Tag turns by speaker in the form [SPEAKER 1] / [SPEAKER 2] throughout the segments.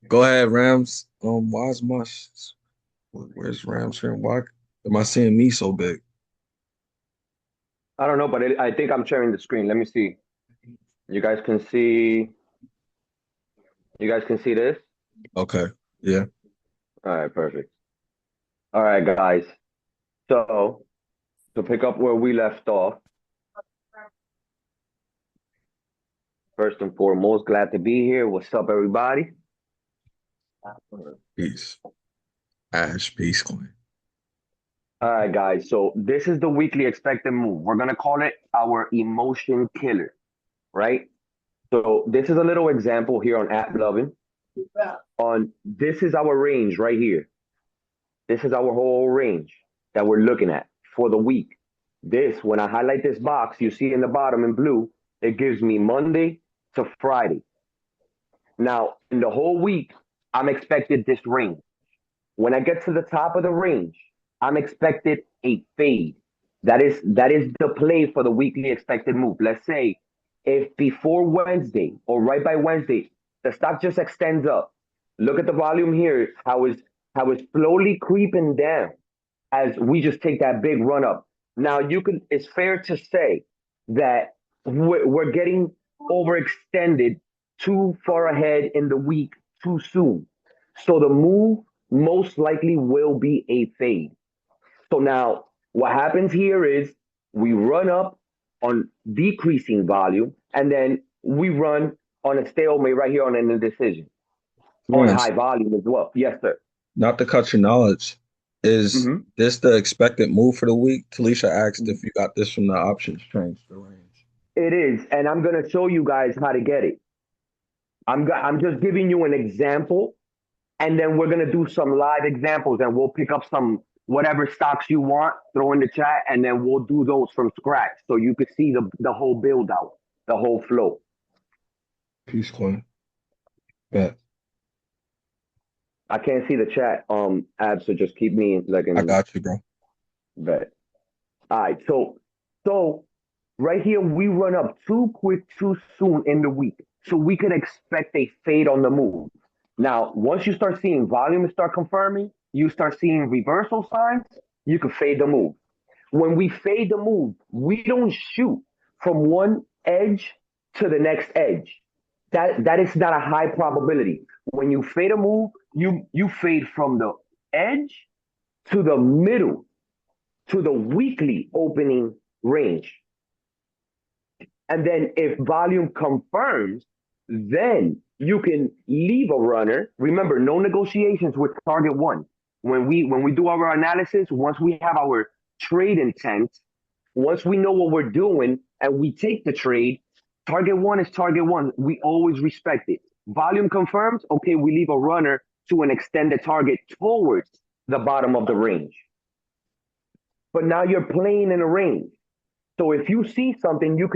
[SPEAKER 1] Go ahead, Rams. Why is where's Rams here? Why am I seeing me so big?
[SPEAKER 2] I don't know, but I think I'm sharing the screen. Let me see. You guys can see. You guys can see this.
[SPEAKER 1] Okay. Yeah.
[SPEAKER 2] All right, perfect. All right, guys. So to pick up where we left off, first and foremost, glad to be here. What's up, everybody?
[SPEAKER 1] Peace. Ash, peace, Queen.
[SPEAKER 2] All right, guys. So this is the weekly expected move. We're gonna call it our emotion killer, right? So this is a little example here on app loving. On this is our range right here. This is our whole range that we're looking at for the week. This, when I highlight this box, you see in the bottom in blue, it gives me Monday to Friday. Now, in the whole week, I'm expected this range. When I get to the top of the range, I'm expected a fade. That is the play for the weekly expected move. Let's say if before Wednesday or right by Wednesday, the stock just extends up. Look at the volume here, how it's slowly creeping down as we just take that big run up. Now you can it's fair to say that we're getting overextended too far ahead in the week too soon. So the move most likely will be a fade. So now what happens here is we run up on decreasing volume and then we run on a stalemate right here on an indecision on
[SPEAKER 1] Rams,
[SPEAKER 2] high volume as well. Yes, sir.
[SPEAKER 1] not to cut your knowledge, is
[SPEAKER 2] Hmm.
[SPEAKER 1] this the expected move for the week? Talisha asked if you got this from the options change the range.
[SPEAKER 2] It is, and I'm gonna show you guys how to get it. I'm just giving you an example, and then we're gonna do some live examples, and we'll pick up some whatever stocks you want, throw in the chat, and then we'll do those from scratch, so you could see the whole build out, the whole flow.
[SPEAKER 1] Peace, Queen. Bet.
[SPEAKER 2] I can't see the chat, Ab, so just keep me like
[SPEAKER 1] I
[SPEAKER 2] in
[SPEAKER 1] got you, bro.
[SPEAKER 2] bet. All right, so right here we run up too quick, too soon in the week, so we could expect a fade on the move. Now, once you start seeing volume start confirming, you start seeing reversal signs, you can fade the move. When we fade the move, we don't shoot from one edge to the next edge. That is not a high probability. When you fade a move, you fade from the edge to the middle to the weekly opening range. And then if volume confirms, then you can leave a runner. Remember, no negotiations with target one. When we do our analysis, once we have our trade intent, once we know what we're doing and we take the trade, target one is target one. We always respect it. Volume confirms, okay, we leave a runner to an extended target towards the bottom of the range. But now you're playing in a range. So if you see something, you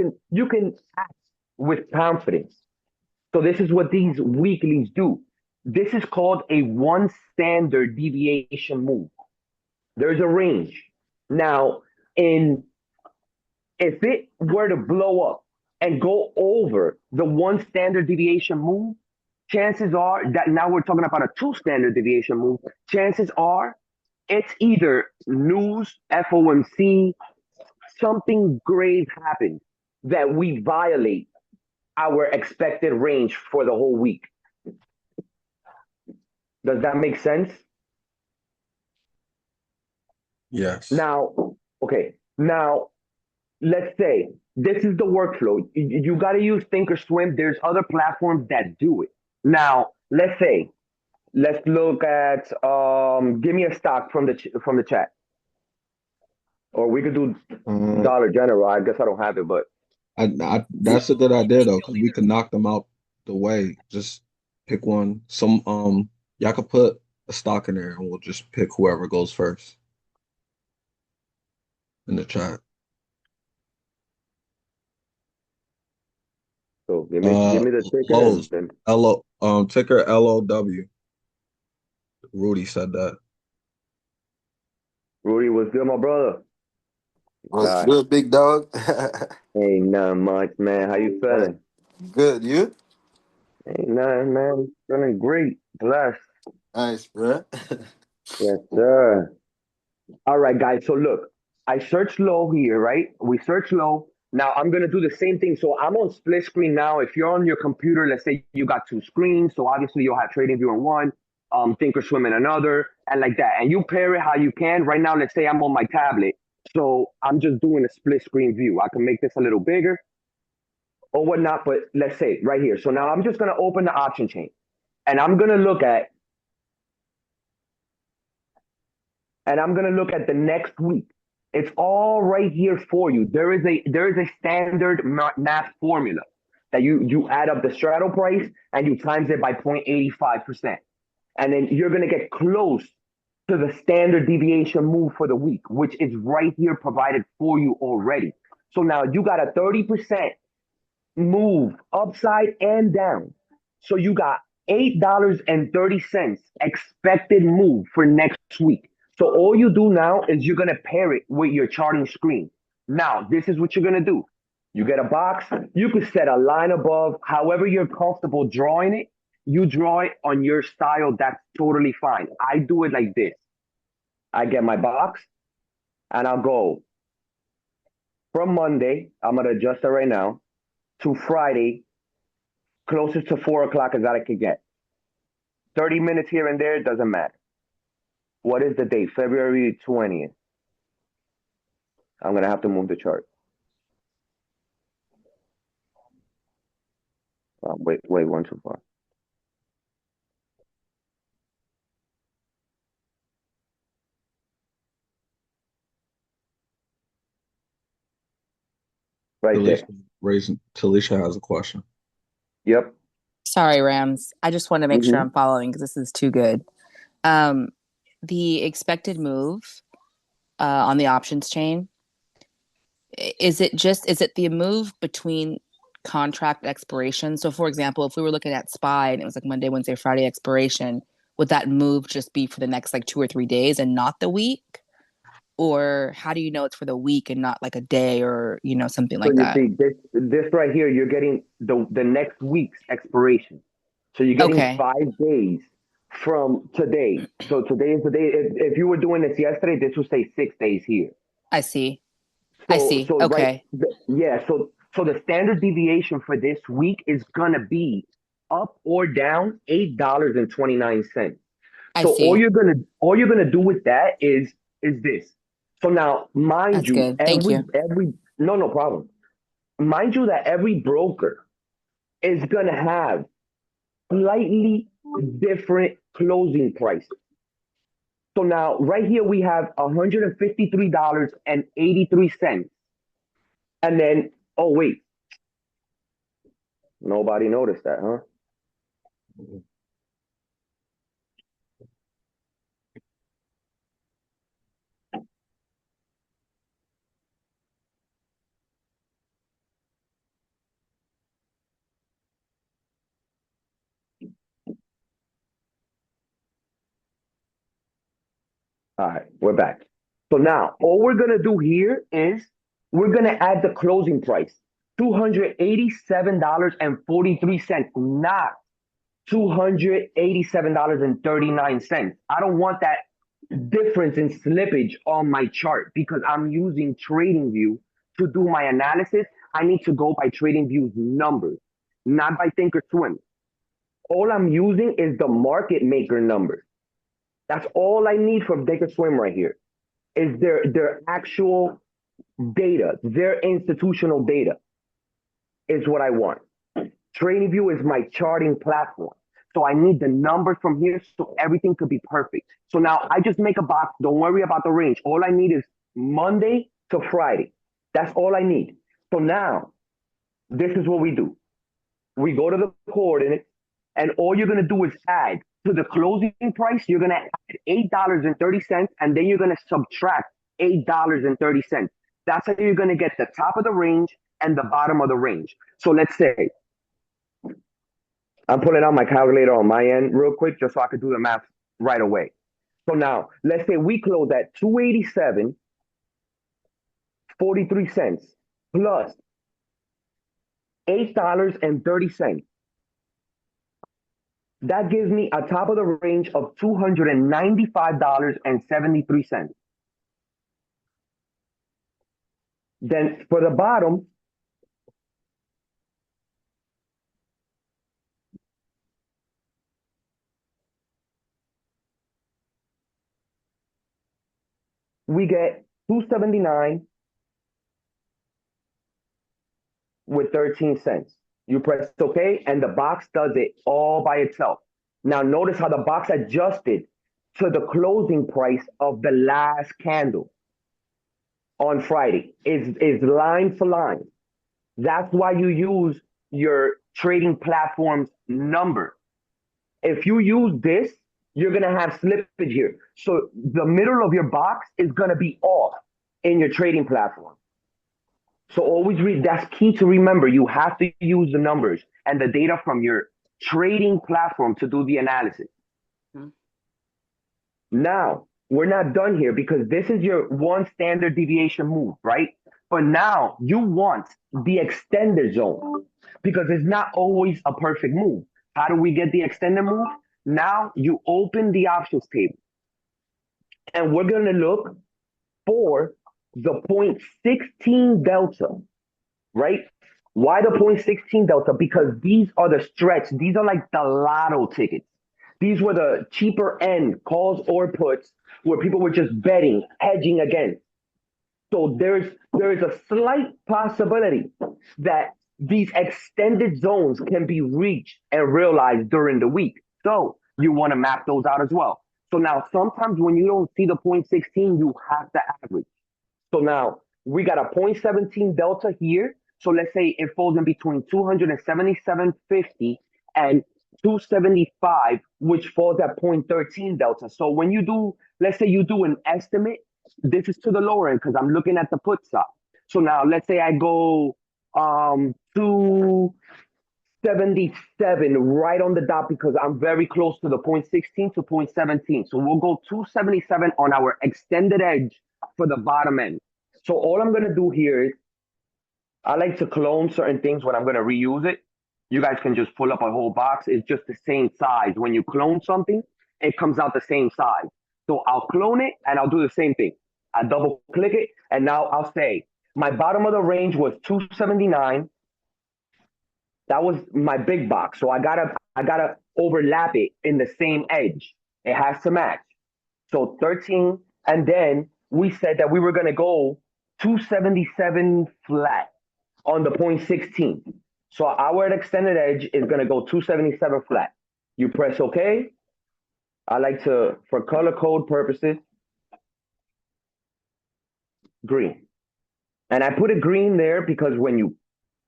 [SPEAKER 2] can act with confidence. So this is what these weeklies do. This is called a one standard deviation move. There's a range. Now, in if it were to blow up and go over the one standard deviation move, chances are that now we're talking about a two standard deviation move. Chances are it's either news, FOMC, something grave happened that we violate our expected range for the whole week. Does that make sense?
[SPEAKER 1] Yes.
[SPEAKER 2] Now, okay, now let's say this is the workflow. You got to use Thinkorswim. There's other platforms that do it. Now, let's look at give me a stock from the chat, or we could do
[SPEAKER 1] Uh,
[SPEAKER 2] Dollar General. I guess I don't have it, but
[SPEAKER 1] that's a good idea though, because we could knock them out the way. Just pick one. Y'all could put a stock in there, and we'll just pick whoever goes first in the chat.
[SPEAKER 2] so give me the ticker and
[SPEAKER 1] Lowe's,
[SPEAKER 2] then
[SPEAKER 1] ticker LOW. Rudy said that.
[SPEAKER 2] Rudy was good, my brother.
[SPEAKER 3] What's
[SPEAKER 2] God,
[SPEAKER 3] good, big dog?
[SPEAKER 2] ain't nothing much, man. How you
[SPEAKER 3] Right.
[SPEAKER 2] feeling?
[SPEAKER 3] Good, you?
[SPEAKER 2] Hey, man. Feeling great. Blessed.
[SPEAKER 3] Nice, bro.
[SPEAKER 2] Yes, sir. All right, guys. So look, I search low here, right? We search low. Now I'm gonna do the same thing. So I'm on split screen now. If you're on your computer, let's say you got two screens. So obviously you'll have TradingView in one, Thinkorswim in another, and like that. And you pair it how you can. Right now, let's say I'm on my tablet. So I'm just doing a split screen view. I can make this a little bigger or whatnot, but let's say right here. So now I'm just gonna open the option chain and I'm gonna look at the next week. It's all right here for you. There is a standard math formula that you add up the straddle price and you times it by 0.85%. And then you're gonna get close to the standard deviation move for the week, which is right here provided for you already. So now you got a 30% move upside and down. So you got $8.30 expected move for next week. So all you do now is you're gonna pair it with your charting screen. Now, this is what you're gonna do. You get a box, you could set a line above, however you're comfortable drawing it. You draw it on your style, that's totally fine. I do it like this. I get my box and I'll go from Monday, I'm gonna adjust it right now, to Friday, closest to 4 o'clock as I could get. 30 minutes here and there, it doesn't matter. What is the date? February 20th. I'm going to have to move the chart. Wait, one too far. Right
[SPEAKER 1] Talisha,
[SPEAKER 2] there.
[SPEAKER 1] Talisha has a question.
[SPEAKER 2] Yep.
[SPEAKER 4] Sorry, Rams. I just want to make sure
[SPEAKER 2] Mm-hmm.
[SPEAKER 4] I'm following because this is too good. Um, the expected move on the options chain, is it the move between contract expiration? So, for example, if we were looking at SPY and it was like Monday, Wednesday, Friday expiration, would that move just be for the next like 2 or 3 days and not the week? Or how do you know it's for the week and not like a day or, something
[SPEAKER 2] So
[SPEAKER 4] like
[SPEAKER 2] you
[SPEAKER 4] that?
[SPEAKER 2] see, this right here, you're getting the next week's expiration. So you're getting
[SPEAKER 4] Okay,
[SPEAKER 2] 5 days from today. So today is the day. If you were doing this yesterday, this would say 6 days here.
[SPEAKER 4] I see. I
[SPEAKER 2] So
[SPEAKER 4] see.
[SPEAKER 2] so right,
[SPEAKER 4] Okay,
[SPEAKER 2] yeah. So the standard deviation for this week is gonna be up or down $8.29.
[SPEAKER 4] I
[SPEAKER 2] So
[SPEAKER 4] see.
[SPEAKER 2] all you're gonna do with that is this. So now, mind
[SPEAKER 4] That's
[SPEAKER 2] you,
[SPEAKER 4] good. Thank you.
[SPEAKER 2] every no problem. Mind you that every broker is gonna have slightly different closing prices. So now, right here, we have $153.83. And then, oh, wait, nobody noticed that, huh? All right, we're back. So now all we're gonna do here is we're gonna add the closing price, $287.43, not $287.39. I don't want that difference in slippage on my chart because I'm using TradingView to do my analysis. I need to go by TradingView's numbers, not by Thinkorswim. All I'm using is the market maker numbers. That's all I need from Thinkorswim right here is their actual data, their institutional data is what I want. TradingView is my charting platform. So I need the numbers from here so everything could be perfect. So now I just make a box. Don't worry about the range. All I need is Monday to Friday. That's all I need. So now this is what we do. We go to the coordinates, and all you're gonna do is add to the closing price. You're gonna add $8.30, and then you're gonna subtract $8.30. That's how you're gonna get the top of the range and the bottom of the range. So let's say I'm pulling out my calculator on my end real quick just so I could do the math right away. So now let's say we close at 287.43 plus $8.30. That gives me a top of the range of $295.73. Then for the bottom, we get $279 with 13 cents. You press OK, and the box does it all by itself. Now notice how the box adjusted to the closing price of the last candle on Friday. Is line for line. That's why you use your trading platform's number. If you use this, you're going to have slippage here. So the middle of your box is going to be off in your trading platform. So always read, that's key to remember. You have to use the numbers and the data from your trading platform to do the analysis. Mm-hmm. Now, we're not done here because this is your one standard deviation move, right? But now you want the extended zone because it's not always a perfect move. How do we get the extended move? Now you open the options table and we're going to look for the 0.16 delta, right? Why the 0.16 delta? Because these are the stretch. These are like the lotto tickets. These were the cheaper end calls or puts where people were just betting, hedging against. So there is a slight possibility that these extended zones can be reached and realized during the week. So you want to map those out as well. So now sometimes when you don't see the 0.16, you have to average. So now we got a 0.17 delta here. So let's say it falls in between 277.50 and 275, which falls at 0.13 delta. So when you do, let's say you do an estimate, this is to the lower end because I'm looking at the put side. So now let's say I go 277 right on the dot because I'm very close to the 0.16 to 0.17. So we'll go 277 on our extended edge for the bottom end. So all I'm going to do here is I like to clone certain things when I'm going to reuse it. You guys can just pull up a whole box. It's just the same size. When you clone something, it comes out the same size. So I'll clone it and I'll do the same thing. I double click it and now I'll say my bottom of the range was 279. That was my big box. So I gotta overlap it in the same edge. It has to match. So 13, and then we said that we were gonna go 277 flat on the 0.16. So our extended edge is gonna go 277 flat. You press OK. I like to, for color code purposes, green. And I put a green there because when you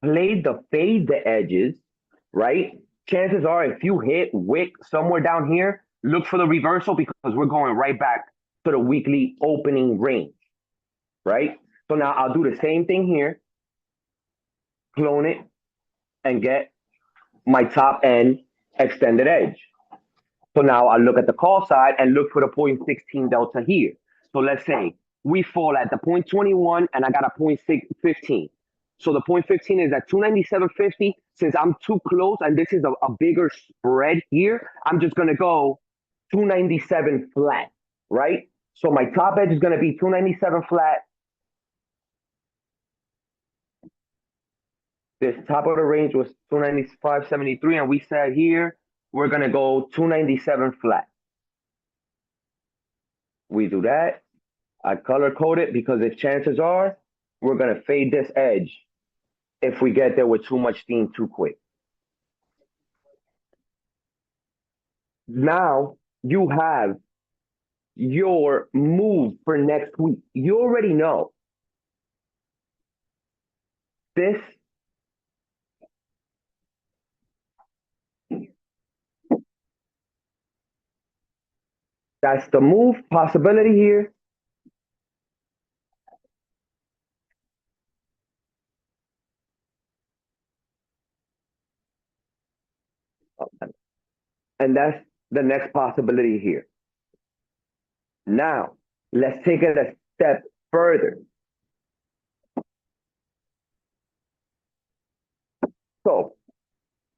[SPEAKER 2] fade the edges, right? Chances are if you hit wick somewhere down here, look for the reversal because we're going right back to the weekly opening range, right? So now I'll do the same thing here, clone it, and get my top end extended edge. So now I look at the call side and look for the 0.16 delta here. So let's say we fall at the 0.21 and I got a 0.15. So the 0.15 is at 297.50. Since I'm too close and this is a bigger spread here, I'm just going to go 297 flat, right? So my top edge is going to be 297 flat. This top of the range was 295.73, and we said here we're going to go 297 flat. We do that. I color code it because if chances are we're going to fade this edge if we get there with too much steam too quick. Now you have your move for next week. You already know this. That's the move possibility here. And that's the next possibility here. Now, let's take it a step further. So,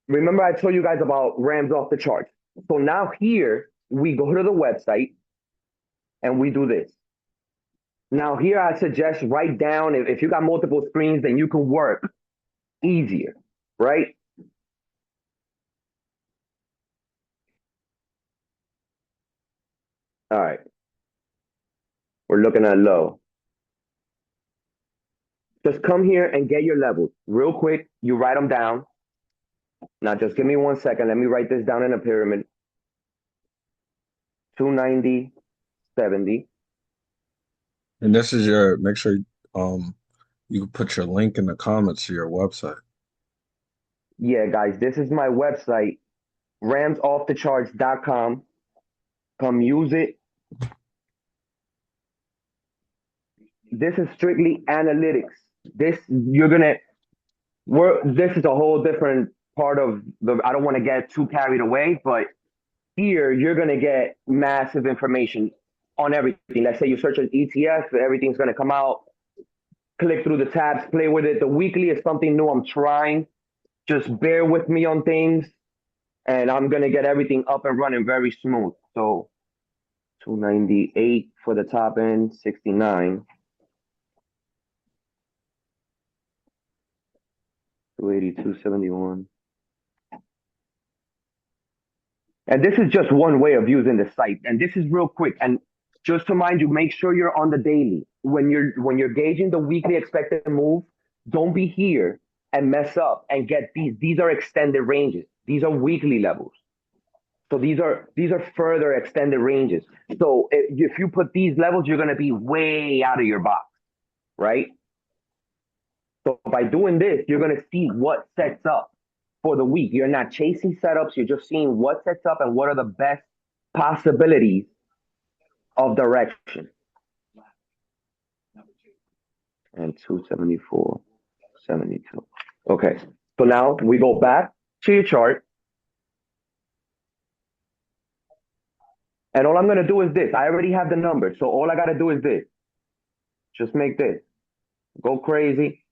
[SPEAKER 2] remember I told you guys about R.A.M.S off the charts. So now here, we go to the website and we do this. Now here I suggest write down, if you got multiple screens, then you can work easier, right? All right, we're looking at low. Just come here and get your levels real quick. You write them down. Now just give me 1 second. Let me write this down in a pyramid. 290, 70.
[SPEAKER 1] And this is your, make sure you can put your link in the comments to your website.
[SPEAKER 2] Yeah, guys, this is my website, ramsoffthecharts.com. Come use it. This is strictly analytics. This this is a whole different part of the, I don't want to get too carried away, but here you're gonna get massive information on everything. Let's say you search an ETF, everything's gonna come out. Click through the tabs, play with it. The weekly is something new I'm trying. Just bear with me on things, and I'm gonna get everything up and running very smooth. So 298 for the top end, 69. 282.71. And this is just one way of using the site. And this is real quick. And just to mind you, make sure you're on the daily. When you're gauging the weekly expected move, don't be here and mess up and get these. These are extended ranges. These are weekly levels. So these are further extended ranges. So if you put these levels, you're gonna be way out of your box, right? So by doing this, you're gonna see what sets up for the week. You're not chasing setups, you're just seeing what sets up and what are the best possibilities of direction. And 274.72. Okay, so now we go back to your chart. And all I'm gonna do is this. I already have the numbers, so all I gotta do is this. Just make this. Go crazy.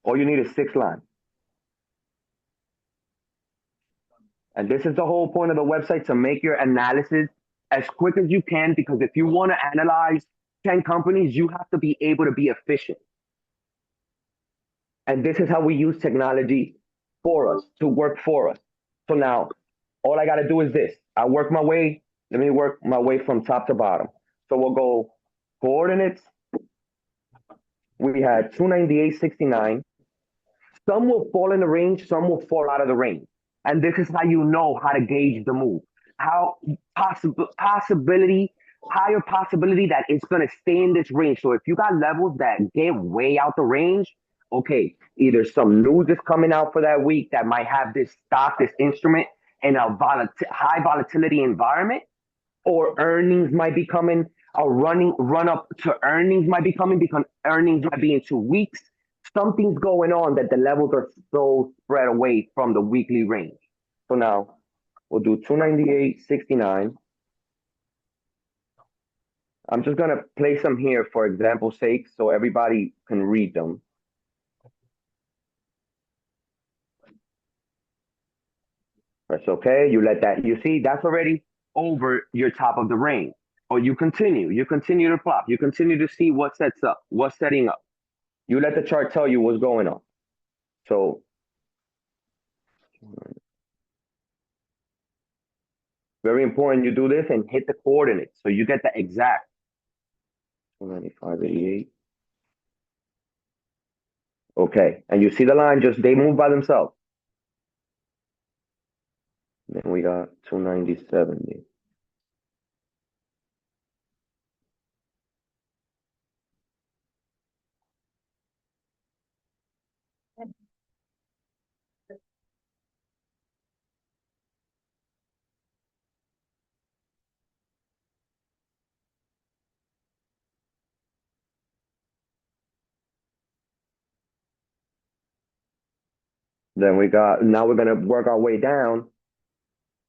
[SPEAKER 2] All you need is 6 lines. And this is the whole point of the website, to make your analysis as quick as you can, because if you want to analyze 10 companies, you have to be able to be efficient. And this is how we use technology for us, to work for us. So now all I got to do is this. I work my way. Let me work my way from top to bottom. So we'll go coordinates. We had 298.69. Some will fall in the range, some will fall out of the range. And this is how you know how to gauge the move. How possibility, higher possibility that it's gonna stay in this range. So if you got levels that get way out the range, okay, either some news is coming out for that week that might have this stock, this instrument in a high volatility environment, or earnings might be coming, a run up to earnings might be coming because earnings might be in 2 weeks. Something's going on that the levels are so spread away from the weekly range. So now we'll do 298.69. I'm just gonna place them here for example's sake so everybody can read them. Press OK. You let that, you see, that's already over your top of the range. Or you continue to plot, you continue to see what sets up, what's setting up. You let the chart tell you what's going on. So very important you do this and hit the coordinates so you get the exact 295.88. Okay, and you see the line, just they move by themselves. Then we got 290.70. Then we got, now we're gonna work our way down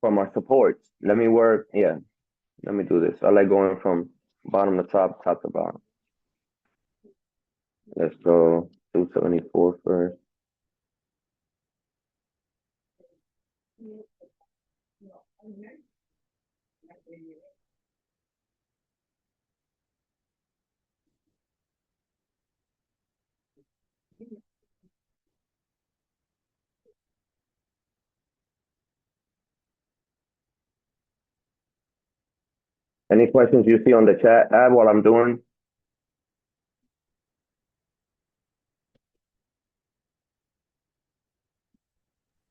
[SPEAKER 2] from our supports. Let me do this. I like going from bottom to top, top to bottom. Let's go 274 first. Any questions you see on the chat app while I'm doing?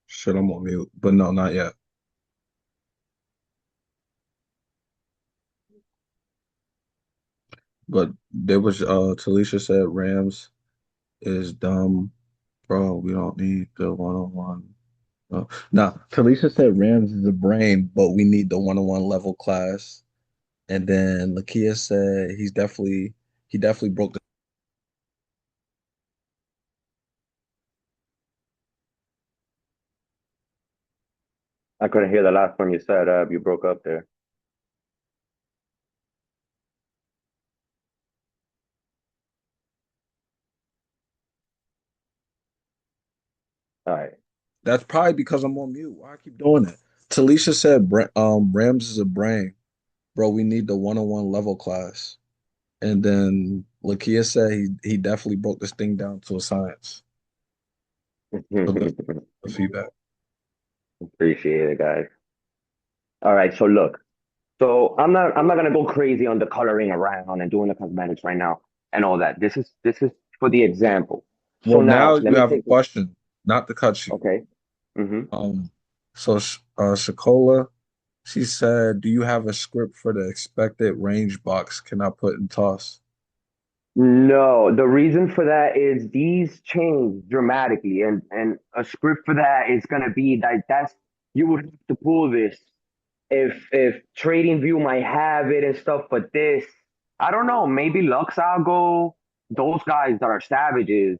[SPEAKER 1] Shit, I'm on mute, but no, not yet. But there was Talisha said Rams is dumb, bro. We don't need the one-on-one. Now, Talisha said Rams is a brain, but we need the one-on-one level class. And then Lakia said he definitely broke the.
[SPEAKER 2] I couldn't hear the last one you said. You broke up there. All right.
[SPEAKER 1] That's probably because I'm on mute. Why I keep doing it? Talisha said Rams is a brain, bro. We need the one-on-one level class. And then Lakia said he definitely broke this thing down to a science. So that's the feedback.
[SPEAKER 2] Appreciate it, guys. All right. So look. So I'm not gonna go crazy on the coloring around and doing the cosmetics right now and all that. This is for the example. So
[SPEAKER 1] Well, now
[SPEAKER 2] now let
[SPEAKER 1] you
[SPEAKER 2] me
[SPEAKER 1] have a
[SPEAKER 2] take.
[SPEAKER 1] question, not to cut you.
[SPEAKER 2] Okay. Mm-hmm.
[SPEAKER 1] So Shakola, she said, "Do you have a script for the expected range box? Can I put in toss?"
[SPEAKER 2] No, the reason for that is these change dramatically, and a script for that is gonna be that that's you would have to pull this if TradingView might have it and stuff, but this I don't know, maybe Luxalgo, those guys that are savages,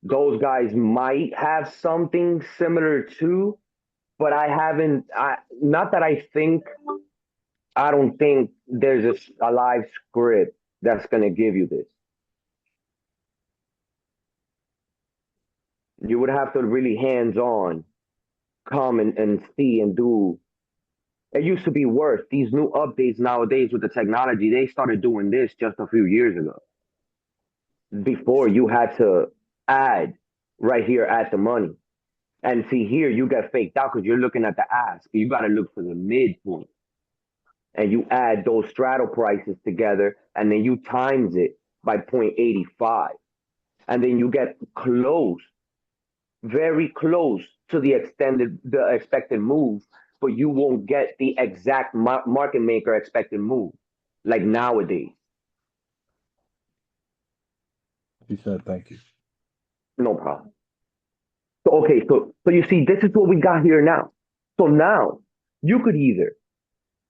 [SPEAKER 2] those guys might have something similar too, but I haven't I not that I think I don't think there's a live script that's gonna give you this. You would have to really hands on come and see and do. It used to be worse. These new updates nowadays with the technology, they started doing this just a few years ago. Before you had to add right here at the money. And see here, you get faked out because you're looking at the ask. You got to look for the midpoint. And you add those straddle prices together and then you times it by 0.85. And then you get close, very close to the expected move, but you won't get the exact market maker expected move like nowadays.
[SPEAKER 1] She said, "Thank you."
[SPEAKER 2] No problem. So okay, so you see, this is what we got here now. So now you could either,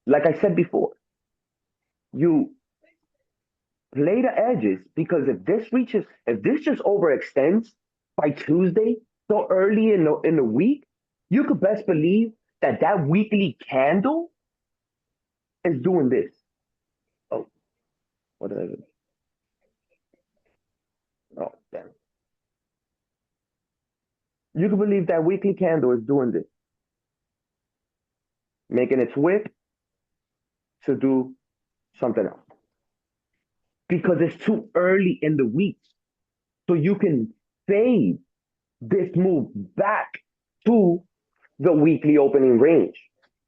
[SPEAKER 2] like I said before, you play the edges because if this just overextends by Tuesday, so early in the week, you could best believe that that weekly candle is doing this. Oh, what did I do? Oh, damn. You can believe that weekly candle is doing this, making its wick to do something else because it's too early in the week. So you can fade this move back to the weekly opening range.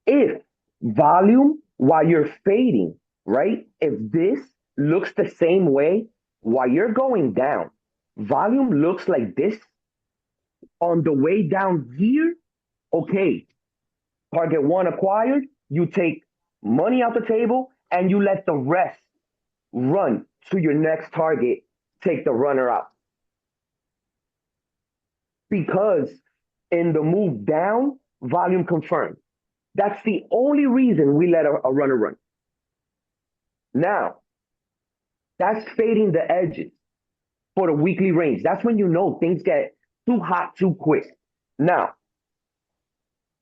[SPEAKER 2] If volume while you're fading, right? If this looks the same way while you're going down, volume looks like this on the way down here, okay, target one acquired, you take money out the table and you let the rest run to your next target, take the runner out. Because in the move down, volume confirmed. That's the only reason we let a runner run. Now, that's fading the edges for the weekly range. That's when you know things get too hot too quick. Now,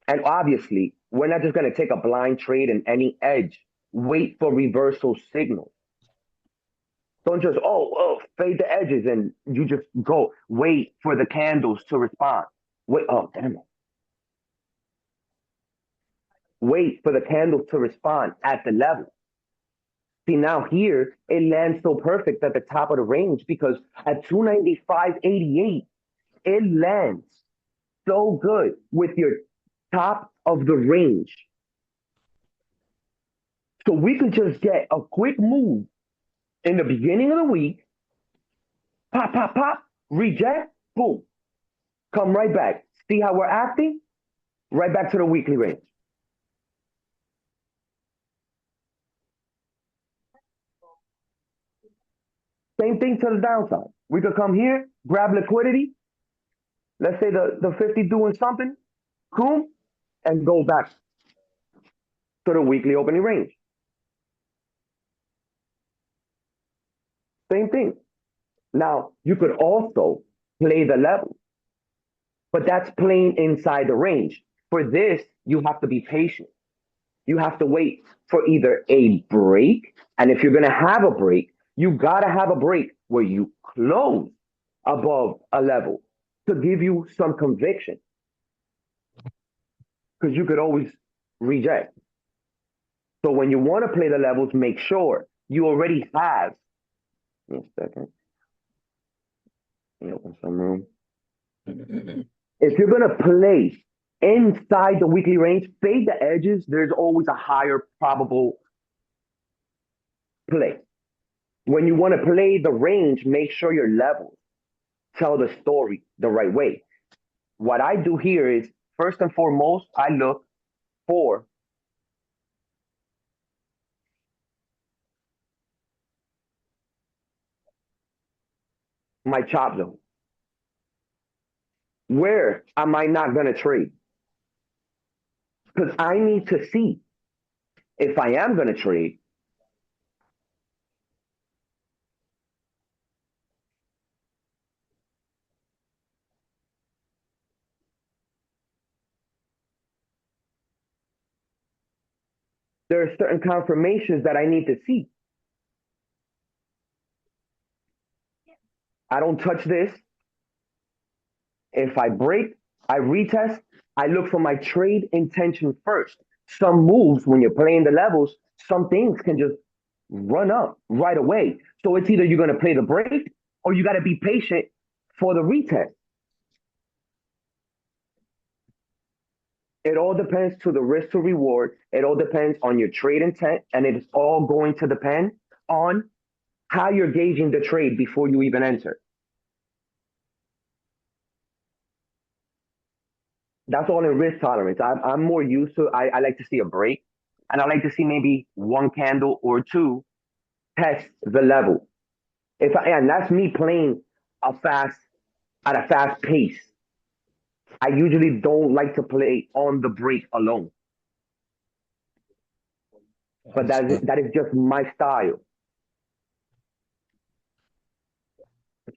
[SPEAKER 2] and obviously, we're not just going to take a blind trade in any edge. Wait for reversal signals. Don't just, fade the edges and you just go. Wait for the candles to respond. Wait, oh, damn it. wait for the candle to respond at the level. See, now here it lands so perfect at the top of the range because at 295.88, it lands so good with your top of the range. So we could just get a quick move in the beginning of the week, pop, pop, pop, reject, boom, come right back. See how we're acting? Right back to the weekly range. Same thing to the downside. We could come here, grab liquidity. Let's say the 50 doing something, boom, and go back to the weekly opening range. Same thing. Now, you could also play the level, but that's playing inside the range. For this, you have to be patient. You have to wait for either a break, and if you're going to have a break, you got to have a break where you close above a level to give you some conviction because you could always reject. So when you want to play the levels, make sure you already have. Give me a second. Let me open some room. If you're going to play inside the weekly range, fade the edges, there's always a higher probable play. When you want to play the range, make sure your levels tell the story the right way. What I do here is, first and foremost, I look for my chop zone. Where am I not going to trade? Because I need to see if I am going to trade. There are certain confirmations that I need to see. I don't touch this. If I break, I retest. I look for my trade intention first. Some moves, when you're playing the levels, some things can just run up right away. So it's either you're going to play the break or you got to be patient for the retest. It all depends to the risk to reward. It all depends on your trade intent, and it's all going to depend on how you're gauging the trade before you even enter. That's all in risk tolerance. I'm more used to, I like to see a break, and I like to see maybe one candle or two test the level. And that's me playing at a fast pace. I usually don't like to play on the break alone, but that is just my style.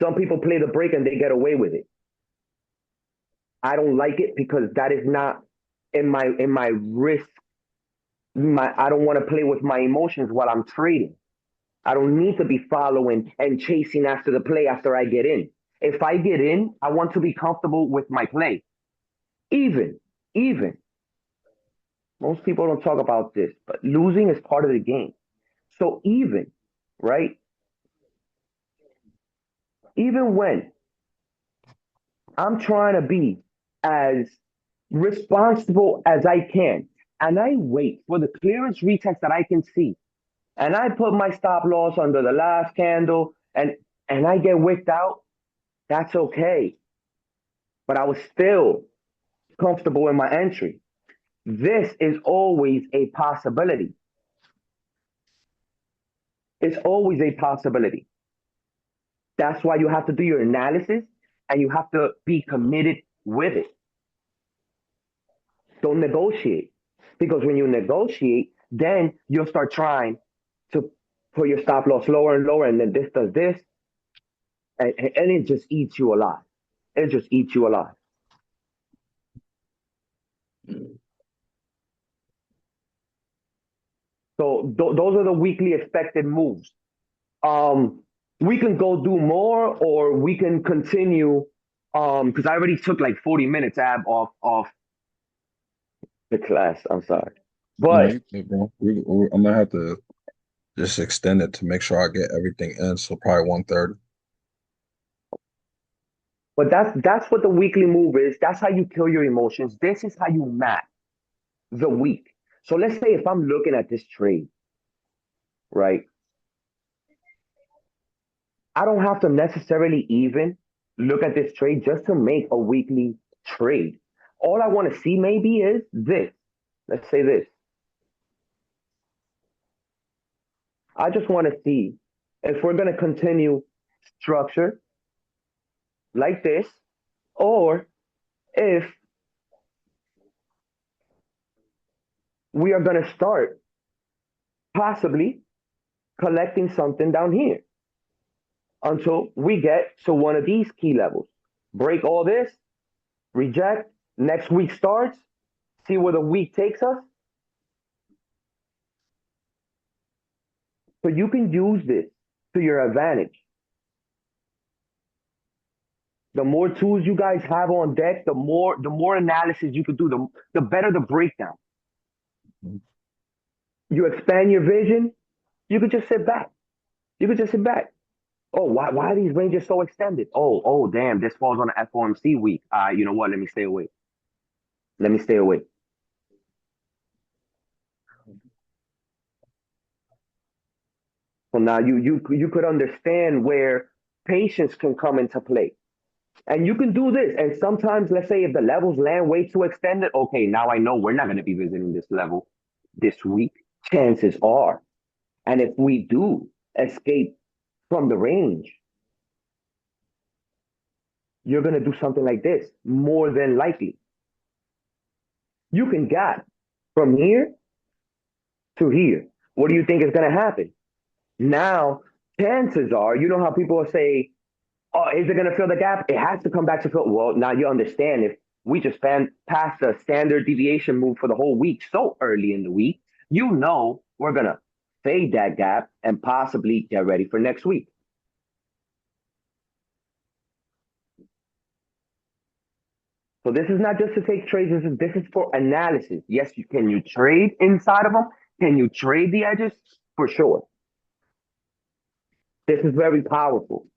[SPEAKER 2] Some people play the break and they get away with it. I don't like it because that is not in my risk. I don't want to play with my emotions while I'm trading. I don't need to be following and chasing after the play after I get in. If I get in, I want to be comfortable with my play. Even most people don't talk about this, but losing is part of the game. So right? Even when I'm trying to be as responsible as I can, and I wait for the clearest retest that I can see, and I put my stop loss under the last candle, and I get wicked out, that's okay. But I was still comfortable in my entry. This is always a possibility. It's always a possibility. That's why you have to do your analysis and you have to be committed with it. Don't negotiate. Because when you negotiate, then you'll start trying to put your stop loss lower and lower, and then this does this, and it just eats you alive. It just eats you alive. So those are the weekly expected moves. We can go do more, or we can continue. Because I already took like 40 minutes off the class. I'm sorry.
[SPEAKER 1] No,
[SPEAKER 2] But
[SPEAKER 1] you good, bro. I'm gonna have to just extend it to make sure I get everything in. So probably 1:30.
[SPEAKER 2] that's what the weekly move is. That's how you kill your emotions. This is how you map the week. So let's say if I'm looking at this trade, right? I don't have to necessarily even look at this trade just to make a weekly trade. All I want to see maybe is this. Let's say this. I just want to see if we're going to continue structure like this, or if we are going to start possibly collecting something down here until we get to one of these key levels. Break all this, reject, next week starts, see where the week takes us. So you can use this to your advantage. The more tools you guys have on deck, the more analysis you could do, the better the breakdown. You expand your vision, you could just sit back. You could just sit back. Oh, why are these ranges so extended? Oh, damn, this falls on the FOMC week. You know what? Let me stay away. Let me stay away. So now you could understand where patience can come into play. And you can do this. And sometimes, let's say if the levels land way too extended, okay, now I know we're not going to be visiting this level this week. Chances are. And if we do escape from the range, you're going to do something like this more than likely. You can gap from here to here. What do you think is going to happen? Now, chances are, you know how people say, oh, is it going to fill the gap? It has to come back to fill. Well, now you understand if we just passed a standard deviation move for the whole week so early in the week, you know we're going to fade that gap and possibly get ready for next week. So this is not just to take trades. This is for analysis. Yes, can you trade inside of them? Can you trade the edges? For sure. This is very powerful.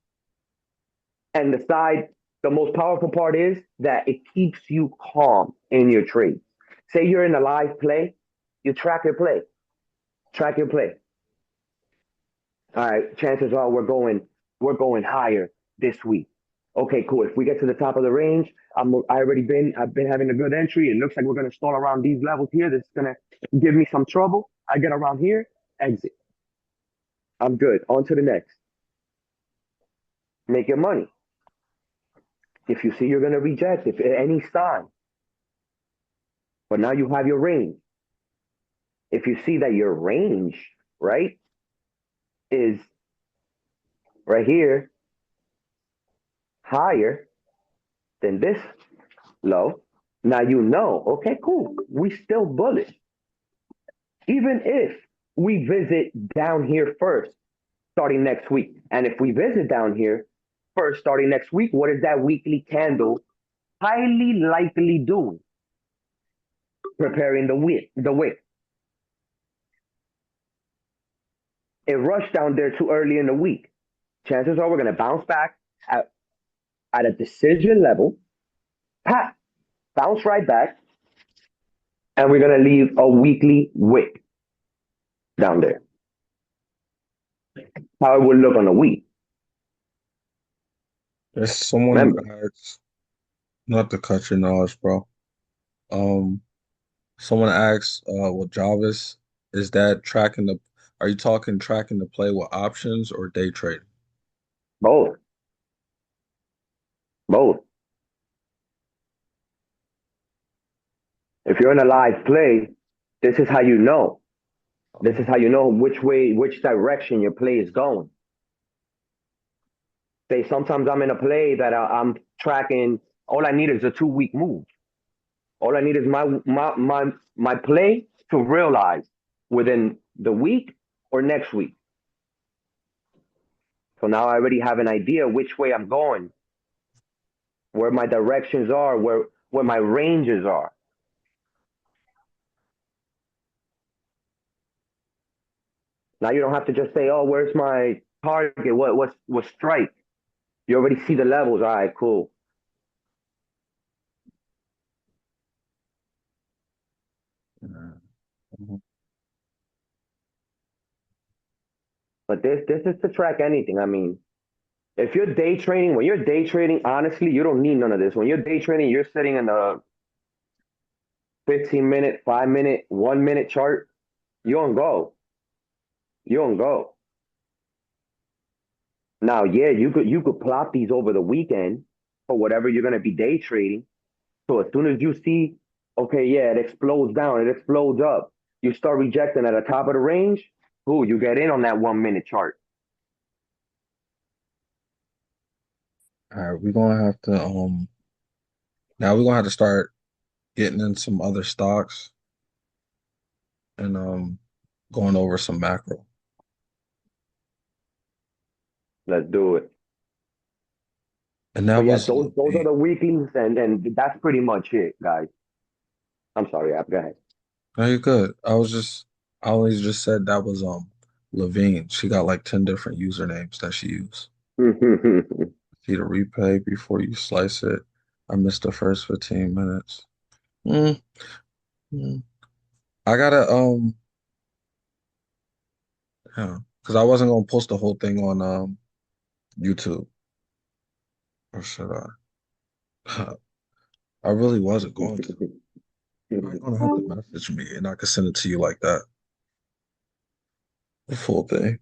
[SPEAKER 2] And the most powerful part is that it keeps you calm in your trades. Say you're in a live play, you track your play. Track your play. All right, chances are we're going higher this week. Okay, cool. If we get to the top of the range, I've been having a good entry. It looks like we're gonna stall around these levels here. This is gonna give me some trouble. I get around here, exit. I'm good. On to the next. Make your money. If you see you're gonna reject, if any sign, but now you have your range. If you see that your range, right, is right here higher than this low, now you know, okay, cool. We still bullish. Even if we visit down here first, starting next week. And if we visit down here first, starting next week, what is that weekly candle highly likely doing? Preparing the wick. It rushed down there too early in the week. Chances are we're going to bounce back at a decision level, pat, bounce right back, and we're going to leave a weekly wick down there. How it would look on a week.
[SPEAKER 1] There's someone
[SPEAKER 2] Remember,
[SPEAKER 1] asks, not to cut your knowledge, bro. Um, Someone asks, well, Jarvis, is that are you talking tracking the play with options or day trading?
[SPEAKER 2] both, both. If you're in a live play, this is how you know. This is how you know which way, which direction your play is going. Say sometimes I'm in a play that I'm tracking. All I need is a 2 week move. All I need is my play to realize within the week or next week. So now I already have an idea which way I'm going, where my directions are, where my ranges are. Now you don't have to just say, "Oh, where's my target? What's strike?" You already see the levels. All right, cool.
[SPEAKER 1] Yeah. Mhm.
[SPEAKER 2] But this is to track anything. I mean, if you're day trading, when you're day trading, honestly, you don't need none of this. When you're day trading, you're sitting in a 15-minute, 5-minute, 1-minute chart. You don't go. You don't go. Now, yeah, you could plot these over the weekend for whatever you're gonna be day trading. So as soon as you see, okay, yeah, it explodes down, it explodes up, you start rejecting at the top of the range. Ooh, you get in on that 1-minute chart.
[SPEAKER 1] All right, we're gonna have to now we're gonna have to start getting in some other stocks and going over some macro.
[SPEAKER 2] Let's do it.
[SPEAKER 1] And that
[SPEAKER 2] But yeah,
[SPEAKER 1] was
[SPEAKER 2] those are
[SPEAKER 1] Levine.
[SPEAKER 2] the weeklies, and that's pretty much it, guys. I'm sorry, Ab, go ahead.
[SPEAKER 1] No, you're good. I always just said that was Levine. She got like 10 different usernames that she used. See the replay before you slice it. I missed the first 15 minutes. Mm, mm. I gotta yeah, because I wasn't gonna post the whole thing on YouTube, or should I? I really wasn't going to. You're gonna have to message me and I can send it to you like that. The full thing.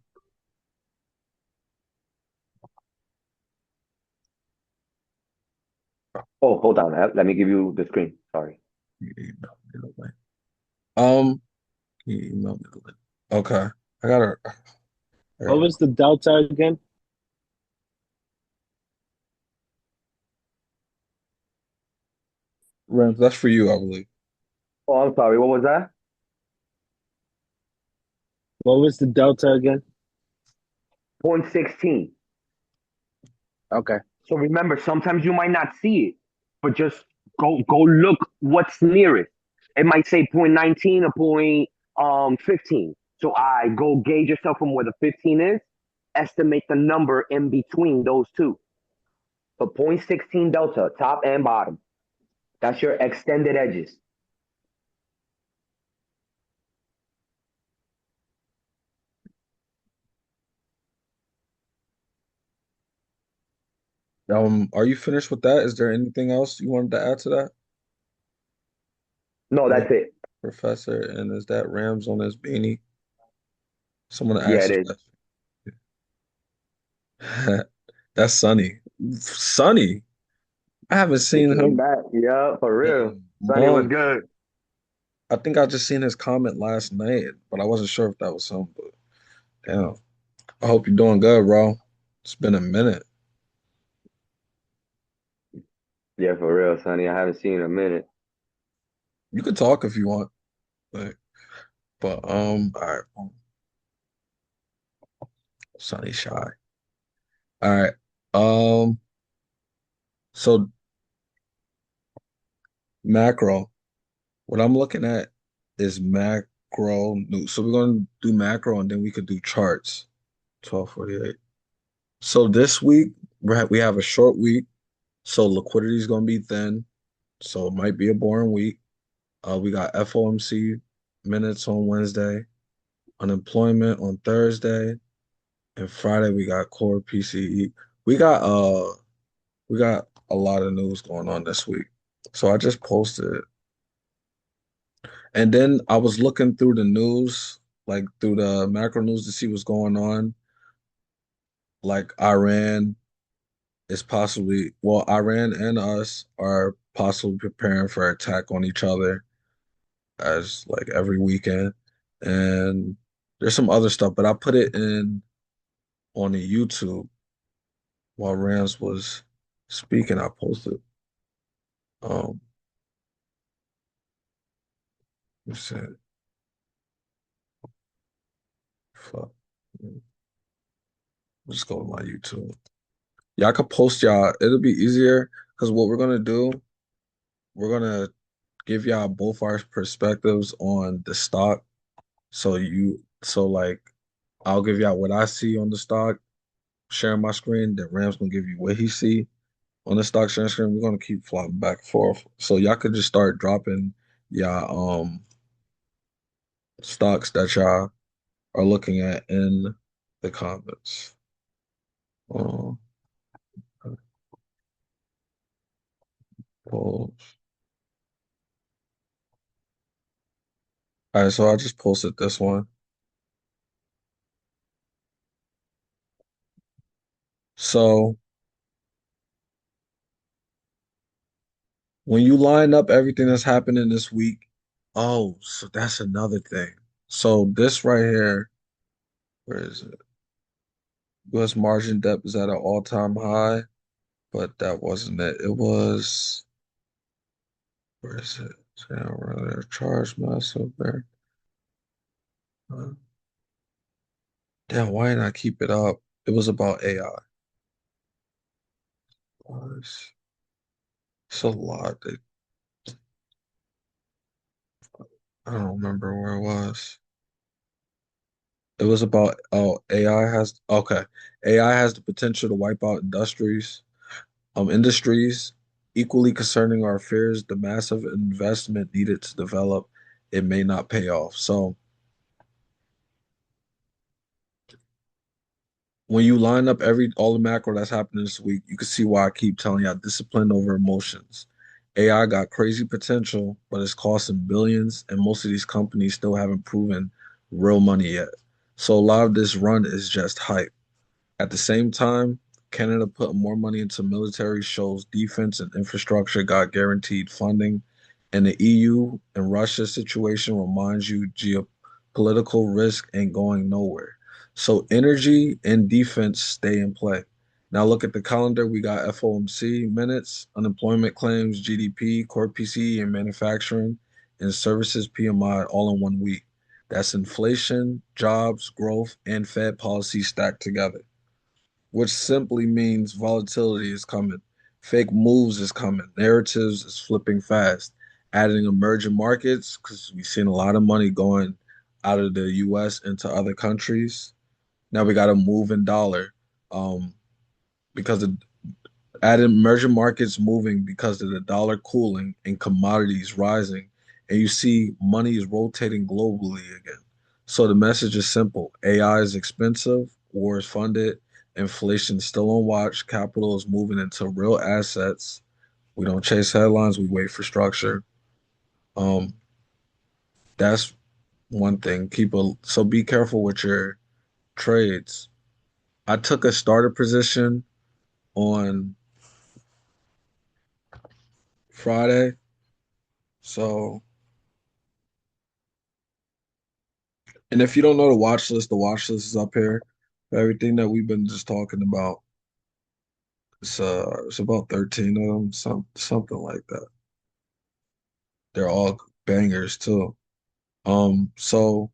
[SPEAKER 2] Oh, hold on, Ab. Let me give you the screen. Sorry.
[SPEAKER 1] You email me the link. Um, you email me the link. Okay. I gotta I
[SPEAKER 3] What
[SPEAKER 1] gotta
[SPEAKER 3] was the delta again?
[SPEAKER 1] Rams, that's for you, I believe.
[SPEAKER 2] Oh, I'm sorry. What was that?
[SPEAKER 3] What was the delta again?
[SPEAKER 2] Point 16.
[SPEAKER 3] Okay.
[SPEAKER 2] So remember, sometimes you might not see it, but just go look what's nearest. It might say point 19 or point 15. So I go gauge yourself from where the 15 is, estimate the number in between those two. So point 16 delta, top and bottom. That's your extended edges.
[SPEAKER 1] Are you finished with that? Is there anything else you wanted to add to that?
[SPEAKER 2] No,
[SPEAKER 1] Yeah,
[SPEAKER 2] that's it.
[SPEAKER 1] Professor, and is that Rams on his beanie? Someone
[SPEAKER 2] Yeah,
[SPEAKER 1] asked
[SPEAKER 2] it
[SPEAKER 1] if
[SPEAKER 2] is.
[SPEAKER 1] that's Sunny. Sunny. I haven't
[SPEAKER 2] He
[SPEAKER 1] seen
[SPEAKER 2] came
[SPEAKER 1] him
[SPEAKER 2] back. Yeah, for
[SPEAKER 1] in
[SPEAKER 2] real.
[SPEAKER 1] a
[SPEAKER 2] Sonny was
[SPEAKER 1] month.
[SPEAKER 2] good.
[SPEAKER 1] I think I just seen his comment last night, but I wasn't sure if that was him. But damn, I hope you're doing good, bro. It's been a minute.
[SPEAKER 2] Yeah, for real, Sonny. I haven't seen in a minute.
[SPEAKER 1] You could talk if you want, but all right, Sunny shy. All right, so macro. What I'm looking at is macro news. So we're gonna do macro and then we could do charts. 12:48. So this week we have a short week, so liquidity is gonna be thin. So it might be a boring week. We got FOMC minutes on Wednesday, unemployment on Thursday, and Friday we got core PCE. We got uh we got a lot of news going on this week. So I just posted it. And then I was looking through the news, like through the macro news to see what's going on. Like Iran is possibly, well, Iran and us are possibly preparing for attack on each other as like every weekend. And there's some other stuff, but I put it in on the YouTube while Rams was speaking. I posted. Um, you said, fuck. Just go to my YouTube. Yeah, I could post y'all. It'll be easier because what we're gonna do, we're gonna give y'all both our perspectives on the stock. So like I'll give y'all what I see on the stock, sharing my screen. Then Rams gonna give you what he see on the stock sharing screen. We're gonna keep flopping back and forth. So y'all could just start dropping y'all stocks that y'all are looking at in the comments. Um, polls. All right, so I just posted this one. So when you line up everything that's happening this week, oh, so that's another thing. So this right here, where is it? U.S. margin debt is at an all-time high, but that wasn't it. It was, where is it? Charge massive there. Uh, Damn, why didn't I keep it up? It was about AI. It's a lot. I don't remember where it was. It was about, oh, AI has, okay. AI has the potential to wipe out industries. Equally concerning our fears, the massive investment needed to develop it may not pay off. So when you line up every all the macro that's happening this week, you can see why I keep telling y'all discipline over emotions. AI got crazy potential, but it's costing billions, and most of these companies still haven't proven real money yet. So a lot of this run is just hype. At the same time, Canada put more money into military shows defense and infrastructure got guaranteed funding, and the EU and Russia situation reminds you geopolitical risk ain't going nowhere. So energy and defense stay in play. Now look at the calendar. We got FOMC minutes, unemployment claims, GDP, core PCE, and manufacturing and services PMI all in 1 week. That's inflation, jobs, growth, and Fed policy stacked together, which simply means volatility is coming. Fake moves is coming. Narratives is flipping fast. Adding emerging markets, because we've seen a lot of money going out of the US into other countries. Now we got to move in dollar, um, because of adding emerging markets moving because of the dollar cooling and commodities rising. And you see money is rotating globally again. So the message is simple: AI is expensive, war is funded, inflation is still on watch, capital is moving into real assets. We don't chase headlines, we wait for structure. Um, that's one thing. So be careful with your trades. I took a starter position on Friday. So, and if you don't know the watch list is up here. Everything that we've been just talking about. It's about 13 of them, something like that. They're all bangers too. So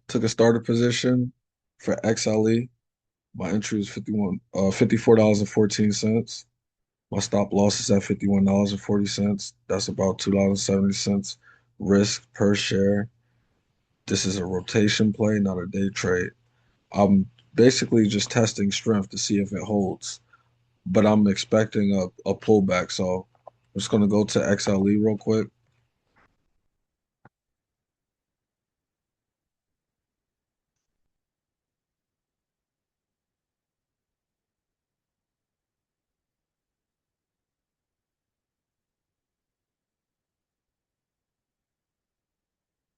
[SPEAKER 1] took a starter position for XLE. My entry is $54 and 14 cents. My stop loss is at $51 and 40 cents. That's about $2.70 risk per share. This is a rotation play, not a day trade. I'm basically just testing strength to see if it holds, but I'm expecting a pullback. So I'm just going to go to XLE real quick.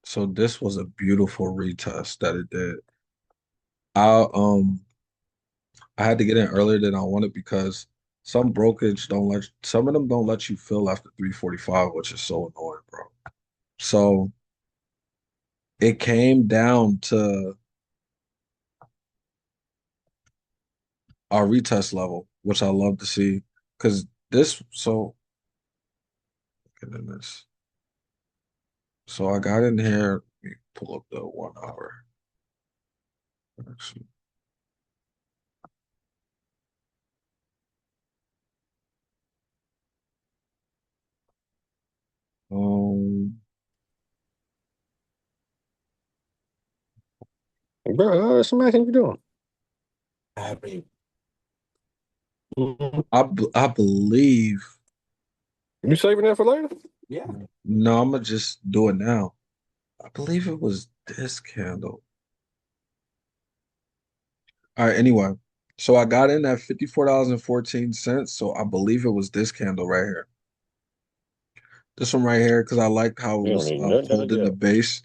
[SPEAKER 1] So this was a beautiful retest that it did. I um I had to get in earlier than I wanted because some of them don't let you fill after 3:45, which is so annoying, bro. So it came down to our retest level, which I love to see because this so goodness. So I got in here. Let me pull up the 1 hour. Actually, um,
[SPEAKER 5] Bro, what some action you doing?
[SPEAKER 1] I believe.
[SPEAKER 5] You saving that for later?
[SPEAKER 1] No, I'm gonna just do it now. I believe it was this candle. All right, anyway. So I got in at $54.14. So I believe it was this candle right here. This one right here, because I liked how it
[SPEAKER 5] You don't
[SPEAKER 1] was
[SPEAKER 5] need nothing done
[SPEAKER 1] holding the
[SPEAKER 5] yet.
[SPEAKER 1] base.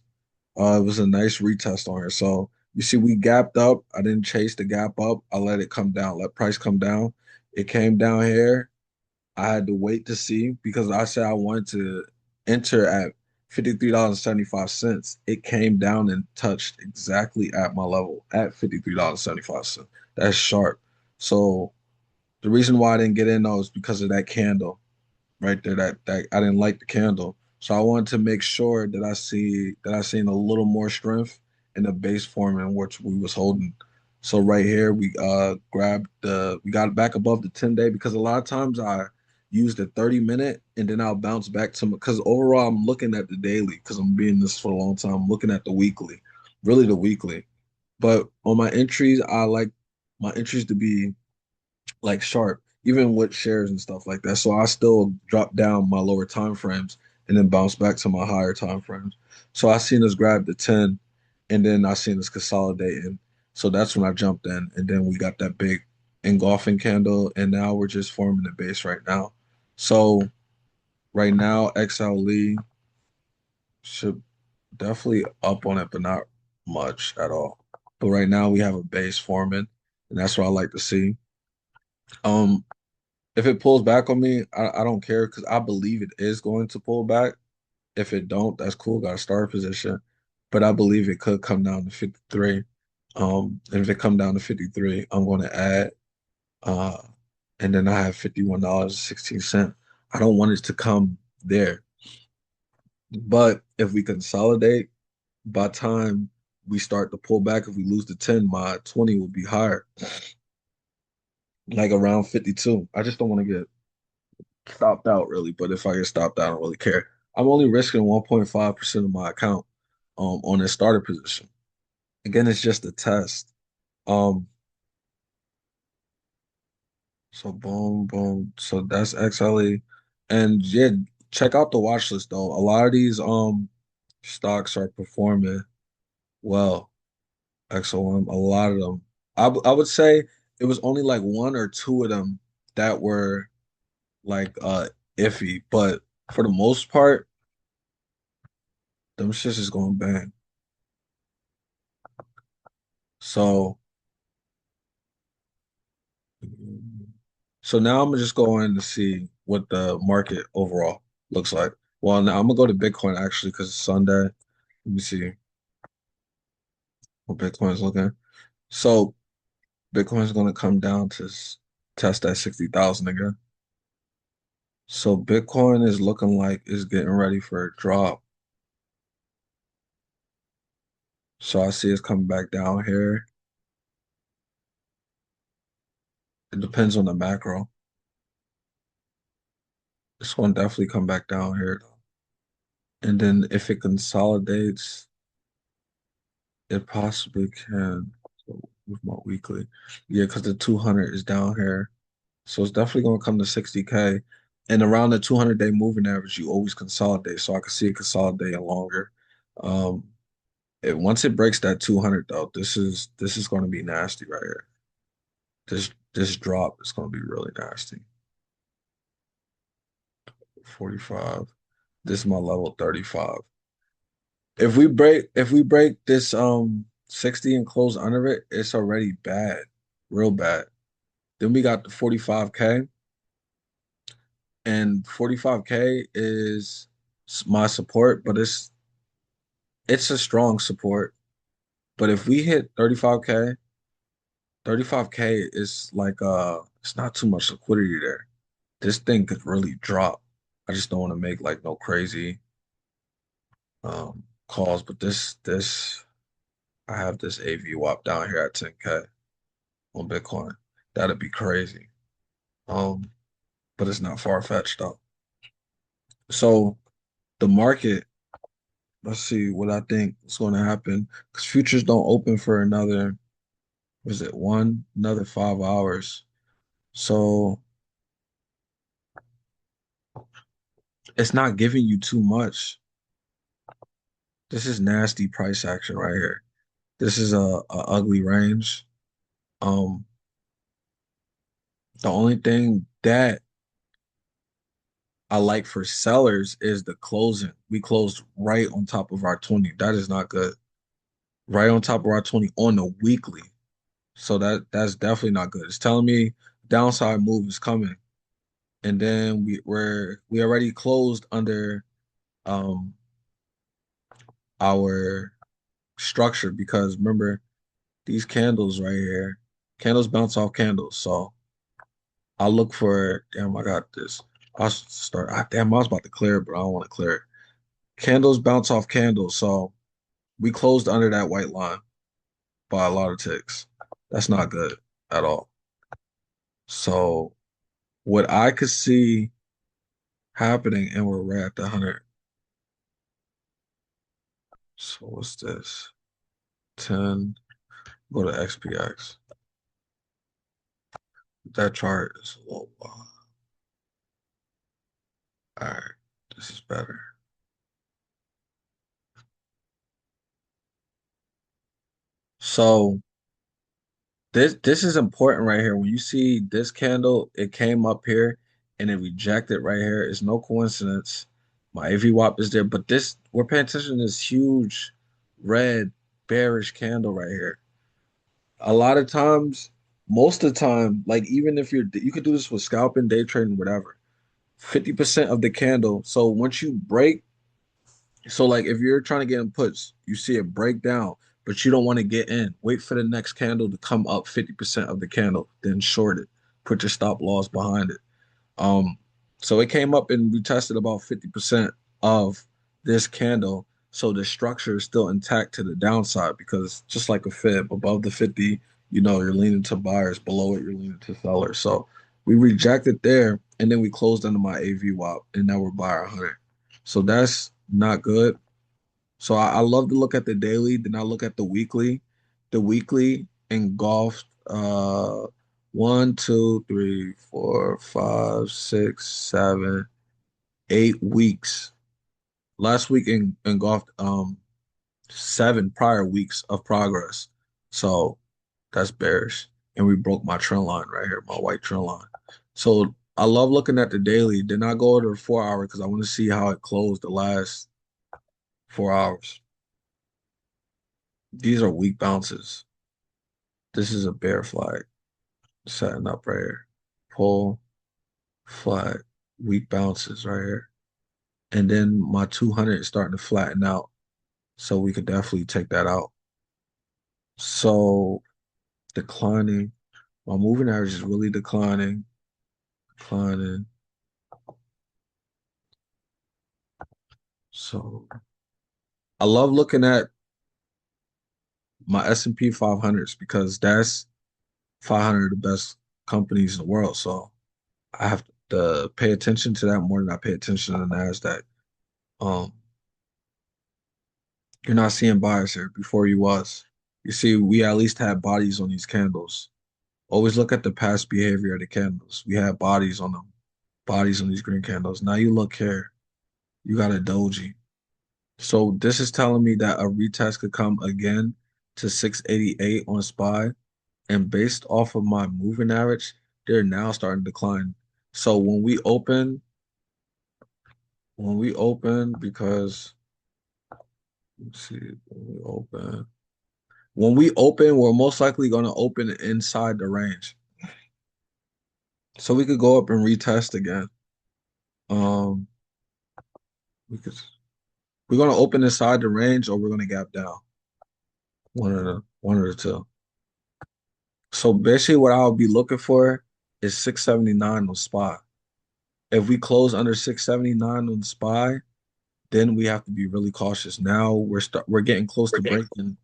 [SPEAKER 1] It was a nice retest on here. So you see, we gapped up. I didn't chase the gap up. I let it come down, let price come down. It came down here. I had to wait to see because I said I wanted to enter at $53.75. It came down and touched exactly at my level at $53.75. That's sharp. So the reason why I didn't get in though is because of that candle right there. That I didn't like the candle. So I wanted to make sure that I seen a little more strength in the base form in which we was holding. So right here we we got it back above the 10-day because a lot of times I use the 30-minute and then I'll bounce back to because overall I'm looking at the daily because I'm being this for a long time. I'm looking at the weekly, really the weekly. But on my entries, I like my entries to be like sharp, even with shares and stuff like that. So I still drop down my lower time frames and then bounce back to my higher time frames. So I seen us grab the 10 and then I seen us consolidating. So that's when I jumped in. And then we got that big engulfing candle. And now we're just forming the base right now. So right now, XLE should definitely up on it, but not much at all. But right now we have a base forming, and that's what I like to see. Um, If it pulls back on me, I don't care because I believe it is going to pull back. If it don't, that's cool. Got a start position, but I believe it could come down to 53. And if it come down to 53, I'm going to add, uh, and then I have $51.16. I don't want it to come there, but if we consolidate, by time we start to pull back, if we lose the 10, my 20 will be higher, like around 52. I just don't want to get stopped out really, but if I get stopped out, I don't really care. I'm only risking 1.5% of my account on this starter position. Again, it's just a test. Um so boom, boom. So that's XLE. And yeah, check out the watch list though. A lot of these stocks are performing well. XOM, a lot of them. I would say it was only like one or two of them that were like iffy, but for the most part, them shits is going bang. So, so now I'm just going to see what the market overall looks like. Well, now I'm gonna go to Bitcoin actually because it's Sunday. Let me see what Bitcoin's looking. So Bitcoin's gonna come down to test that 60,000 again. So Bitcoin is looking like it's getting ready for a drop. So I see it's coming back down here. It depends on the macro. It's gonna definitely come back down here. And then if it consolidates, it possibly can. So with my weekly. Yeah, because the 200 is down here. So it's definitely going to come to 60K. And around the 200-day moving average, you always consolidate. So I can see it consolidating longer. Um, once it breaks that 200 though, this is going to be nasty right here. This drop is going to be really nasty. 45. This is my level 35. If we break this 60 and close under it, it's already bad, real bad. Then we got the 45K, and 45K is my support, but it's a strong support. But if we hit 35K, 35K is like it's not too much liquidity there. This thing could really drop. I just don't want to make like no crazy calls, but this I have this AV WAP down here at 10K on Bitcoin. That'd be crazy. Um, but it's not far-fetched though. So the market let's see what I think is going to happen because futures don't open for another, was it another 5 hours. So it's not giving you too much. This is nasty price action right here. This is a ugly range. Um, the only thing that I like for sellers is the closing. We closed right on top of our 20. That is not good. Right on top of our 20 on the weekly. So that's definitely not good. It's telling me downside move is coming. And then we already closed under um our structure because remember these candles right here, candles bounce off candles. So I'll look for damn, I got this. I'll start. Damn, I was about to clear it, but I don't want to clear it. Candles bounce off candles. So we closed under that white line by a lot of ticks. That's not good at all. So what I could see happening, and we're right at the 100. So what's this? 10. Go to XPX. That chart is a little wild. All right, this is better. So this is important right here. When you see this candle, it came up here and it rejected right here. It's no coincidence. My AV WAP is there, but this we're paying attention to this huge red bearish candle right here. A lot of times, most of the time, like even if you could do this with scalping, day trading, whatever. 50% of the candle. So once you break, so like if you're trying to get in puts, you see it break down, but you don't want to get in. Wait for the next candle to come up 50% of the candle, then short it. Put your stop loss behind it. Um, so it came up and we tested about 50% of this candle. So the structure is still intact to the downside because just like a fib, above the 50, you're leaning to buyers. Below it, you're leaning to sellers. So we rejected there and then we closed under my AV WAP and now we're buyer 100. So that's not good. So I love to look at the daily, then I look at the weekly. The weekly engulfed 1, 2, 3, 4, 5, 6, 7, 8 weeks. Last week engulfed 7 prior weeks of progress. So that's bearish. And we broke my trend line right here, my white trend line. So I love looking at the daily. Then I go to the 4 hour because I want to see how it closed the last 4 hours. These are weak bounces. This is a bear flag setting up right here. Pull, flag, weak bounces right here. And then my 200 is starting to flatten out. So we could definitely take that out. So declining. My moving average is really declining. Declining. So I love looking at my S&P 500s because that's 500 of the best companies in the world. So I have to pay attention to that more than I pay attention to the NASDAQ. Um, you're not seeing buyers here before you was. You see, we at least had bodies on these candles. Always look at the past behavior of the candles. We had bodies on them, bodies on these green candles. Now you look here, you got a doji. So this is telling me that a retest could come again to 688 on SPY. And based off of my moving average, they're now starting to decline. So when we open, because let's see, when we open, we're most likely going to open inside the range. So we could go up and retest again. Um, we could we're going to open inside the range or we're going to gap down. One of the two. So basically what I'll be looking for is 679 on SPY. If we close under 679 on SPY, then we have to be really cautious. Now we're getting close to breaking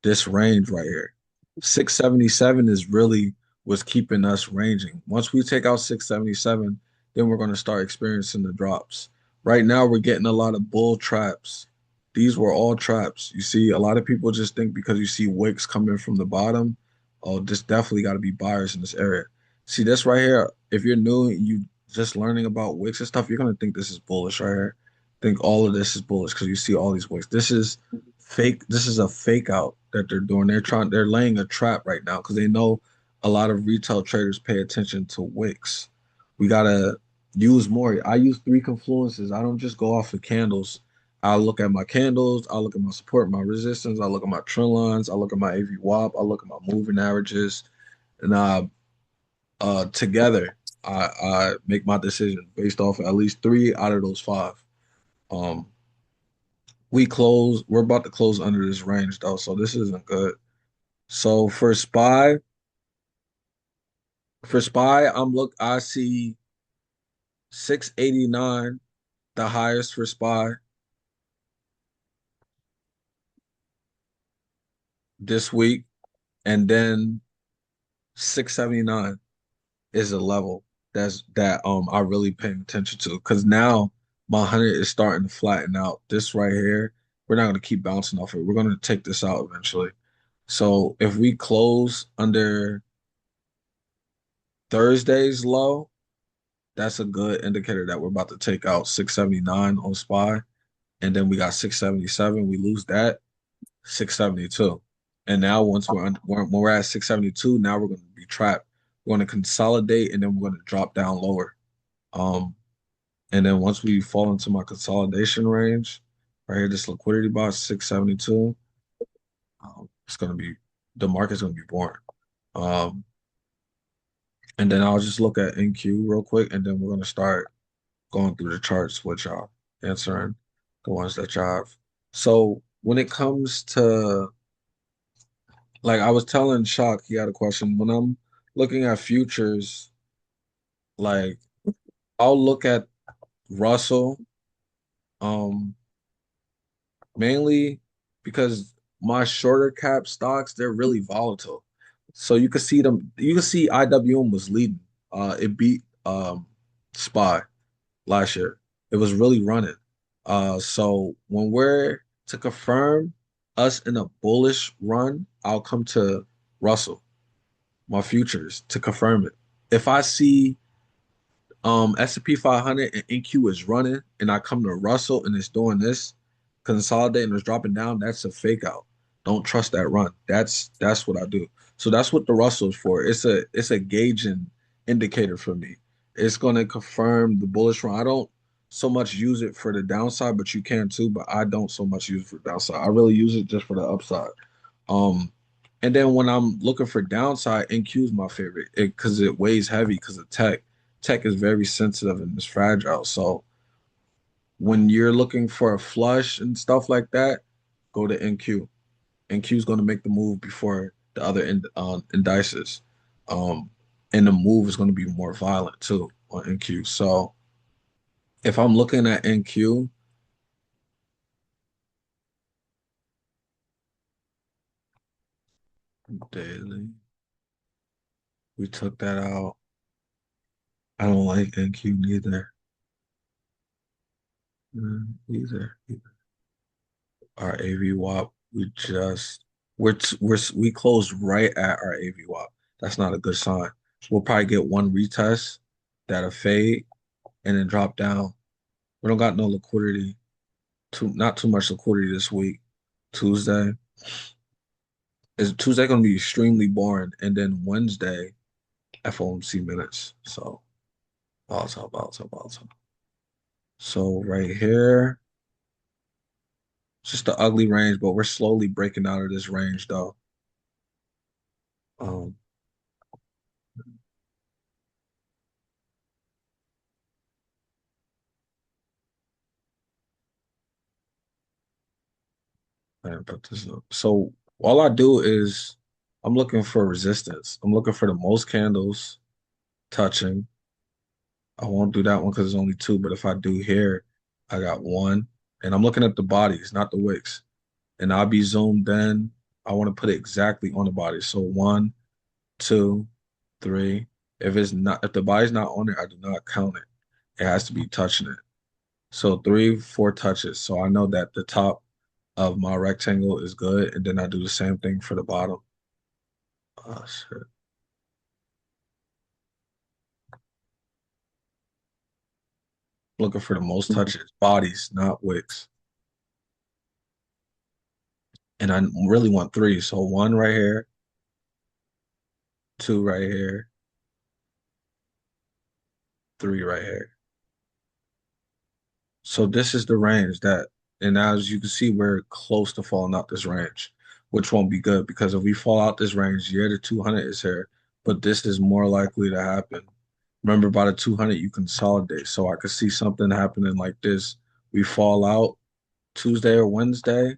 [SPEAKER 1] this range right here. 677 is really what's keeping us ranging. Once we take out 677, then we're going to start experiencing the drops. Right now, we're getting a lot of bull traps these were all traps. You see, a lot of people just think because you see wicks coming from the bottom, oh, this definitely got to be buyers in this area. See this right here. If you're new and you just learning about wicks and stuff, you're gonna think this is bullish right here. Think all of this is bullish because you see all these wicks. This is fake. This is a fake out that they're doing. They're laying a trap right now because they know a lot of retail traders pay attention to wicks. We gotta use more. I use three confluences. I don't just go off of candles. I look at my candles, I look at my support, my resistance, I look at my trend lines, I look at my AV WAP, I look at my moving averages, and together I make my decision based off of at least three out of those five. Um, we're about to close under this range though, so this isn't good. So for SPY, I see 689, the highest for SPY this week, and then 679 is a level that I really paying attention to because now my 100 is starting to flatten out. This right here, we're not going to keep bouncing off it. We're going to take this out eventually. So if we close under Thursday's low, that's a good indicator that we're about to take out 679 on SPY, and then we got 677. We lose that 672, and now once when we're at 672, now we're going to be trapped. We're going to consolidate, and then we're going to drop down lower. Um, And then once we fall into my consolidation range, right here, this liquidity box 672, it's gonna be the market's gonna be boring. Um, and then I'll just look at NQ real quick, and then we're gonna start going through the charts with y'all, answering the ones that y'all have. So when it comes to like I was telling Shock, he had a question. When I'm looking at futures, like I'll look at Russell, um, mainly because my shorter cap stocks, they're really volatile. So you can see them, you can see IWM was leading. It beat SPY last year. It was really running. So when we're to confirm us in a bullish run, I'll come to Russell, my futures, to confirm it. If I see S&P 500 and NQ is running, and I come to Russell and it's doing this, consolidating, it's dropping down, that's a fake out. Don't trust that run. That's what I do. So that's what the Russell is for. It's a gauging indicator for me. It's going to confirm the bullish run. I don't so much use it for the downside, but you can too. But I don't so much use it for downside. I really use it just for the upside. Um, and then when I'm looking for downside, NQ is my favorite because it weighs heavy because of tech. Tech is very sensitive and it's fragile. So when you're looking for a flush and stuff like that, go to NQ. NQ is going to make the move before the other indices. Um, and the move is going to be more violent too on NQ. So if I'm looking at NQ, daily, we took that out. I don't like NQ neither. Either. Our AV WAP, we closed right at our AV WAP. That's not a good sign. We'll probably get one retest that'll fade and then drop down. We don't got no liquidity, not too much liquidity this week. Tuesday is Tuesday gonna be extremely boring, and then Wednesday FOMC minutes. So volatile, volatile, volatile. So right here, it's just the ugly range, but we're slowly breaking out of this range though. Um, I put this up. So all I do is I'm looking for resistance. I'm looking for the most candles touching. I won't do that one because it's only two, but if I do here, I got one. And I'm looking at the bodies, not the wicks. And I'll be zoomed in. I want to put it exactly on the body. So one, two, three. If the body's not on it, I do not count it. It has to be touching it. So three, four touches. So I know that the top of my rectangle is good, and then I do the same thing for the bottom. Oh shit. Looking for the most touches, bodies, not wicks. And I really want three. So one right here, two right here, three right here. So this is the range that, and as you can see, we're close to falling out this range, which won't be good because if we fall out this range, yeah, the 200 is here, but this is more likely to happen. Remember, by the 200, you consolidate. So I could see something happening like this. We fall out Tuesday or Wednesday,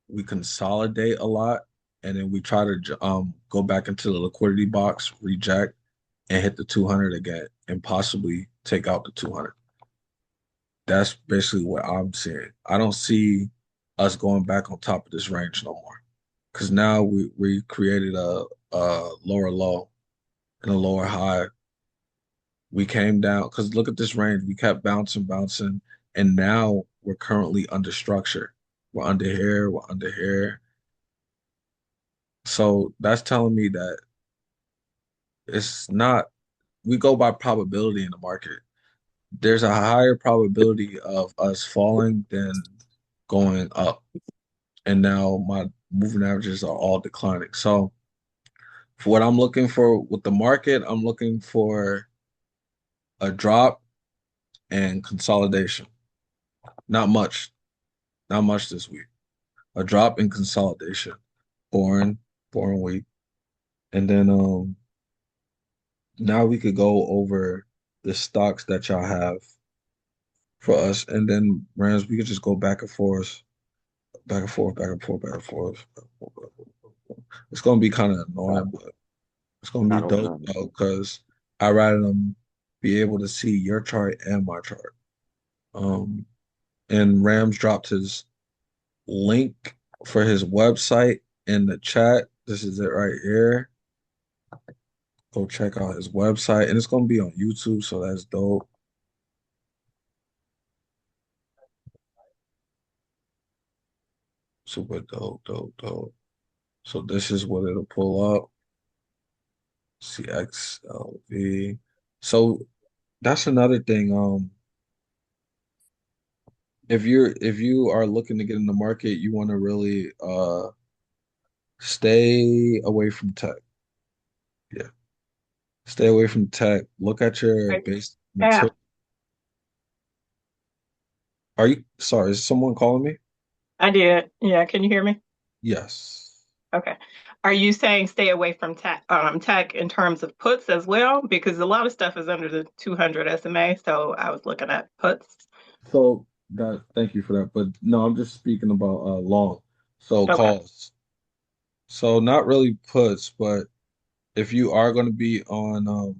[SPEAKER 1] we consolidate a lot, and then we try to go back into the liquidity box, reject, and hit the 200 again, and possibly take out the 200. That's basically what I'm seeing. I don't see us going back on top of this range no more, because now we created a lower low and a lower high. We came down because look at this range. We kept bouncing, bouncing, and now we're currently under structure. We're under here. We're under here. So that's telling me that it's not, we go by probability in the market. There's a higher probability of us falling than going up. And now my moving averages are all declining. So for what I'm looking for with the market, I'm looking for a drop and consolidation. Not much, not much this week. A drop in consolidation. Boring, boring week. And then now we could go over the stocks that y'all have for us, and then Rams, we could just go back and forth, back and forth, back and forth, back and forth. Back and forth, back and forth. It's gonna be kind of annoying, but it's gonna
[SPEAKER 2] I
[SPEAKER 1] be
[SPEAKER 2] don't
[SPEAKER 1] dope
[SPEAKER 2] know.
[SPEAKER 1] though, because I rather them be able to see your chart and my chart. Um, and Rams dropped his link for his website in the chat. This is it right here. Go check out his website, and it's gonna be on YouTube, so that's dope. Super dope, dope, dope. So this is what it'll pull up. CXLV. So that's another thing. If you are looking to get in the market, you want to really stay away from tech. Yeah. Stay away from tech. Look at your
[SPEAKER 6] Right.
[SPEAKER 1] base
[SPEAKER 6] Yeah,
[SPEAKER 1] material. Are you sorry, is someone calling me?
[SPEAKER 6] I did. Yeah, can you hear me?
[SPEAKER 1] Yes.
[SPEAKER 6] Okay. Are you saying stay away from tech in terms of puts as well? Because a lot of stuff is under the 200 SMA, so I was looking at puts.
[SPEAKER 1] So that thank you for that. But no, I'm just speaking about long. So
[SPEAKER 6] Okay.
[SPEAKER 1] calls. So not really puts, but if you are going to be on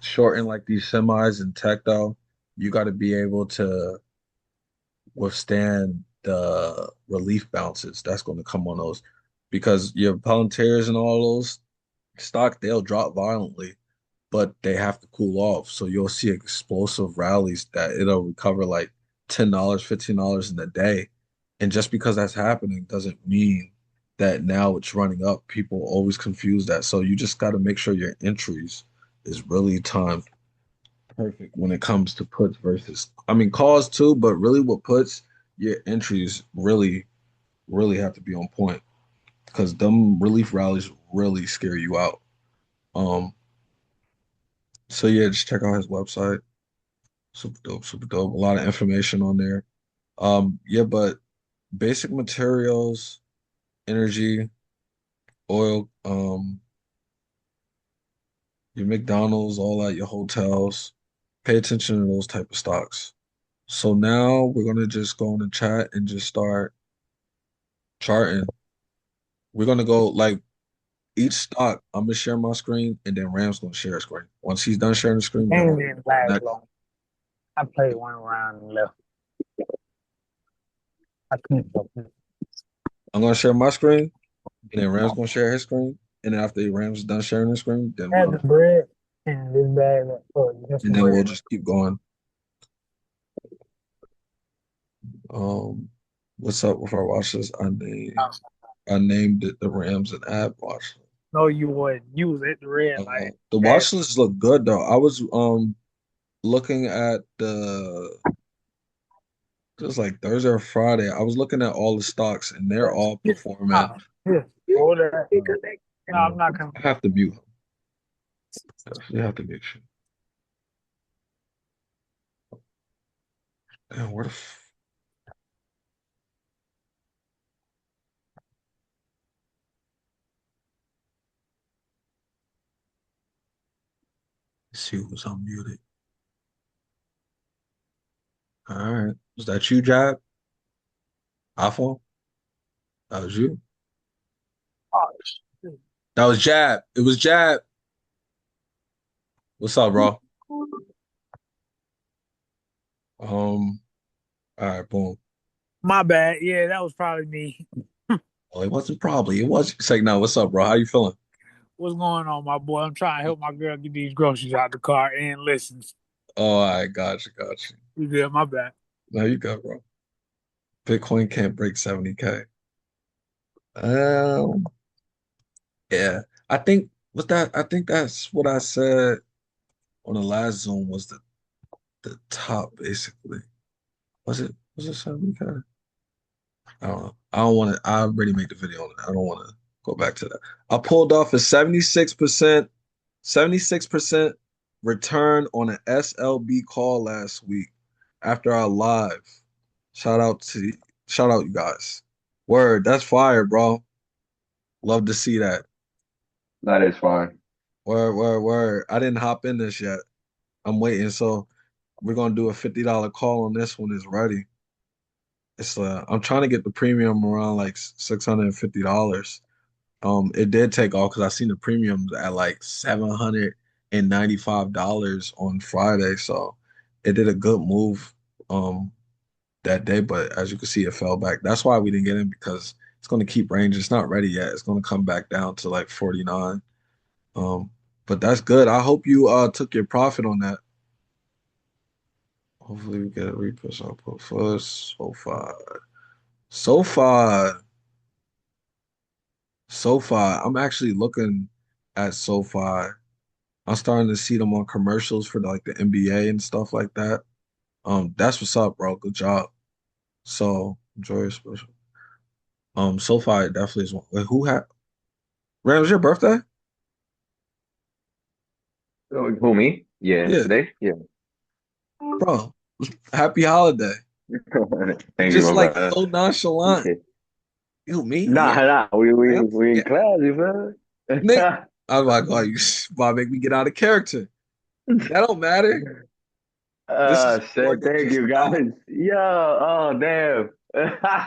[SPEAKER 1] shorten like these semis and tech though, you got to be able to withstand the relief bounces that's going to come on those because your Palantirs and all those stock they'll drop violently, but they have to cool off. So you'll see explosive rallies that it'll recover like $10, $15 in a day. And just because that's happening doesn't mean that now it's running up. People always confuse that. So you just got to make sure your entries is really timed perfect when it comes to puts versus, I mean, calls too, but really what puts your entries really, really have to be on point because them relief rallies really scare you out. Um, so yeah, just check out his website. Super dope, super dope. A lot of information on there. Yeah, but basic materials, energy, oil, your McDonald's, all that, your hotels. Pay attention to those type of stocks. So now we're gonna just go in the chat and just start charting. We're gonna go like each stock. I'm gonna share my screen, and then Ram's gonna share a screen. Once he's done sharing the screen, then
[SPEAKER 3] Game
[SPEAKER 1] we'll
[SPEAKER 3] didn't last
[SPEAKER 1] next.
[SPEAKER 3] long. I played one round and left. I couldn't help it.
[SPEAKER 1] I'm gonna share my screen, and then Ram's gonna share his screen, and then after Ram's is done sharing his screen, then
[SPEAKER 3] Had the bread and this bag just
[SPEAKER 1] and
[SPEAKER 3] some
[SPEAKER 1] then we'll
[SPEAKER 3] bread.
[SPEAKER 1] just keep going. Um, What's up with our watch list? I named it the Rams and Ab watch list.
[SPEAKER 3] No, you wouldn't. You was at the red light.
[SPEAKER 1] The
[SPEAKER 3] That
[SPEAKER 1] watch list look good though. I was looking at just like Thursday or Friday. I was looking at all the stocks and they're all performing.
[SPEAKER 3] ah, yeah. Hold that.
[SPEAKER 1] Uh,
[SPEAKER 3] No, I'm not coming.
[SPEAKER 1] I have to mute him. Definitely have to mute you. Damn, where the let's see who's unmuted. All right. Was that you, Jab? iPhone? That was you.
[SPEAKER 3] Oh, shit.
[SPEAKER 1] That was Jab. It was Jab. What's up, bro? All right, boom.
[SPEAKER 3] My bad. Yeah, that was probably me.
[SPEAKER 1] Well, it wasn't probably. It was. It's like, no, what's up, bro? How you feeling?
[SPEAKER 3] What's going on, my boy? I'm trying to help my girl get these groceries out the car and listens.
[SPEAKER 1] Oh, I got you, got you.
[SPEAKER 3] You good? My bad.
[SPEAKER 1] No, you good, bro. Bitcoin can't break 70K. Um, yeah. I think that's what I said on the last Zoom was the top basically. Was it 70K? I don't know. I don't want to I already made the video on it. I don't want to go back to that. I pulled off a 76% return on an SLB call last week after our live. Shout out to shout out you guys. Word, that's fire, bro. Love to see that.
[SPEAKER 2] That is fine.
[SPEAKER 1] Word, word, word. I didn't hop in this yet. I'm waiting. So we're gonna do a $50 call on this one is ready. It's I'm trying to get the premium around like $650. It did take off because I seen the premiums at like $795 on Friday. So it did a good move that day, but as you can see, it fell back. That's why we didn't get in because it's gonna keep range. It's not ready yet. It's gonna come back down to like 49. Um, but that's good. I hope you took your profit on that. Hopefully we get a repush output first. So far. So far. SoFi, I'm actually looking at SoFi. I'm starting to see them on commercials for like the NBA and stuff like that. That's what's up, bro. Good job. So enjoy your special. SoFi definitely is one. Wait, who had Rams your birthday?
[SPEAKER 2] Oh, who, me? Yeah,
[SPEAKER 1] Yeah,
[SPEAKER 2] today? Yeah.
[SPEAKER 1] bro. Happy holiday. You
[SPEAKER 2] Thank you,
[SPEAKER 1] just
[SPEAKER 2] my
[SPEAKER 1] like
[SPEAKER 2] brother.
[SPEAKER 1] so nonchalant.
[SPEAKER 2] Appreciate it.
[SPEAKER 1] You me?
[SPEAKER 2] Nah,
[SPEAKER 1] Yeah,
[SPEAKER 2] nah,
[SPEAKER 1] Rams.
[SPEAKER 2] we in
[SPEAKER 1] Yeah,
[SPEAKER 2] class, you feel
[SPEAKER 1] Nick.
[SPEAKER 2] me?
[SPEAKER 1] I'm like, oh, you about to make me get out of character. That don't matter. This is more
[SPEAKER 2] Shit,
[SPEAKER 1] than
[SPEAKER 2] thank
[SPEAKER 1] just
[SPEAKER 2] you,
[SPEAKER 1] stock.
[SPEAKER 2] guys. Yo, oh, damn.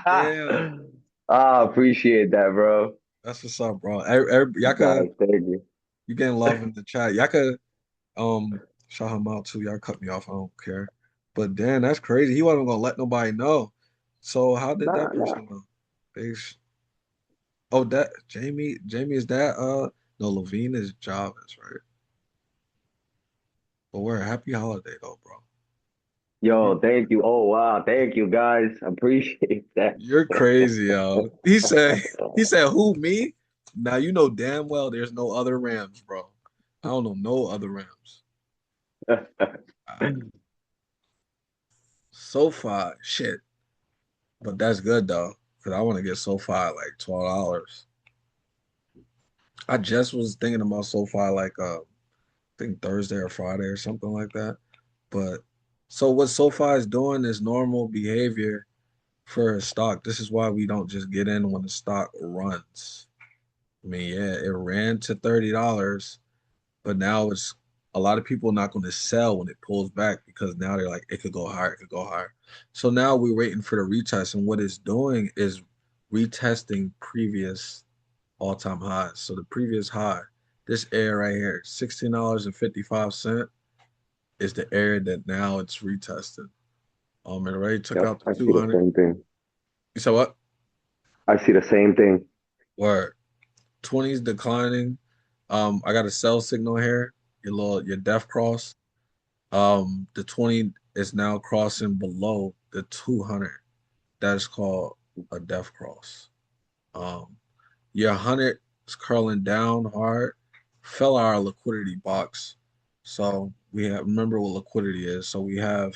[SPEAKER 1] Damn.
[SPEAKER 2] I appreciate that, bro.
[SPEAKER 1] That's what's up, bro. Y'all could
[SPEAKER 2] Guys, thank you.
[SPEAKER 1] you getting love in the chat. Y'all could shout him out too. Y'all cut me off. I don't care. But damn, that's crazy. He wasn't gonna let nobody know. So how did
[SPEAKER 2] Nah,
[SPEAKER 1] that
[SPEAKER 2] nah.
[SPEAKER 1] person know? Oh, that Jamie is that no Levine is Jarvis, right? But we're a happy holiday though, bro. You
[SPEAKER 2] Yo, thank you. Oh, wow. Thank you, guys. Appreciate that.
[SPEAKER 1] you're crazy, yo. He said who me? Now you know damn well there's no other Rams, bro. I don't know no other Rams. So far, shit. But that's good though, because I want to get SoFi at like $12. I just was thinking about SoFi like I think Thursday or Friday or something like that. But so what SoFi is doing is normal behavior for a stock. This is why we don't just get in when the stock runs. I mean, yeah, it ran to $30, but now it's a lot of people not going to sell when it pulls back because now they're like, it could go higher, it could go higher. So now we're waiting for the retest, and what it's doing is retesting previous all-time highs. So the previous high, this area right here, $16.55 is the area that now it's retested. It already took
[SPEAKER 2] Yep,
[SPEAKER 1] out the
[SPEAKER 2] I see the
[SPEAKER 1] 200.
[SPEAKER 2] same thing.
[SPEAKER 1] You said what?
[SPEAKER 2] I see the same thing.
[SPEAKER 1] Where 20's declining. I got a sell signal here. Your def cross. The 20 is now crossing below the 200. That is called a death cross. Um, your 100 is curling down hard, fell our liquidity box. So we have remember what liquidity is. So we have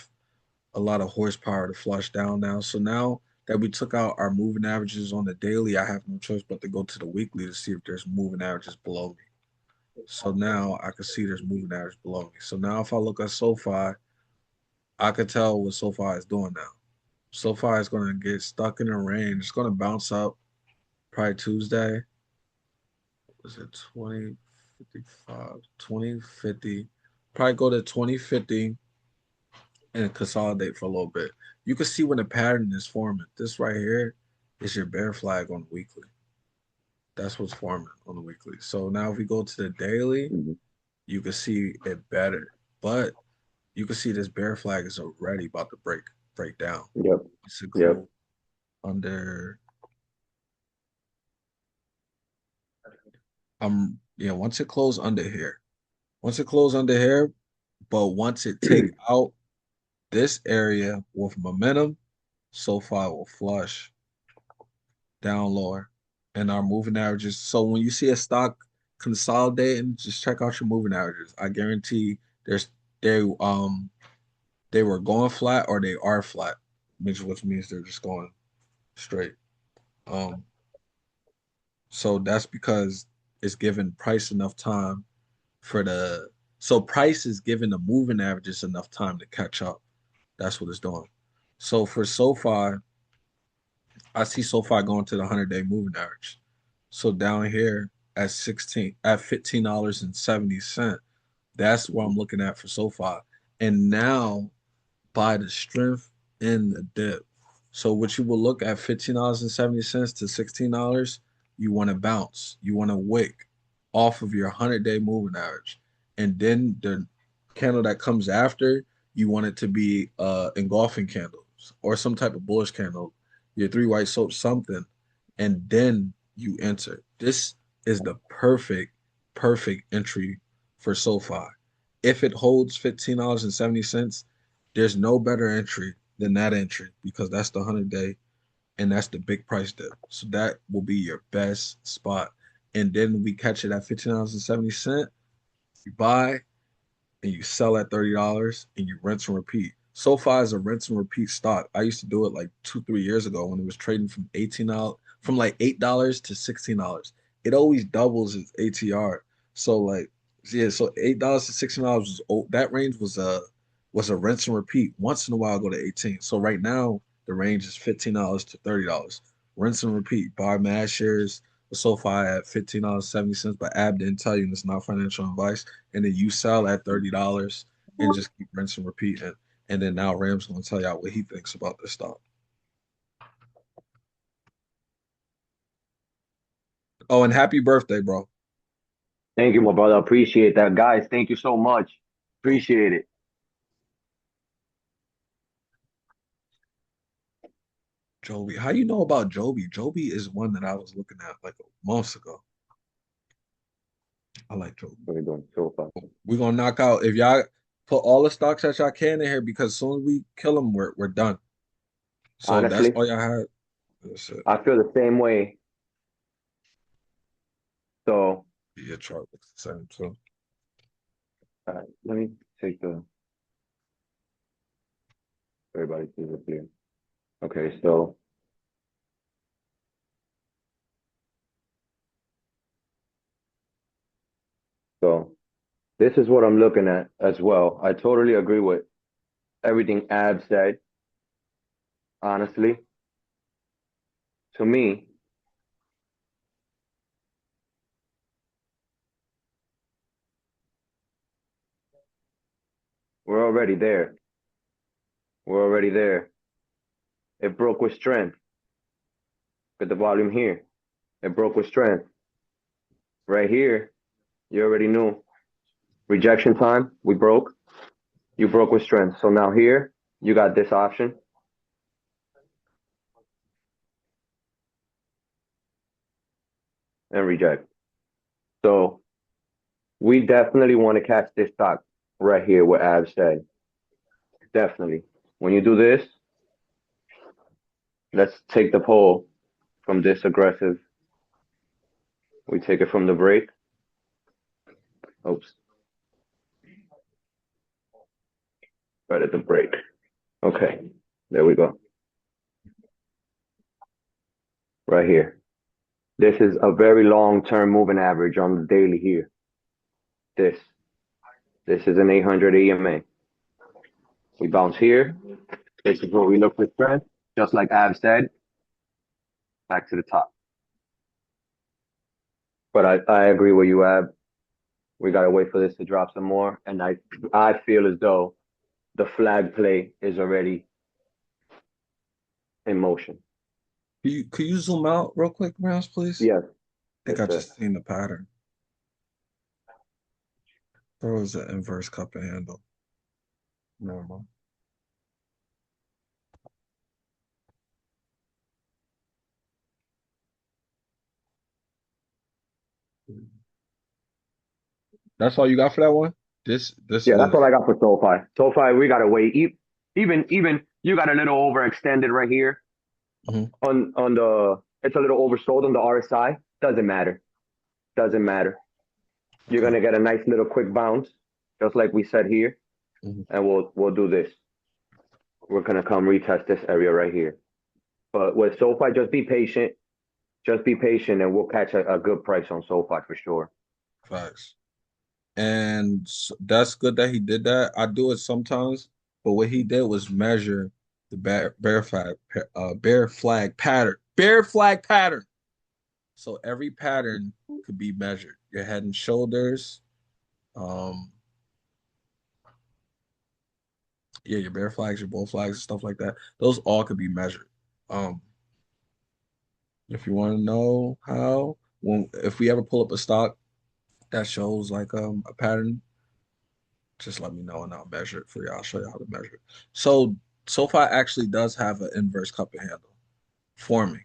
[SPEAKER 1] a lot of horsepower to flush down now. So now that we took out our moving averages on the daily, I have no choice but to go to the weekly to see if there's moving averages below me. So now I can see there's moving average below me. So now if I look at SoFi, I can tell what SoFi is doing now. SoFi is going to get stuck in a range. It's going to bounce up probably Tuesday. Was it 2055, 2050? Probably go to 2050 and consolidate for a little bit. You can see when the pattern is forming. This right here is your bear flag on the weekly. That's what's forming on the weekly. So now if we go to the daily,
[SPEAKER 2] Mhm.
[SPEAKER 1] you can see it better. But you can see this bear flag is already about to break down.
[SPEAKER 2] Yep.
[SPEAKER 1] It's to
[SPEAKER 2] Yep.
[SPEAKER 1] go under yeah, once it close under here. Once it close under here, but once it take out this area with momentum, SoFi will flush down lower and our moving averages. So when you see a stock consolidating, just check out your moving averages. I guarantee there's they they were going flat or they are flat, which means they're just going straight. Um, so that's because it's given price enough time for the so price is giving the moving averages enough time to catch up. That's what it's doing. So for SoFi, I see SoFi going to the 100-day moving average. So down here at $15.70, that's what I'm looking at for SoFi. And now by the strength in the dip. So what you will look at $15.70 to $16, you want to bounce. You want to wick off of your 100-day moving average. And then the candle that comes after, you want it to be engulfing candles or some type of bullish candle, your three white soap, something, and then you enter. This is the perfect entry for SoFi. If it holds $15.70, there's no better entry than that entry because that's the 100-day and that's the big price dip. So that will be your best spot. And then we catch it at $15.70. You buy and you sell at $30 and you rinse and repeat. SoFi is a rinse and repeat stock. I used to do it like 2, 3 years ago when it was trading from $18 from like $8 to $16. It always doubles its ATR. So like yeah, so $8 to $16 was that range was a rinse and repeat. Once in a while go to 18. So right now the range is $15 to $30. Rinse and repeat. Buy mad shares with SoFi at $15.70, but Ab didn't tell you and it's not financial advice, and then you sell at $30 and just keep rinsing and repeating. And then now Ram's gonna tell y'all what he thinks about this stock. Oh, and happy birthday, bro.
[SPEAKER 2] Thank you, my brother. Appreciate that. Guys, thank you so much.
[SPEAKER 1] Oh,
[SPEAKER 2] Appreciate it.
[SPEAKER 1] Joby. How you know about Joby? Joby is one that I was looking at like months ago. I like Joby.
[SPEAKER 2] What are we doing so far?
[SPEAKER 1] We're gonna knock out if y'all put all the stocks that y'all can in here because as soon as we kill them, we're done. So that's
[SPEAKER 2] Honestly,
[SPEAKER 1] all y'all had. That's it.
[SPEAKER 2] I feel the same way. So,
[SPEAKER 1] Your chart looks the same too.
[SPEAKER 2] let me take the everybody sees it here. Okay, so this is what I'm looking at as well. I totally agree with everything Ab said. Honestly, to me, we're already there. We're already there. It broke with strength. Get the volume here. It broke with strength. Right here, you already knew. Rejection time, we broke. You broke with strength. So now here, you got this option and reject. So we definitely want to catch this stock right here, what Ab said. Definitely. When you do this, Let's take the poll from this aggressive. We take it from the break. Oops, right at the break. Okay, there we go. Right here. This is a very long-term moving average on the daily here. This. This is an 800 EMA. We bounce here. This is where we look for strength. Just like Av said, back to the top. But I agree with you, Ab. We gotta wait for this to drop some more. And I feel as though the flag play is already in motion.
[SPEAKER 1] Could you zoom out real quick, Rounds, please?
[SPEAKER 2] Yes,
[SPEAKER 1] I think
[SPEAKER 2] yes,
[SPEAKER 1] I
[SPEAKER 2] sir.
[SPEAKER 1] just seen the pattern. There was an inverse cup and handle. Normal. That's all you got for that one? This
[SPEAKER 2] Yeah, that's
[SPEAKER 1] is
[SPEAKER 2] all I got for SoFi. SoFi, we gotta wait. Even you got a little overextended right here
[SPEAKER 1] mhm.
[SPEAKER 2] on the. It's a little oversold on the RSI. Doesn't matter. Doesn't matter. You're
[SPEAKER 1] Okay.
[SPEAKER 2] gonna get a nice little quick bounce, just like we said here,
[SPEAKER 1] Mhm.
[SPEAKER 2] and we'll do this. We're gonna come retest this area right here. But with SoFi, just be patient. Just be patient, and we'll catch a good price on SoFi for sure.
[SPEAKER 1] Facts. And that's good that he did that. I do it sometimes, but what he did was measure the bear flag pattern. So every pattern could be measured. Your head and shoulders, um, yeah, your bear flags, your bull flags, and stuff like that. Those all could be measured. Um, if you want to know how, when if we ever pull up a stock that shows like a pattern, just let me know and I'll measure it for you. I'll show you how to measure it. So SoFi actually does have an inverse cup and handle forming,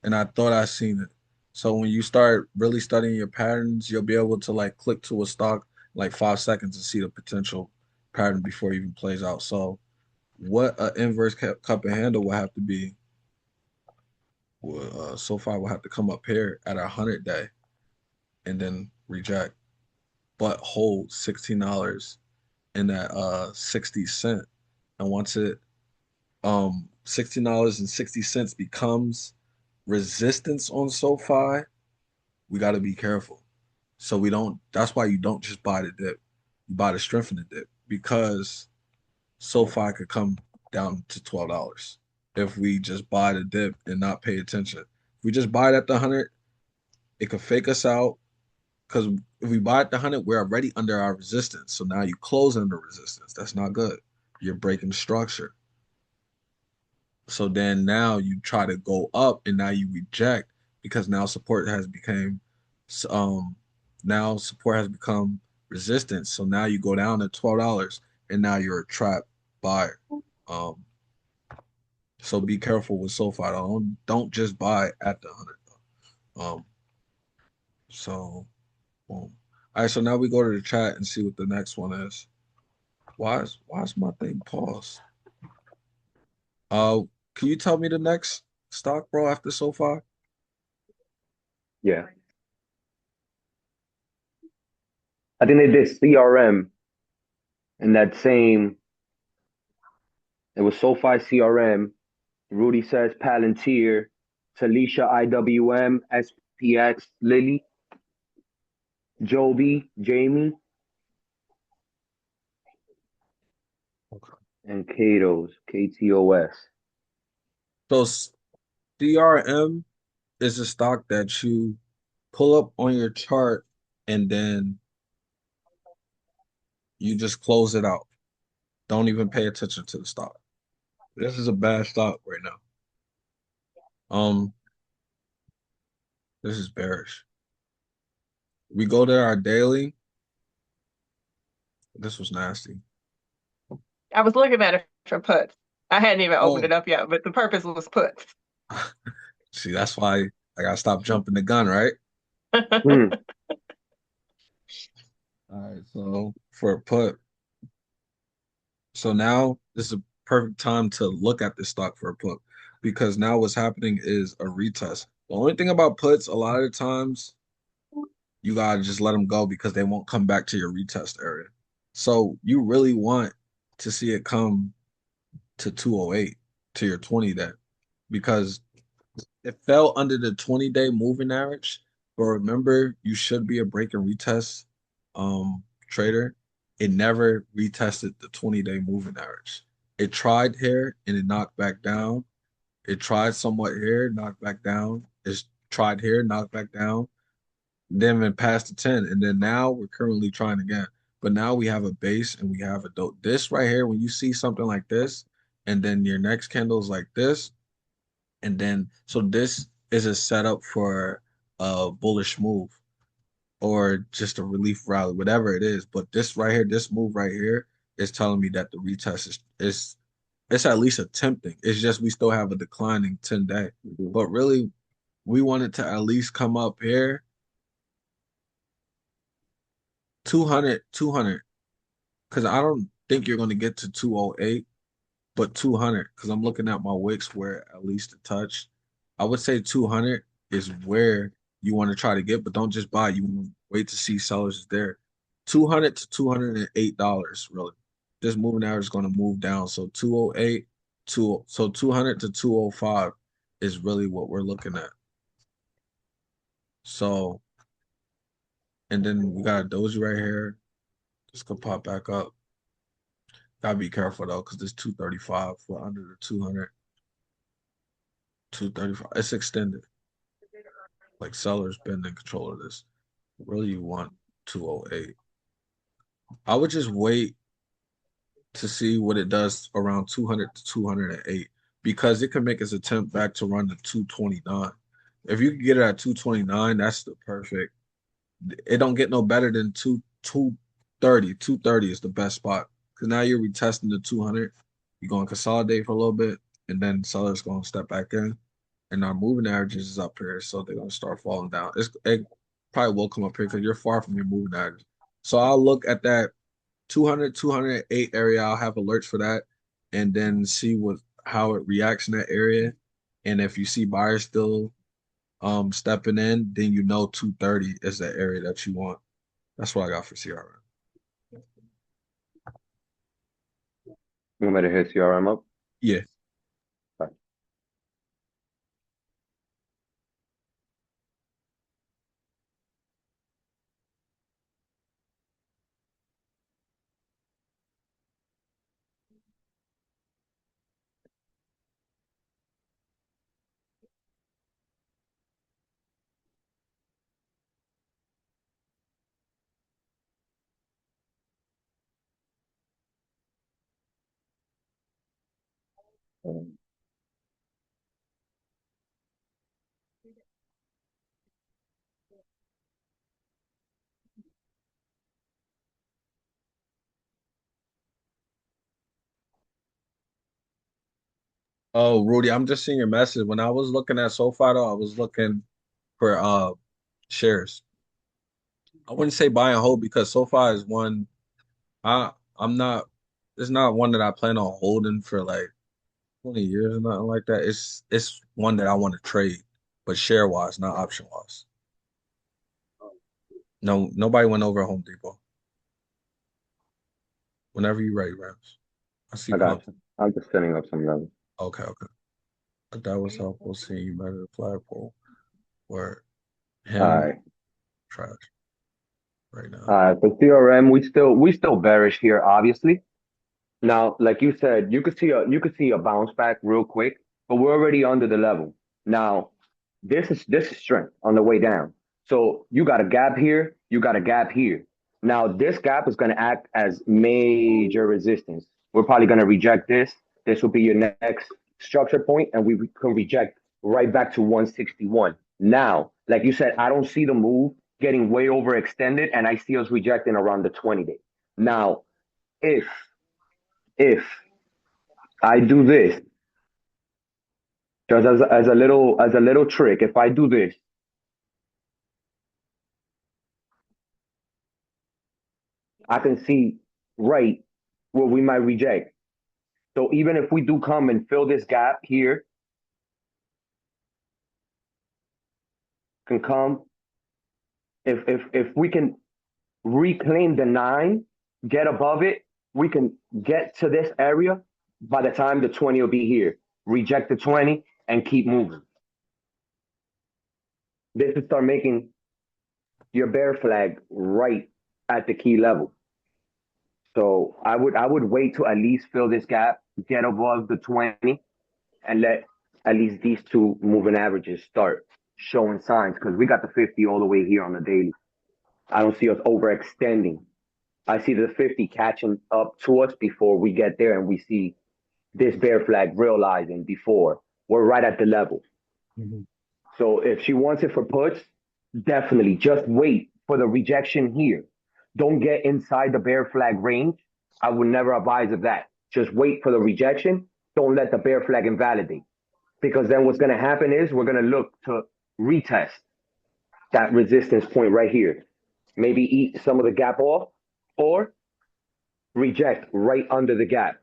[SPEAKER 1] and I thought I seen it. So when you start really studying your patterns, you'll be able to like click to a stock like 5 seconds and see the potential pattern before it even plays out. So what an inverse cup and handle will have to be, SoFi will have to come up here at 100 day and then reject, but hold $16 in that 60 cent. And once it $16.60 becomes resistance on SoFi, we got to be careful. So we don't. That's why you don't just buy the dip. You buy the strength in the dip because SoFi could come down to $12 if we just buy the dip and not pay attention. If we just buy it at the 100, it could fake us out because if we buy at the 100, we're already under our resistance. So now you close under resistance. That's not good. You're breaking structure. So then now you try to go up and now you reject because now support has become um now support has become resistance. So now you go down to $12 and now you're a trap buyer. Um so be careful with SoFi. Don't just buy at the 100. Um so boom. All right, so now we go to the chat and see what the next one is. Why is my thing paused? Uh can you tell me the next stock, bro, after SoFi?
[SPEAKER 2] Yeah, I think they did CRM in that same. It was SoFi CRM. Rudy says Palantir, Talisha IWM, SPX, Lily, Joby, Jamie, and KTOS.
[SPEAKER 1] So CRM is a stock that you pull up on your chart and then you just close it out. Don't even pay attention to the stock. This is a bad stock right now. Um, this is bearish. We go to our daily. This was nasty.
[SPEAKER 6] I was looking at it for puts. I hadn't even opened it
[SPEAKER 1] Oh,
[SPEAKER 6] up yet, but the purpose was puts.
[SPEAKER 1] see, that's why I gotta stop jumping the gun, right?
[SPEAKER 2] Hmm.
[SPEAKER 1] All right, so for a put, so now this is a perfect time to look at this stock for a put. because now what's happening is a retest. The only thing about puts, a lot of the times you gotta just let them go because they won't come back to your retest area. So you really want to see it come to 208 to your 20 day because it fell under the 20-day moving average. But remember, you should be a break and retest trader. It never retested the 20-day moving average. It tried here and it knocked back down. It tried somewhat here, knocked back down. It's tried here, knocked back down. Then went past the 10. And then now we're currently trying again. But now we have a base and we have a dope. This right here, when you see something like this, and then your next candle is like this, and then so this is a setup for a bullish move or just a relief rally, whatever it is. But this right here, this move right here is telling me that the retest is it's at least attempting. It's just we still have a declining 10-day.
[SPEAKER 2] Mhm.
[SPEAKER 1] But really, we wanted to at least come up here 200, 200, because I don't think you're going to get to 208, but 200, because I'm looking at my wicks where at least a touch. I would say 200 is where you want to try to get, but don't just buy. You want to wait to see sellers is there. 200 to $208, really. This moving average is going to move down. So 208 so 200 to 205 is really what we're looking at. So, and then we got a doji right here. This could pop back up. Gotta be careful though, because this 235 for under the 200. 235. It's extended. Like sellers been in control of this. Really, you want 208. I would just wait to see what it does around 200 to 208 because it can make its attempt back to run to 229. If you can get it at 229, that's the perfect. It don't get no better than 230. 230 is the best spot because now you're retesting the 200. You're going to consolidate for a little bit, and then sellers going to step back in. And our moving averages is up here, so they're gonna start falling down. It probably will come up here because you're far from your moving average. So I'll look at that 200, 208 area. I'll have alerts for that, and then see what how it reacts in that area. And if you see buyers still stepping in, then you know 230 is the area that you want. That's what I got for CRM.
[SPEAKER 2] You want me to hit CRM up?
[SPEAKER 1] Yeah.
[SPEAKER 2] Right.
[SPEAKER 1] Oh, Rudy, I'm just seeing your message. When I was looking at SoFi though, I was looking for shares. I wouldn't say buy and hold because SoFi is one I'm not it's not one that I plan on holding for like 20 years or nothing like that. It's one that I want to trade, but share wise, not option wise. No, nobody went over Home Depot. Whenever you ready, Rams. I see
[SPEAKER 2] I got
[SPEAKER 1] pump.
[SPEAKER 2] you. I'm just setting up some levels.
[SPEAKER 1] Okay, okay. That was helpful seeing you better the flagpole. Where
[SPEAKER 2] All
[SPEAKER 1] him
[SPEAKER 2] right.
[SPEAKER 1] trash right now.
[SPEAKER 2] All right. For CRM, we still bearish here, obviously. Now, like you said, you could see a bounce back real quick, but we're already under the level. Now, this is strength on the way down. So you got a gap here, you got a gap here. Now, this gap is going to act as major resistance. We're probably going to reject this. This will be your next structure point, and we can reject right back to 161. Now, like you said, I don't see the move getting way overextended, and I see us rejecting around the 20 day. Now, if if I do this, just as a little trick, if I do this, I can see right where we might reject. So even if we do come and fill this gap here, can come. If we can reclaim the 9, get above it, we can get to this area by the time the 20 will be here. Reject the 20 and keep moving. This will start making your bear flag right at the key level. So I would wait to at least fill this gap, get above the 20, and let at least these two moving averages start showing signs because we got the 50 all the way here on the daily. I don't see us overextending. I see the 50 catching up to us before we get there, and we see this bear flag realizing before we're right at the level.
[SPEAKER 1] Mhm.
[SPEAKER 2] So if she wants it for puts, definitely just wait for the rejection here. Don't get inside the bear flag range. I would never advise of that. Just wait for the rejection. Don't let the bear flag invalidate. Because then what's going to happen is we're going to look to retest that resistance point right here. Maybe eat some of the gap off or reject right under the gap.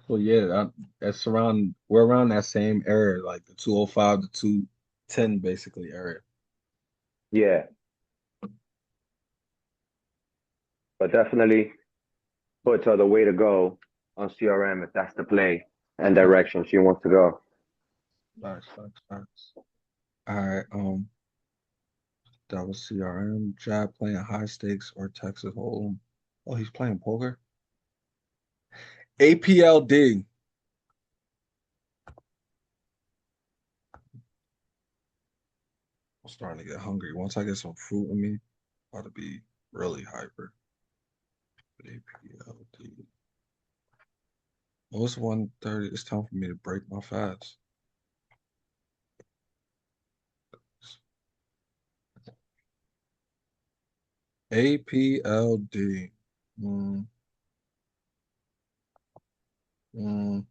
[SPEAKER 1] So yeah, that's around we're around that same area, like the 205 to 210 basically area.
[SPEAKER 2] Yeah, but definitely puts are the way to go on CRM if that's the play and direction she wants to go.
[SPEAKER 1] Facts, facts, facts. All right, that was CRM. Jab playing high stakes or Texas Hold'em. Oh, he's playing poker. APLD. I'm starting to get hungry. Once I get some fruit in me, about to be really hyper. APLD. Oh, it's 1:30. It's time for me to break my fast. APLD. Mm, mm.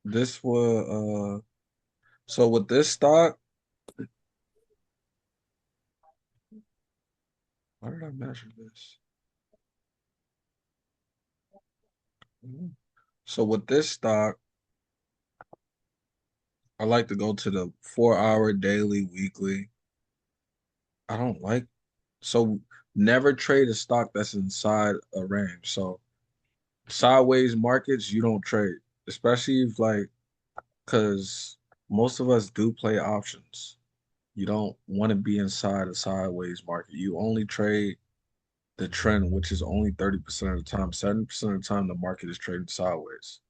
[SPEAKER 1] This was so with this stock, why did I measure this? Mm. So with this stock, I like to go to the 4 hour daily, weekly. I don't like so never trade a stock that's inside a range. So sideways markets, you don't trade, especially if like because most of us do play options. You don't want to be inside a sideways market. You only trade the trend, which is only 30% of the time. 70% of the time, the market is trading sideways.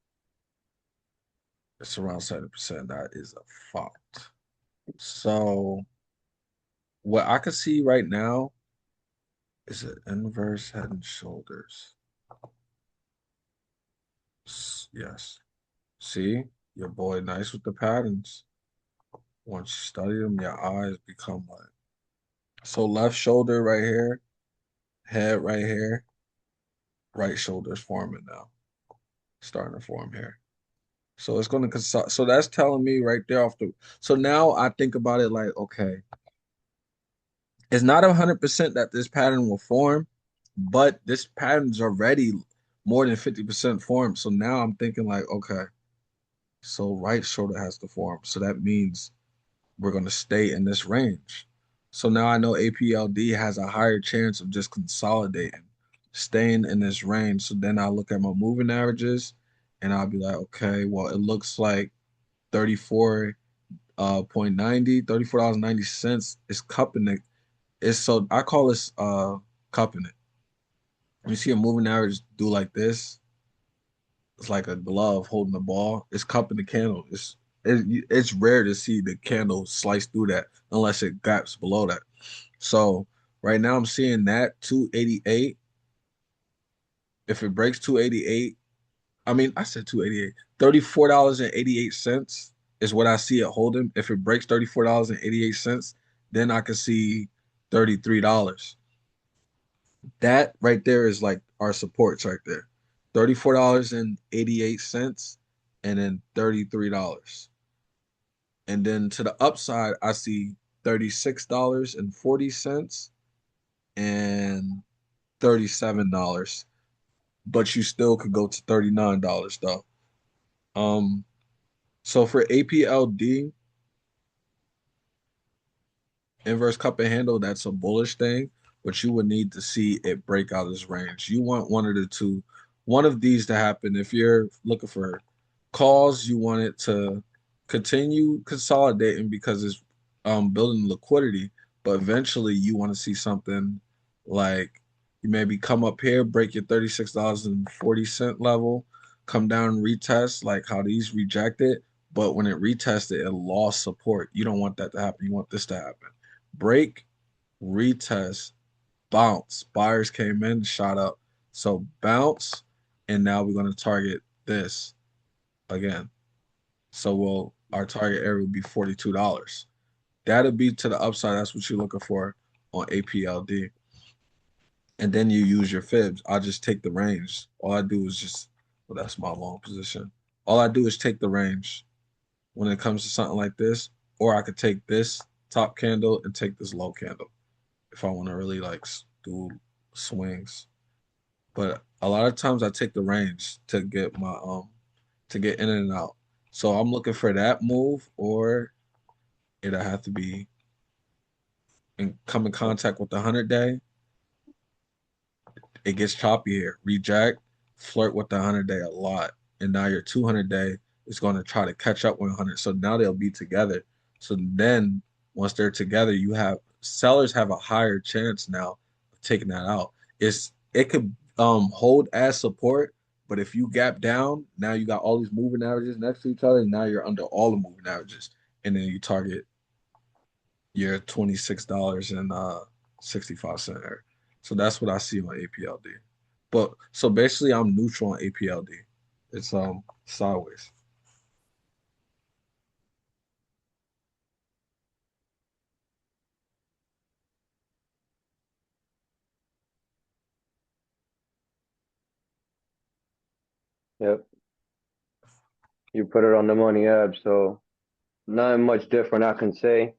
[SPEAKER 1] It's around 70%. That is a fact. So, what I can see right now is an inverse head and shoulders. Yes. See, your boy nice with the patterns. Once you study them, your eyes become like so left shoulder right here, head right here, right shoulder's forming now. Starting to form here. So it's going to consult. So that's telling me right there off the. So now I think about it like, okay, it's not 100% that this pattern will form, but this pattern's already more than 50% formed. So now I'm thinking like, okay, so right shoulder has to form. So that means we're going to stay in this range. So now I know APLD has a higher chance of just consolidating, staying in this range. So then I look at my moving averages and I'll be like, okay, well, it looks like 34 point 90, $34.90 is cupping it. It's so I call this cupping it. When you see a moving average do like this, it's like a glove holding the ball. It's cupping the candle. It's rare to see the candle slice through that unless it gaps below that. So right now I'm seeing that 288. If it breaks 288, I mean I said 288. $34.88 is what I see it holding. If it breaks $34.88, then I can see $33. That right there is like our supports right there. $34.88 and then $33. And then to the upside, I see $36.40 and $37. But you still could go to $39 though. Um So for APLD, inverse cup and handle, that's a bullish thing, but you would need to see it break out of this range. You want one of the two, one of these to happen. If you're looking for calls, you want it to continue consolidating because it's building liquidity, but eventually you want to see something like you maybe come up here, break your $36.40 level, come down and retest like how these rejected, but when it retested, it lost support. You don't want that to happen. You want this to happen. Break, retest, bounce. Buyers came in, shot up. So bounce, and now we're going to target this again. So our target area would be $42. That'll be to the upside. That's what you're looking for on APLD. And then you use your fibs. I just take the range. All I do is just, well, that's my long position. All I do is take the range when it comes to something like this, or I could take this top candle and take this low candle if I want to really like do swings. But a lot of times I take the range to get my to get in and out. So I'm looking for that move, or it'll have to be and come in contact with the 100 day. It gets choppy here. Reject, flirt with the 100 day a lot, and now your 200 day is going to try to catch up with 100. So now they'll be together. So then once they're together, you have sellers have a higher chance now of taking that out. It could hold as support, but if you gap down, now you got all these moving averages next to each other, and now you're under all the moving averages, and then you target your $26.65 area. So that's what I see on APLD. But so basically I'm neutral on APLD. It's sideways.
[SPEAKER 2] Yep. You put it on the money, Ab. So nothing much different I can say.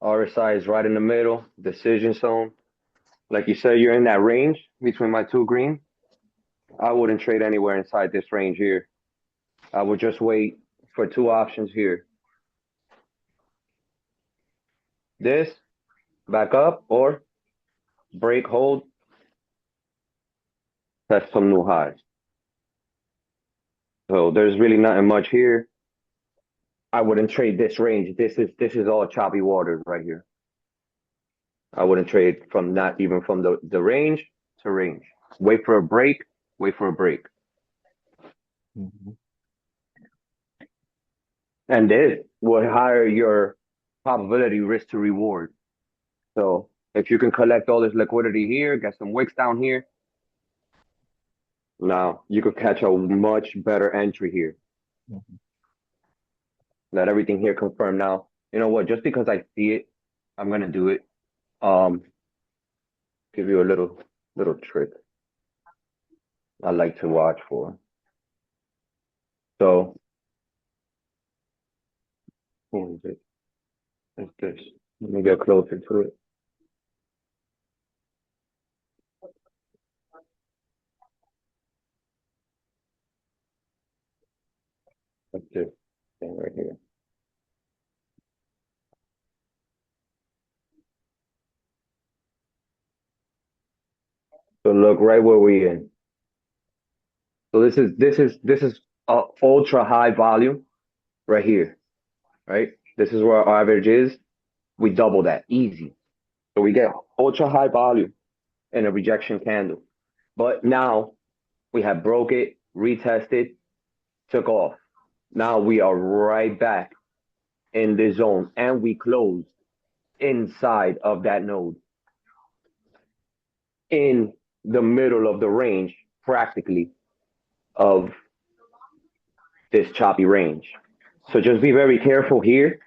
[SPEAKER 2] RSI is right in the middle, decision zone. Like you said, you're in that range between my two green. I wouldn't trade anywhere inside this range here. I would just wait for two options here. This, back up, or break, hold, test some new highs. So there's really nothing much here. I wouldn't trade this range. This is all choppy waters right here. I wouldn't trade from not even from the range to range. Wait for a break, wait for a break.
[SPEAKER 1] Mhm.
[SPEAKER 2] And this will higher your probability risk to reward. So if you can collect all this liquidity here, get some wicks down here, now you could catch a much better entry here.
[SPEAKER 1] Mhm.
[SPEAKER 2] Let everything here confirm. Now, you know what? Just because I see it, I'm gonna do it. Um, give you a little trick I like to watch for. So, what is it? It's this. Let me get closer to it. That's this thing right here. So look right where we in. So this is ultra high volume right here, right? This is where our average is. We double that easy. So we get ultra high volume and a rejection candle. But now we have broke it, retested, took off. Now we are right back in the zone and we closed inside of that node in the middle of the range, practically, of this choppy range. So just be very careful here.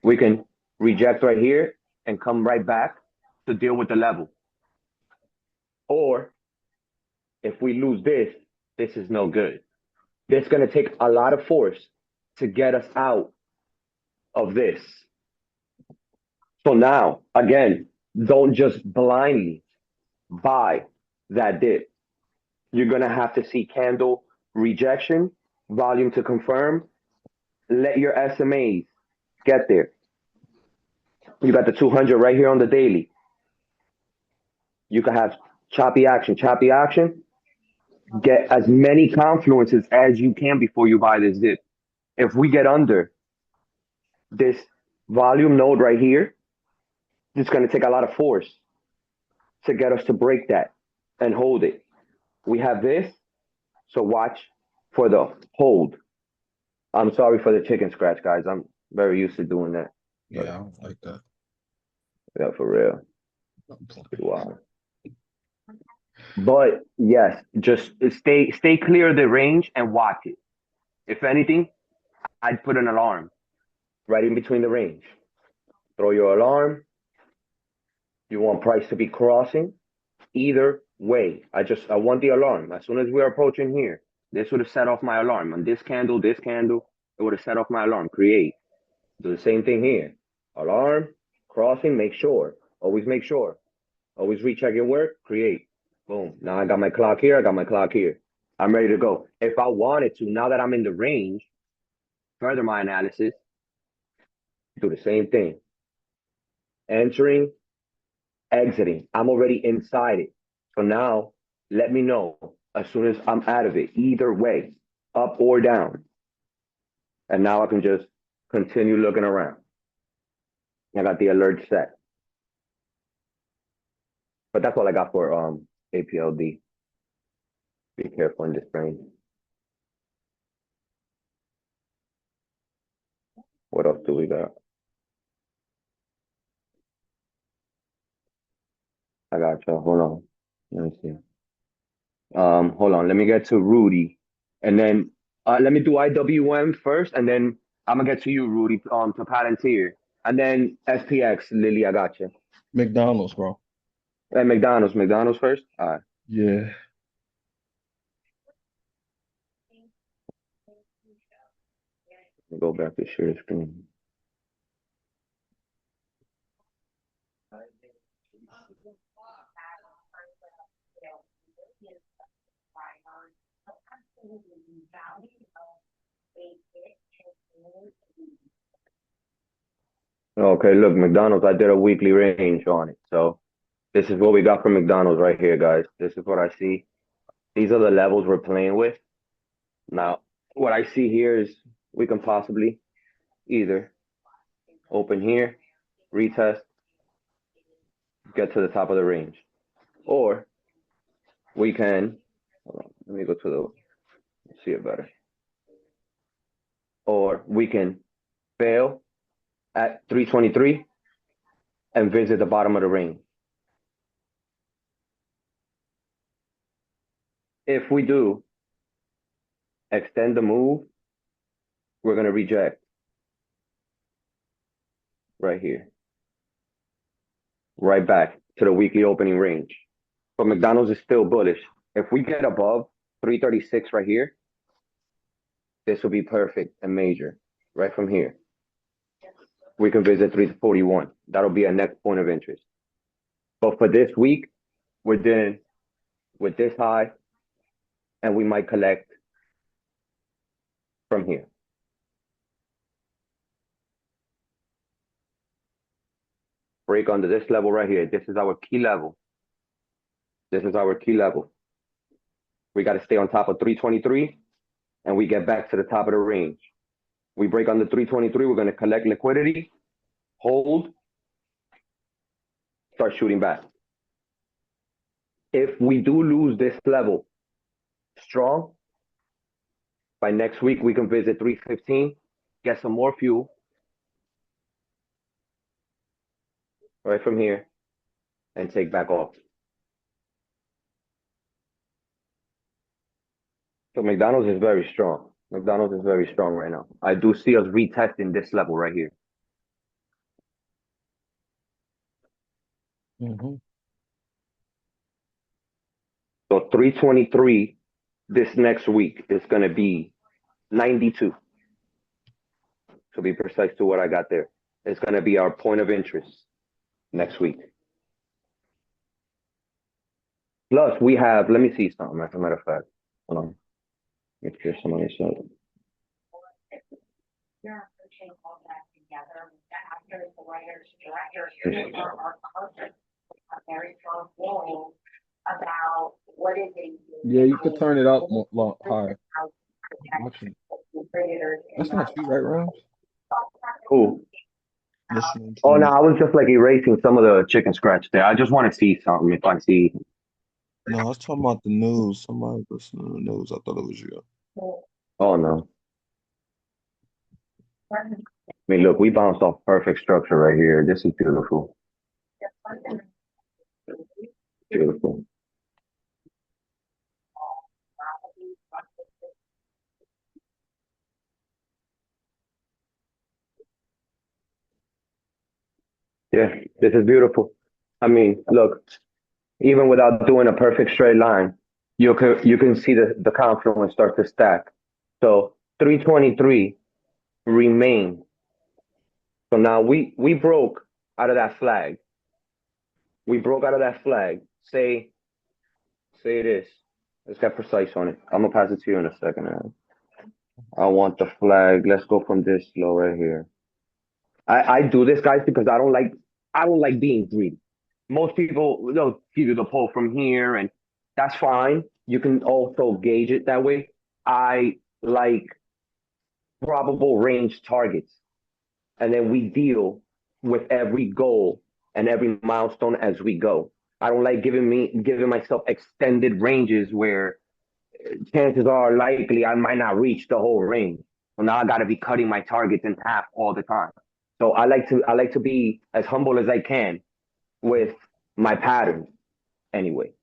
[SPEAKER 2] We can reject right here and come right back to deal with the level. Or if we lose this, this is no good. This is going to take a lot of force to get us out of this. So now, again, don't just blindly buy that dip. You're going to have to see candle rejection, volume to confirm, let your SMAs get there. You got the 200 right here on the daily. You can have choppy action, choppy action. Get as many confluences as you can before you buy this dip. If we get under this volume node right here, it's going to take a lot of force to get us to break that and hold it. We have this, so watch for the hold. I'm sorry for the chicken scratch, guys. I'm very used to doing that.
[SPEAKER 1] Yeah, I don't like that.
[SPEAKER 2] Yeah, for real.
[SPEAKER 1] I'm playing.
[SPEAKER 2] Wow. But yes, just stay clear of the range and watch it. If anything, I'd put an alarm right in between the range. Throw your alarm. You want price to be crossing. Either way, I want the alarm. As soon as we're approaching here, this would have set off my alarm. On this candle, it would have set off my alarm. Create. Do the same thing here. Alarm, crossing, make sure. Always make sure. Always recheck your work, create. Boom. Now I got my clock here, I got my clock here. I'm ready to go. If I wanted to, now that I'm in the range, further my analysis, do the same thing. Entering, exiting. I'm already inside it. So now let me know as soon as I'm out of it, either way, up or down. And now I can just continue looking around. I got the alert set. But that's all I got for APLD. Be careful in this range. What else do we got? I got you. Hold on. Let me see. Hold on. Let me get to Rudy, and then let me do IWM first, and then I'm gonna get to you, Rudy. To Palantir, and then SPX. Lily, I got you.
[SPEAKER 1] McDonald's, bro.
[SPEAKER 2] And McDonald's first. All right.
[SPEAKER 1] Yeah.
[SPEAKER 2] Let me go back to share screen. Okay, look, McDonald's. I did a weekly range on it, so this is what we got from McDonald's right here, guys. This is what I see. These are the levels we're playing with. Now, what I see here is we can possibly either open here, retest, get to the top of the range, or we can, hold on, let me go to the, see it better. Or we can fail at 323 and visit the bottom of the range. If we do extend the move, we're going to reject right here, right back to the weekly opening range. But McDonald's is still bullish. If we get above 336 right here, this will be perfect and major right from here. We can visit 341. That'll be our next point of interest. But for this week, we're dealing with this high, and we might collect from here. Break under this level right here. This is our key level. This is our key level. We got to stay on top of 323, and we get back to the top of the range. We break under 323, we're going to collect liquidity, hold, start shooting back. If we do lose this level strong, by next week, we can visit 315, get some more fuel right from here, and take back off. So McDonald's is very strong. McDonald's is very strong right now. I do see us retesting this level right here.
[SPEAKER 1] Mm-hmm.
[SPEAKER 2] So 323 this next week is going to be 92. To be precise to what I got there. It's going to be our point of interest next week. Plus, we have, let me see something, as a matter of fact. Hold on. Make sure somebody said it.
[SPEAKER 1] Yeah, you could turn it up higher. Watching. That's not you, right, Rams?
[SPEAKER 2] Cool.
[SPEAKER 1] Listening
[SPEAKER 2] Oh no,
[SPEAKER 1] to.
[SPEAKER 2] I was just like erasing some of the chicken scratch there. I just want to see something if I see.
[SPEAKER 1] No, I was talking about the news. Somebody listening to the news. I thought it was you.
[SPEAKER 2] Oh no. I mean, look, we bounced off perfect structure right here. This is beautiful. Beautiful. Yeah, this is beautiful. I mean, look, even without doing a perfect straight line, you can see the confluence start to stack. So 323 remain. So now we broke out of that flag. We broke out of that flag. Say this. Let's get precise on it. I'm gonna pass it to you in a second. I want the flag. Let's go from this low right here. I do this, guys, because I don't like being greedy. Most people they'll give you the pull from here, and that's fine. You can also gauge it that way. I like probable range targets, and then we deal with every goal and every milestone as we go. I don't like giving myself extended ranges where chances are likely I might not reach the whole range. So now I got to be cutting my targets in half all the time. So I like to be as humble as I can with my patterns anyway.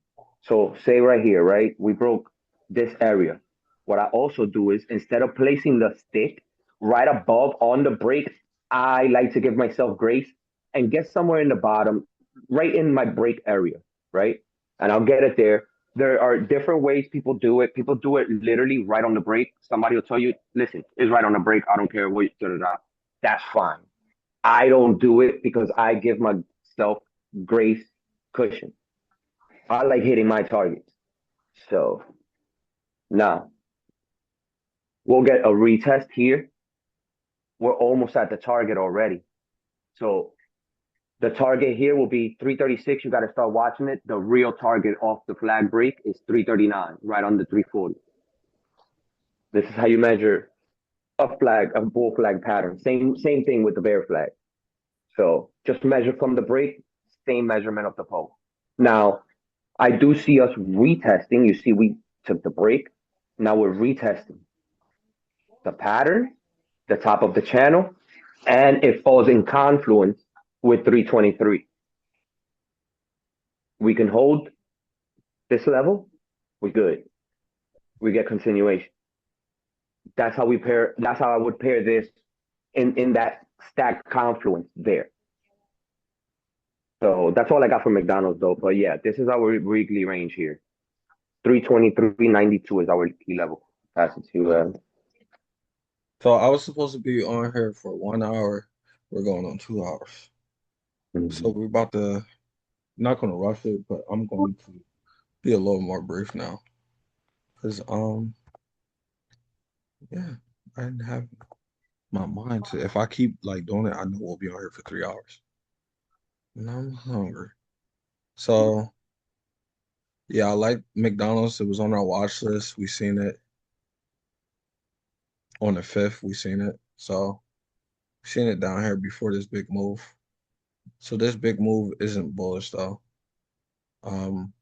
[SPEAKER 2] So say right here, right? We broke this area. What I also do is instead of placing the stick right above on the break, I like to give myself grace and get somewhere in the bottom, right in my break area, right? And I'll get it there. There are different ways people do it. People do it literally right on the break. Somebody will tell you, listen, it's right on the break. I don't care what da, da, da. That's fine. I don't do it because I give myself grace cushion. I like hitting my targets. So now we'll get a retest here. We're almost at the target already. So the target here will be 336. You got to start watching it. The real target off the flag break is 339, right on the 340. This is how you measure a bull flag pattern. Same thing with the bear flag. So just measure from the break, same measurement of the pole. Now I do see us retesting. You see, we took the break. Now we're retesting the pattern, the top of the channel, and it falls in confluence with 323. We can hold this level, we're good. We get continuation. That's how I would pair this in that stacked confluence there. So that's all I got from McDonald's though. But yeah, this is our weekly range here. 323.92 is our key level. Pass it to
[SPEAKER 1] So I was supposed to be on here for 1 hour. We're going on 2 hours. So
[SPEAKER 2] mhm.
[SPEAKER 1] we're about to not gonna rush it, but I'm going to be a little more brief now. Cause yeah, I didn't have my mind to if I keep like doing it, I know we'll be on here for 3 hours. And I'm hungry. So yeah, I like McDonald's. It was on our watch list. We seen it on the 5th. We seen it. So seen it down here before this big move. So this big move isn't bullish though. Um,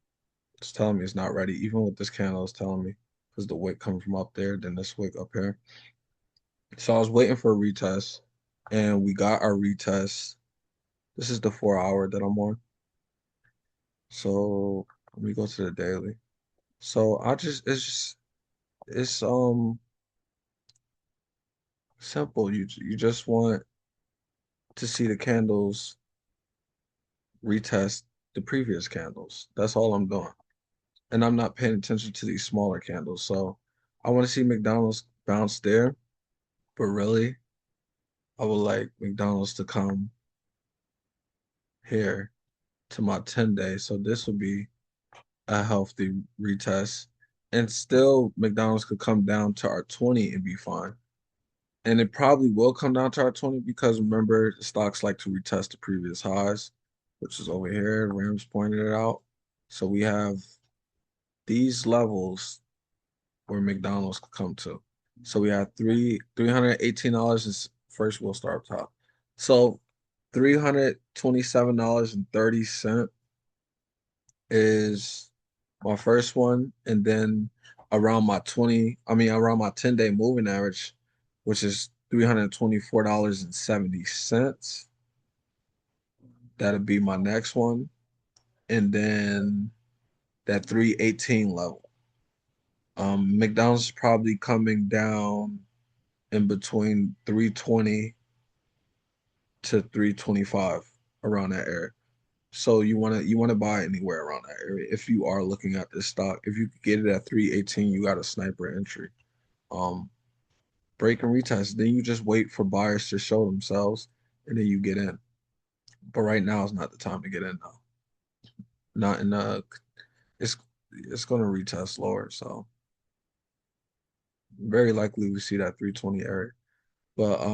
[SPEAKER 1] it's telling me it's not ready. Even with this candle, it's telling me because the wick comes from up there, then this wick up here. So I was waiting for a retest, and we got our retest. This is the 4 hour that I'm on. So let me go to the daily. So it's simple. You just want to see the candles retest the previous candles. That's all I'm doing. And I'm not paying attention to these smaller candles. So I want to see McDonald's bounce there, but really I would like McDonald's to come here to my 10 day. So this would be a healthy retest. And still McDonald's could come down to our 20 and be fine. and it probably will come down to our 20 because remember the stocks like to retest the previous highs, which is over here. Rams pointed it out. So we have these levels where McDonald's could come to. So we have $318 is first we'll start up top. So $327.30 is my first one, and then around my 10-day moving average, which is $324.70. That'll be my next one. And then that 318 level. McDonald's is probably coming down in between 320 to 325 around that area. So you wanna buy anywhere around that area if you are looking at this stock. If you get it at 318, you got a sniper entry. Um, Break and retest. Then you just wait for buyers to show themselves, and then you get in. But right now is not the time to get in now. Not in it's it's gonna retest lower, so very likely we see that 320 area. But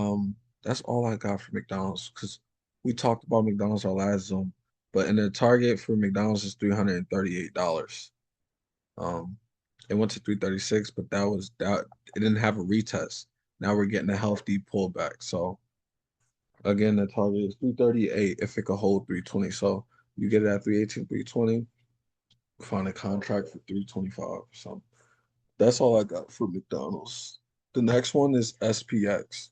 [SPEAKER 1] that's all I got for McDonald's because we talked about McDonald's our last Zoom. But in the target for McDonald's is $338. Um, it went to 336, but that it didn't have a retest. Now we're getting a healthy pullback. So again, the target is 338 if it could hold 320. So you get it at 318, 320, find a contract for 325. So that's all I got for McDonald's. The next one is SPX.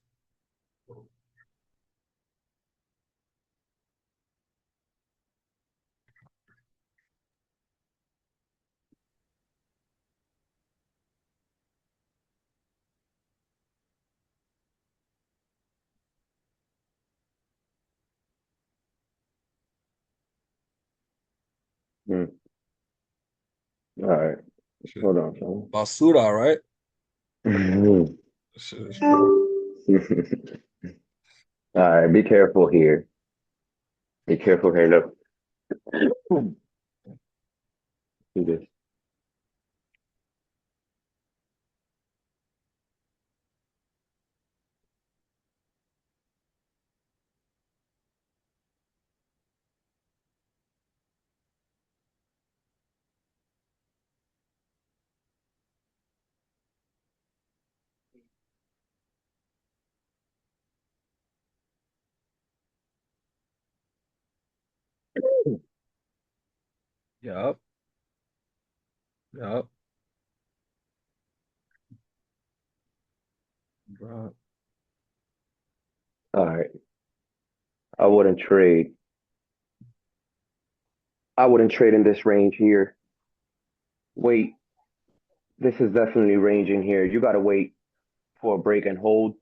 [SPEAKER 2] Hmm. All right.
[SPEAKER 1] Shit.
[SPEAKER 2] Hold on,
[SPEAKER 1] Basura, right?
[SPEAKER 2] son.
[SPEAKER 1] Shit is crazy.
[SPEAKER 2] All right. Be careful here. Be careful here. Look. Do this.
[SPEAKER 1] Yup. Yup. Right.
[SPEAKER 2] All right. I wouldn't trade. I wouldn't trade in this range here. Wait. This is definitely ranging here. You got to wait for a break and hold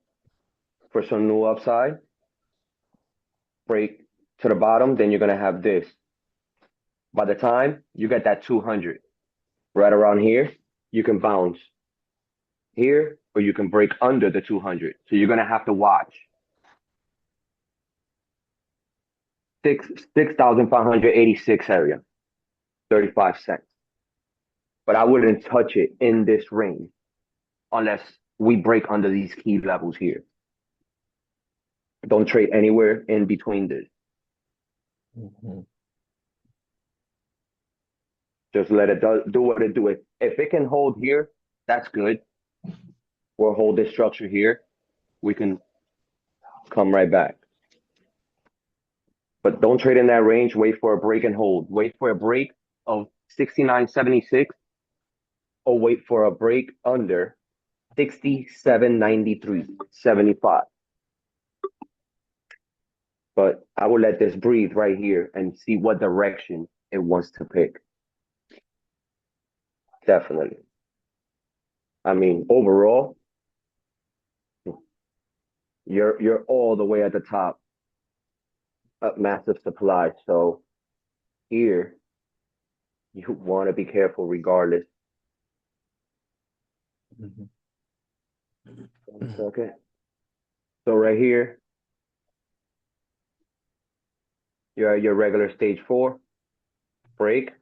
[SPEAKER 2] for some new upside. Break to the bottom, then you're going to have this. By the time you get that 200 right around here, you can bounce here or you can break under the 200. So you're going to have to watch 6,586 area, 35 cents. But I wouldn't touch it in this range unless we break under these key levels here. Don't trade anywhere in between this.
[SPEAKER 1] Mhm.
[SPEAKER 2] Just let it do what it do. If it can hold here, that's good. Or hold this structure here, we can come right back. But don't trade in that range. Wait for a break and hold. Wait for a break of 69.76 or wait for a break under 67.93.75. But I will let this breathe right here and see what direction it wants to pick. Definitely. I mean, overall, you're all the way at the top. Massive supply. So here you want to be careful regardless.
[SPEAKER 1] Mhm.
[SPEAKER 2] 1 second. So right here, you're at your regular stage 4. Break.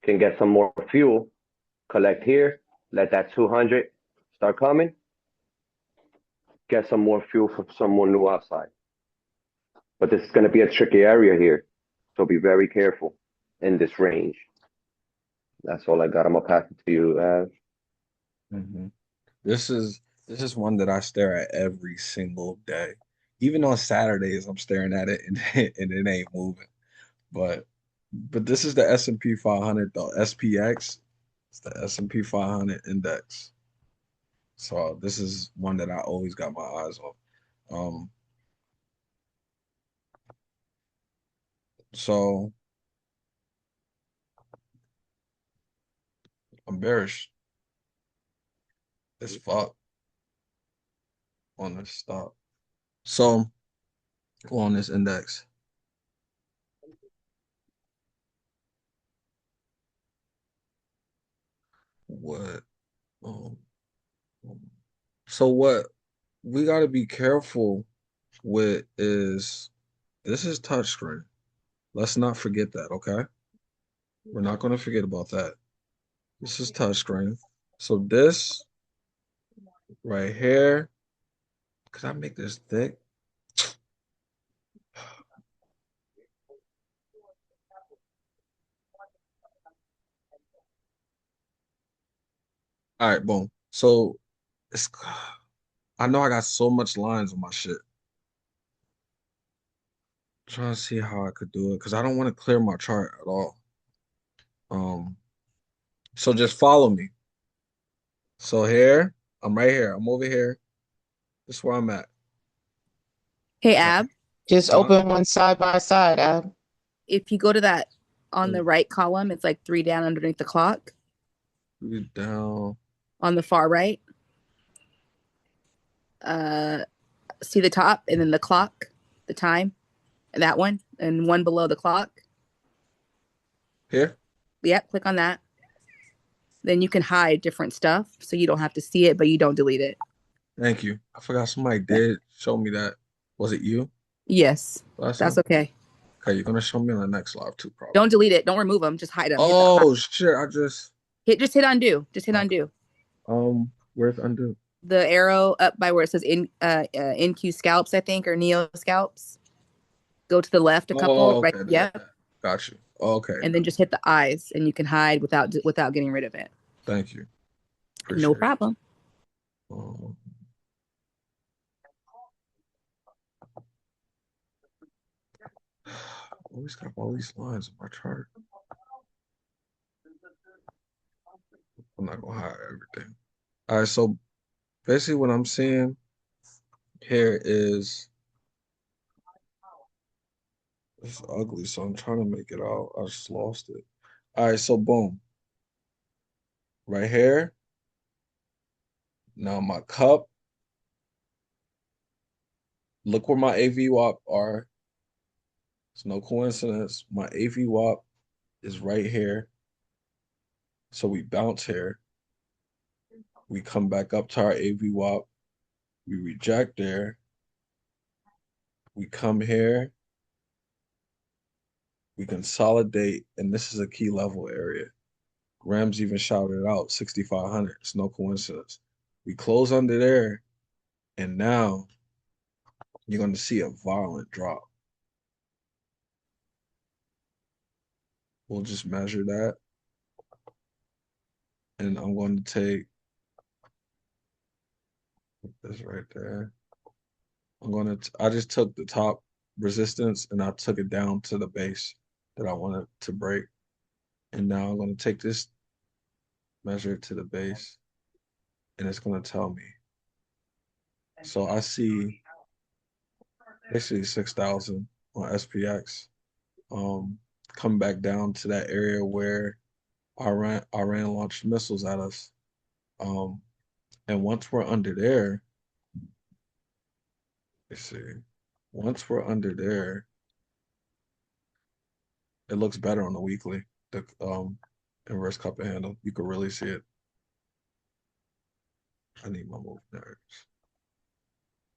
[SPEAKER 2] Can get some more fuel. Collect here. Let that 200 start coming, get some more fuel from someone new outside. But this is going to be a tricky area here, so be very careful in this range. That's all I got. I'm gonna pass it to you.
[SPEAKER 1] Hmm. This is one that I stare at every single day. Even on Saturdays, I'm staring at it and and it ain't moving. But this is the S&P 500 though. SPX. It's the S&P 500 index. So this is one that I always got my eyes on. Um, so I'm bearish as fuck on this stock. So on this index. What? Um, so what we got to be careful with is this is touchscreen. Let's not forget that, okay? We're not going to forget about that. This is touchscreen. So this right here, could I make this thick? All right, boom. So it's I know I got so much lines on my shit. Trying to see how I could do it because I don't want to clear my chart at all. Um, so just follow me. So here, I'm right here. I'm over here. This is where I'm at.
[SPEAKER 4] Hey,
[SPEAKER 1] Right.
[SPEAKER 4] Ab,
[SPEAKER 7] Just
[SPEAKER 1] Huh?
[SPEAKER 7] open one side by side, Ab.
[SPEAKER 4] if you go to that on the
[SPEAKER 1] Mm,
[SPEAKER 4] right column, it's like three down underneath the clock
[SPEAKER 1] breathe down.
[SPEAKER 4] on the far right. See the top and then the clock, the time, and that one, and one below the clock.
[SPEAKER 1] Here.
[SPEAKER 4] Yep, click on that. Then you can hide different stuff so you don't have to see it, but you don't delete it.
[SPEAKER 1] Thank you. I forgot somebody
[SPEAKER 4] Yeah.
[SPEAKER 1] did show me that. Was it you
[SPEAKER 4] Yes,
[SPEAKER 1] last
[SPEAKER 4] that's
[SPEAKER 1] time?
[SPEAKER 4] okay.
[SPEAKER 1] Okay, you're gonna show me on the next live too, probably.
[SPEAKER 4] Don't delete it. Don't remove them. Just hide them.
[SPEAKER 1] Oh shit! I just
[SPEAKER 4] Just hit undo. Just hit
[SPEAKER 1] okay.
[SPEAKER 4] undo.
[SPEAKER 1] Where's undo?
[SPEAKER 4] The arrow up by where it says NQ scalps, I think, or Neo scalps. Go to the left a couple,
[SPEAKER 1] Oh,
[SPEAKER 4] right?
[SPEAKER 1] okay,
[SPEAKER 4] Yep.
[SPEAKER 1] got you. Okay,
[SPEAKER 4] And then just hit the eyes, and you can hide without getting rid of it.
[SPEAKER 1] thank you.
[SPEAKER 4] No
[SPEAKER 1] Appreciate it.
[SPEAKER 4] problem.
[SPEAKER 1] Um, always got all these lines in my chart. I'm not gonna hide everything. All right, so basically what I'm seeing here is it's ugly, so I'm trying to make it out. I just lost it. All right, so boom, right here. Now my cup. Look where my AVWAP are. It's no coincidence. My AVWAP is right here. So we bounce here. We come back up to our AVWAP. We reject there. We come here. We consolidate, and this is a key level area. R.A.M.S even shouted out 6,500. It's no coincidence. We close under there, and now you're going to see a violent drop. We'll just measure that. And I'm going to take this right there. I just took the top resistance and I took it down to the base that I wanted to break. And now I'm going to take this measure to the base and it's going to tell me. So I see basically 6,000 on SPX. Come back down to that area where Iran launched missiles at us. Um, and once we're under there, let's see. Once we're under there, it looks better on the weekly. The inverse cup and handle. You can really see it. I need my move nerves.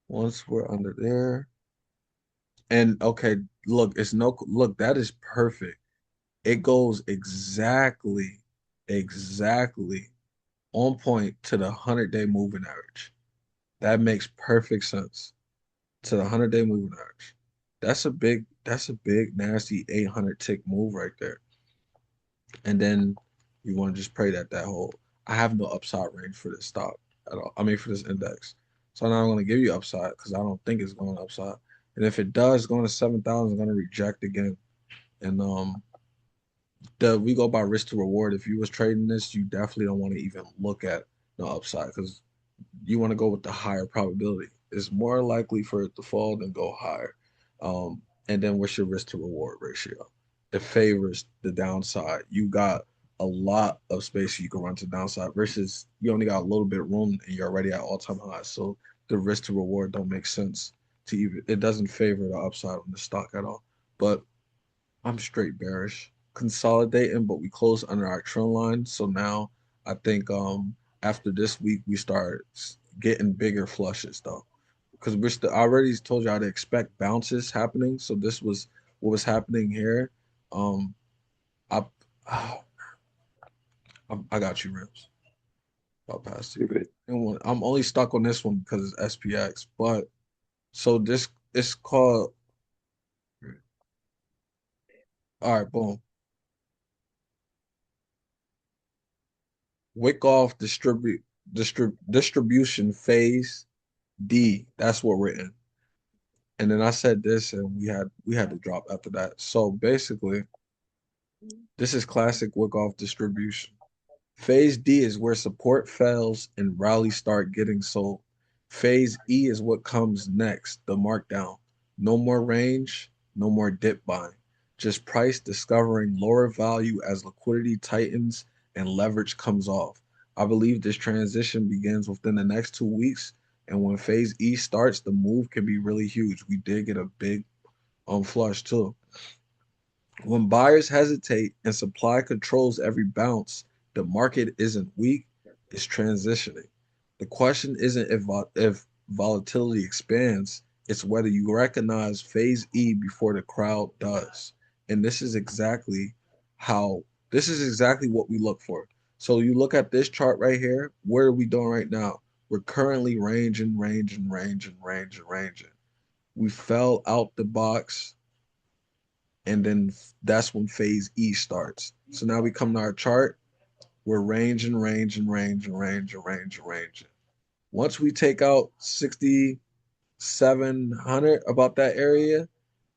[SPEAKER 1] Once we're under there, and okay, look, that is perfect. It goes exactly on point to the 100-day moving average. That makes perfect sense to the 100-day moving average. That's a big nasty 800 tick move right there. And then you want to just pray that that hold. I have no upside range for this stock at all. I mean for this index. So I'm not going to give you upside because I don't think it's going upside. And if it does, going to 7,000, it's going to reject again. And we go by risk to reward. If you was trading this, you definitely don't want to even look at the upside because you want to go with the higher probability. It's more likely for it to fall than go higher. And then what's your risk to reward ratio? It favors the downside. You got a lot of space you can run to downside versus you only got a little bit of room and you're already at all-time highs. So the risk to reward don't make sense to even. It doesn't favor the upside on the stock at all. But I'm straight bearish. Consolidating, but we closed under our trend line. So now I think after this week we start getting bigger flushes though. Because I already told you I'd expect bounces happening. So this was what was happening here. Um I I got you, Rims. I'll pass to
[SPEAKER 2] You're
[SPEAKER 1] you.
[SPEAKER 2] good.
[SPEAKER 1] I'm only stuck on this one because it's SPX. But so this it's called all right, boom. Wyckoff distribution phase D. That's what we're in. And then I said this, and we had to drop after that. So basically, this is classic Wyckoff distribution. Phase D is where support fails and rallies start getting sold. Phase E is what comes next, the markdown. No more range, no more dip buying. Just price discovering lower value as liquidity tightens and leverage comes off. I believe this transition begins within the next 2 weeks. And when phase E starts, the move can be really huge. We did get a big flush too. When buyers hesitate and supply controls every bounce, the market isn't weak, it's transitioning. The question isn't if volatility expands, it's whether you recognize phase E before the crowd does. And how this is exactly what we look for. So you look at this chart right here, what are we doing right now? We're currently ranging. We fell out the box and then that's when phase E starts. So now we come to our chart. We're ranging. Once we take out 6,700 about that area,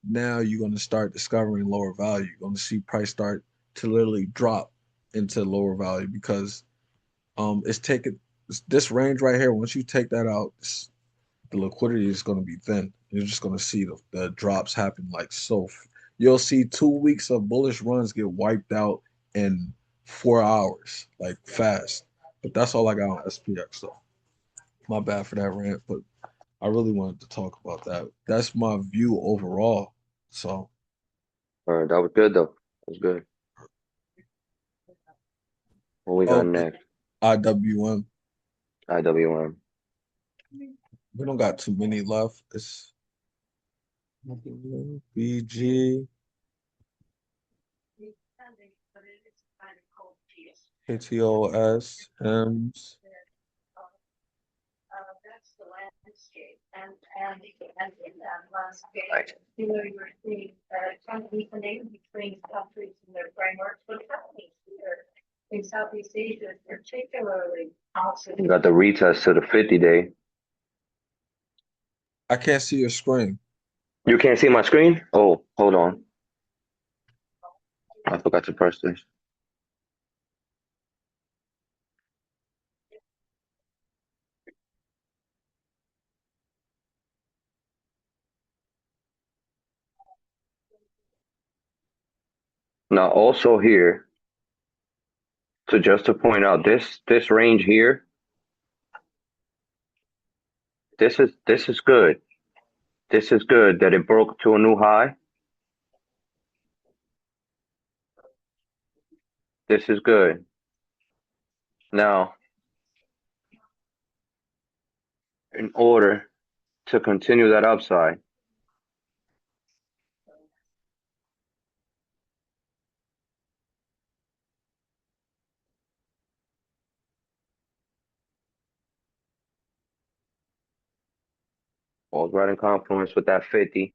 [SPEAKER 1] now you're going to start discovering lower value. You're going to see price start to literally drop into lower value because it's taking this range right here. Once you take that out, the liquidity is going to be thin. You're just going to see the drops happen like so. You'll see 2 weeks of bullish runs get wiped out in 4 hours, like fast. But that's all I got on SPX. So my bad for that rant, but I really wanted to talk about that. That's my view overall. So
[SPEAKER 2] All right, that was good though. That was good. What we got next?
[SPEAKER 1] IWM.
[SPEAKER 2] IWM.
[SPEAKER 1] We don't got too many left. It's BG, KTOS, HEMS.
[SPEAKER 2] Right. You got the retest to the 50-day.
[SPEAKER 1] I can't see your screen.
[SPEAKER 2] You can't see my screen? Oh, hold on. I forgot to press this. Now also here, so just to point out this range here, this is good. This is good that it broke to a new high. This is good. Now, in order to continue that upside, Falls right in confluence with that 50.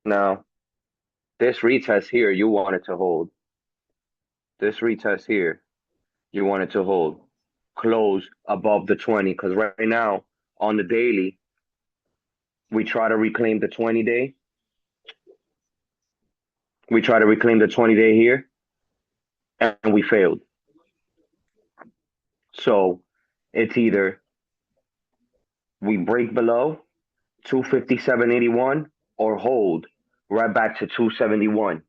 [SPEAKER 2] Now, this retest here, you want it to hold. This retest here, you want it to hold. Close above the 20, because right now on the daily, we try to reclaim the 20 day. We try to reclaim the 20 day here, and we failed. So it's either we break below 257.81 or hold right back to 271.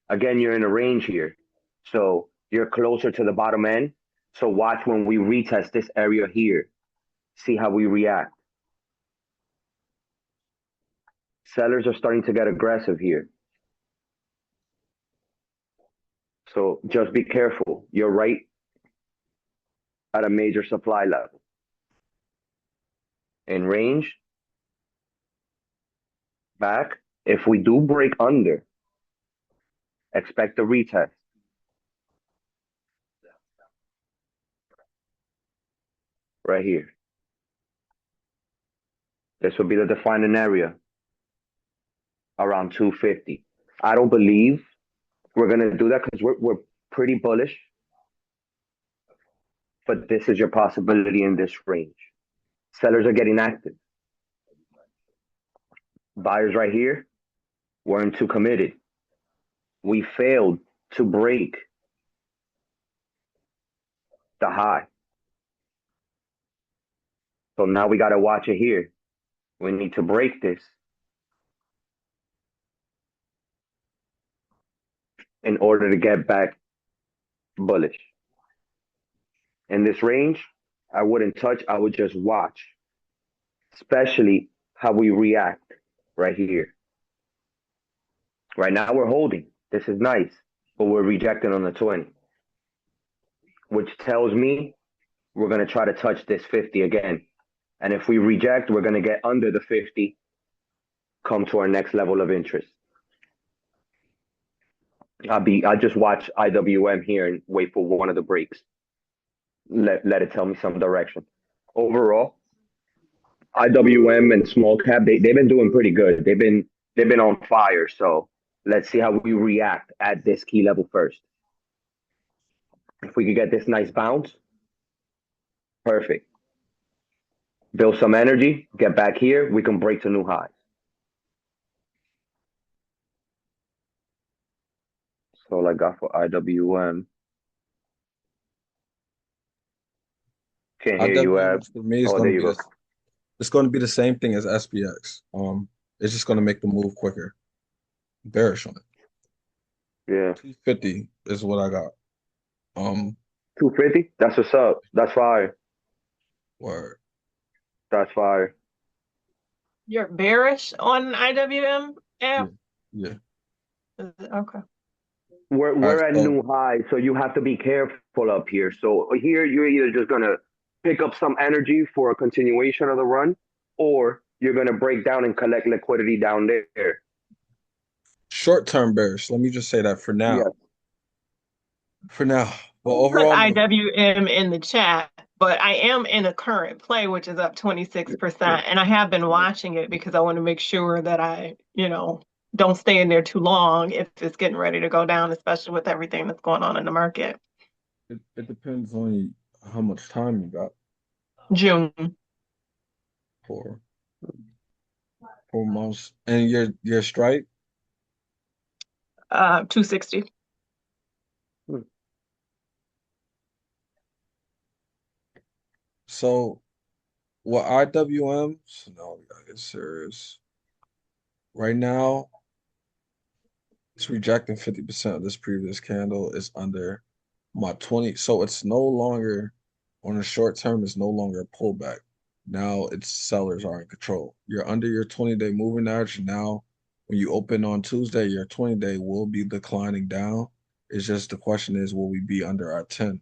[SPEAKER 2] Again, you're in a range here. So you're closer to the bottom end. So watch when we retest this area here. See how we react. Sellers are starting to get aggressive here. So just be careful. You're right at a major supply level. In range, back. If we do break under, expect a retest. Right here. This would be the defining area around 250. I don't believe we're going to do that because we're pretty bullish. But this is your possibility in this range. Sellers are getting active. Buyers right here weren't too committed. We failed to break the high. So now we got to watch it here. We need to break this in order to get back bullish. In this range, I wouldn't touch, I would just watch, especially how we react right here. Right now we're holding. This is nice, but we're rejecting on the 20, which tells me we're going to try to touch this 50 again. And if we reject, we're going to get under the 50, come to our next level of interest. I'll just watch IWM here and wait for one of the breaks. Let it tell me some direction. Overall, IWM and small cap, they've been doing pretty good. They've been on fire. So let's see how we react at this key level first. If we could get this nice bounce, perfect. Build some energy, get back here, we can break to new highs. That's all I got for IWM. Can't hear you,
[SPEAKER 1] IWM
[SPEAKER 2] Ab.
[SPEAKER 1] for me is
[SPEAKER 2] Oh,
[SPEAKER 1] going
[SPEAKER 2] there
[SPEAKER 1] to
[SPEAKER 2] you
[SPEAKER 1] be
[SPEAKER 2] go.
[SPEAKER 1] it's going to be the same thing as SPX. It's just going to make the move quicker. Bearish on it.
[SPEAKER 2] Yeah.
[SPEAKER 1] 250 is what I got.
[SPEAKER 2] 250? That's what's up. That's fire.
[SPEAKER 1] Word.
[SPEAKER 2] That's fire.
[SPEAKER 6] You're bearish on IWM
[SPEAKER 1] Yeah.
[SPEAKER 6] app?
[SPEAKER 1] Yeah.
[SPEAKER 6] Okay.
[SPEAKER 2] We're
[SPEAKER 1] All right.
[SPEAKER 2] we're at
[SPEAKER 1] So
[SPEAKER 2] new highs, so you have to be careful up here. So here you're either just gonna pick up some energy for a continuation of the run, or you're gonna break down and collect liquidity down there.
[SPEAKER 1] short-term bearish. Let me just say that for now.
[SPEAKER 2] Yes.
[SPEAKER 1] For now. But
[SPEAKER 6] Put
[SPEAKER 1] overall, I'm gonna
[SPEAKER 6] IWM in the chat, but I am in a current play, which is up 26%. And I have been watching it because I want to make sure that I, don't stay in there too long if it's getting ready to go down, especially with everything that's going on in the market.
[SPEAKER 1] it depends on how much time you got
[SPEAKER 6] June,
[SPEAKER 1] for 4 months. And your strike.
[SPEAKER 6] 260.
[SPEAKER 2] Hmm.
[SPEAKER 1] So what IWM, so now we gotta get serious. Right now, it's rejecting 50% of this previous candle is under my 20. So it's no longer on the short term, it's no longer a pullback. Now it's sellers are in control. You're under your 20-day moving average. Now, when you open on Tuesday, your 20-day will be declining down. It's just the question is, will we be under our 10?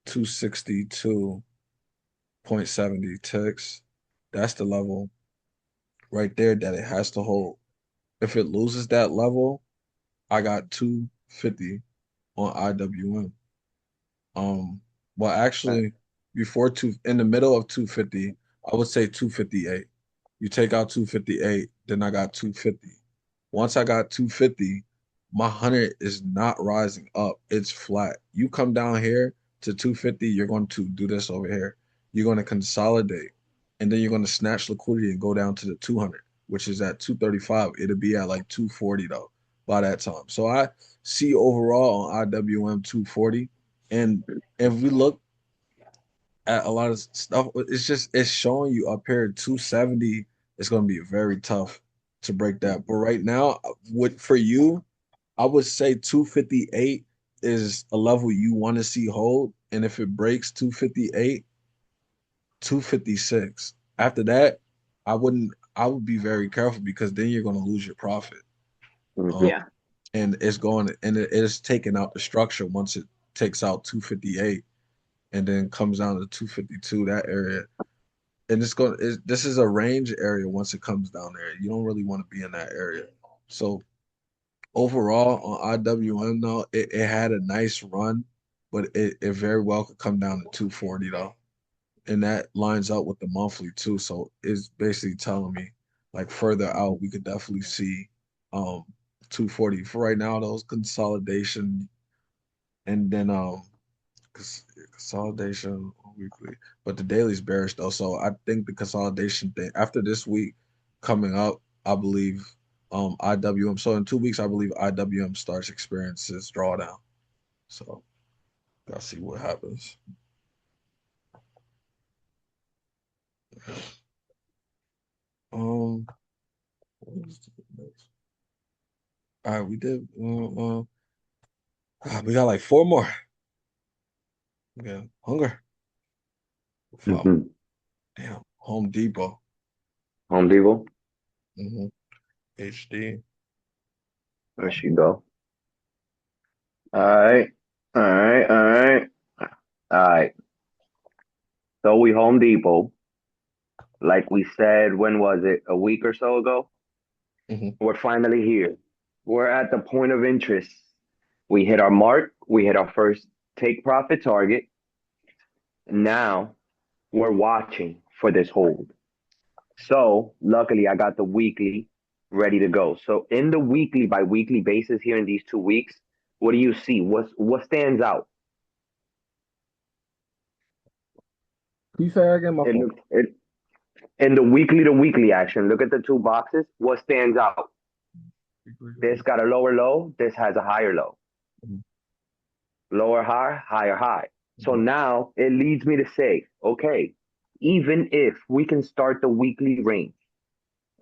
[SPEAKER 1] 262.70 ticks. That's the level right there that it has to hold. If it loses that level, I got 250 on IWM. Well,
[SPEAKER 2] Uh,
[SPEAKER 1] actually, before two in the middle of 250, I would say 258. You take out 258, then I got 250. Once I got 250, my 100 is not rising up. It's flat. You come down here to 250, you're going to do this over here. You're going to consolidate, and then you're going to snatch liquidity and go down to the 200, which is at 235. It'll be at like 240 though by that time. So I see overall on IWM 240. And if we look at a lot of stuff. It's showing you up here 270. It's going to be very tough to break that. But right now, what for you, I would say 258 is a level you want to see hold. And if it breaks 258, 256. After that, I wouldn't. I would be very careful because then you're going to lose your profit.
[SPEAKER 2] Mm-hmm.
[SPEAKER 1] Um,
[SPEAKER 6] Yeah.
[SPEAKER 1] and it's going and it is taking out the structure once it takes out 258 and then comes down to 252 that area. And this is a range area once it comes down there. You don't really want to be in that area. So overall on IWM though, it had a nice run, but it very well could come down to 240 though. And that lines up with the monthly too. So it's basically telling me like further out we could definitely see 240. For right now, those consolidation and then consolidation weekly, but the daily's bearish though. So I think the consolidation thing after this week coming up, I believe IWM. So in 2 weeks, I believe IWM starts experiences drawdown. So gotta see what happens. Um, what is the next? All right, we did. We got like four more. Yeah, hunger. Wow,
[SPEAKER 2] Mm-hmm.
[SPEAKER 1] damn. Home Depot.
[SPEAKER 2] Home Depot.
[SPEAKER 1] HD.
[SPEAKER 2] There she go. All right. All right. All right. All right. So we Home Depot, like we said, when was it? A week or so ago?
[SPEAKER 1] Hmm.
[SPEAKER 2] We're finally here. We're at the point of interest. We hit our mark. We hit our first take profit target. Now we're watching for this hold. So luckily, I got the weekly ready to go. So in the weekly by weekly basis here in these 2 weeks, what do you see? What stands out?
[SPEAKER 1] Can you say that again? My
[SPEAKER 2] It
[SPEAKER 1] phone.
[SPEAKER 2] looks it in the weekly to weekly action. Look at the two boxes. What stands out? This got a lower low. This has a higher low.
[SPEAKER 1] Mhm.
[SPEAKER 2] Lower high, higher high. So
[SPEAKER 1] Mhm.
[SPEAKER 2] now it leads me to say, okay, even if we can start the weekly range,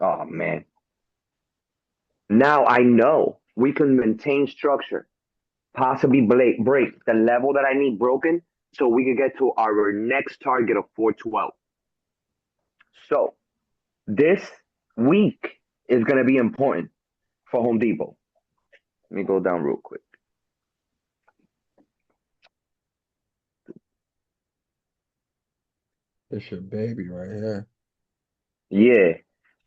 [SPEAKER 2] oh man, now I know we can maintain structure, possibly break the level that I need broken so we can get to our next target of 412. So this week is going to be important for Home Depot. Let me go down real quick.
[SPEAKER 1] It's your baby right here.
[SPEAKER 2] Yeah.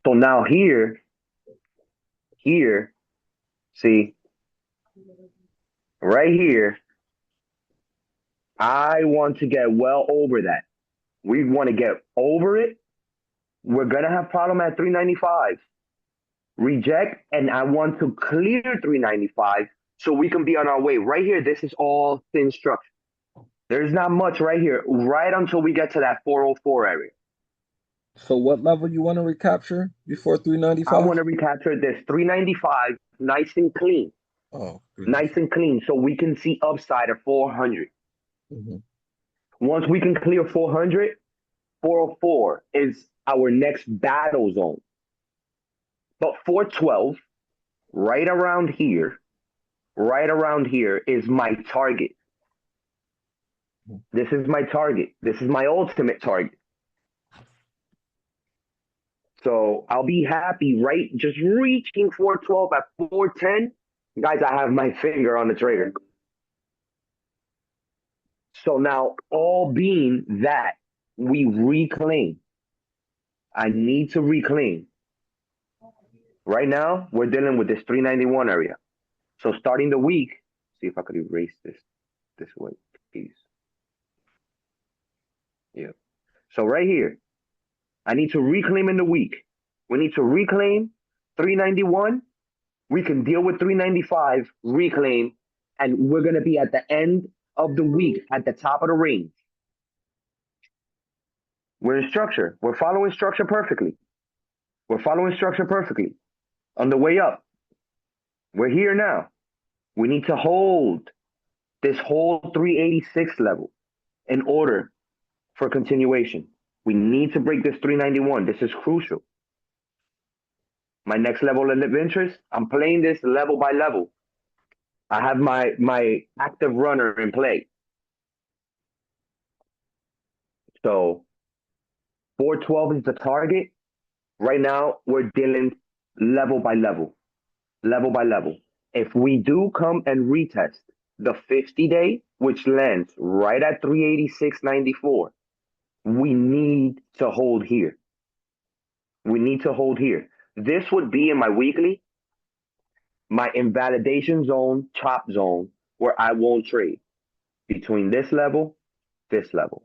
[SPEAKER 2] So now here, see, right here, I want to get well over that. We want to get over it. We're gonna have problem at 395. Reject, and I want to clear 395 so we can be on our way. Right here, this is all thin structure. There's not much right here, right until we get to that 404 area.
[SPEAKER 1] So what level you want to recapture before
[SPEAKER 2] I
[SPEAKER 1] 395?
[SPEAKER 2] want to recapture this 395 nice and clean,
[SPEAKER 1] Oh,
[SPEAKER 2] nice
[SPEAKER 1] 395.
[SPEAKER 2] and clean, so we can see upside at 400.
[SPEAKER 1] Mhm.
[SPEAKER 2] Once we can clear 400, 404 is our next battle zone. But 412, right around here is my target. This is my target. This is my ultimate target. So I'll be happy, right? Just reaching 412 at 410. Guys, I have my finger on the trigger. So now, all being that we reclaim, I need to reclaim. Right now, we're dealing with this 391 area. So starting the week, see if I could erase this way, please. Yeah. So right here, I need to reclaim in the week. We need to reclaim 391. We can deal with 395, reclaim, and we're going to be at the end of the week at the top of the range. We're in structure. We're following structure perfectly. We're following structure perfectly. On the way up, we're here now. We need to hold this whole 386 level in order for continuation. We need to break this 391. This is crucial. My next level of interest, I'm playing this level by level. I have my active runner in play. So 412 is the target. Right now, we're dealing level by level, level by level. If we do come and retest the 50-day, which lands right at 386.94, we need to hold here. We need to hold here. This would be in my weekly, my invalidation zone, chop zone, where I won't trade between this level, this level.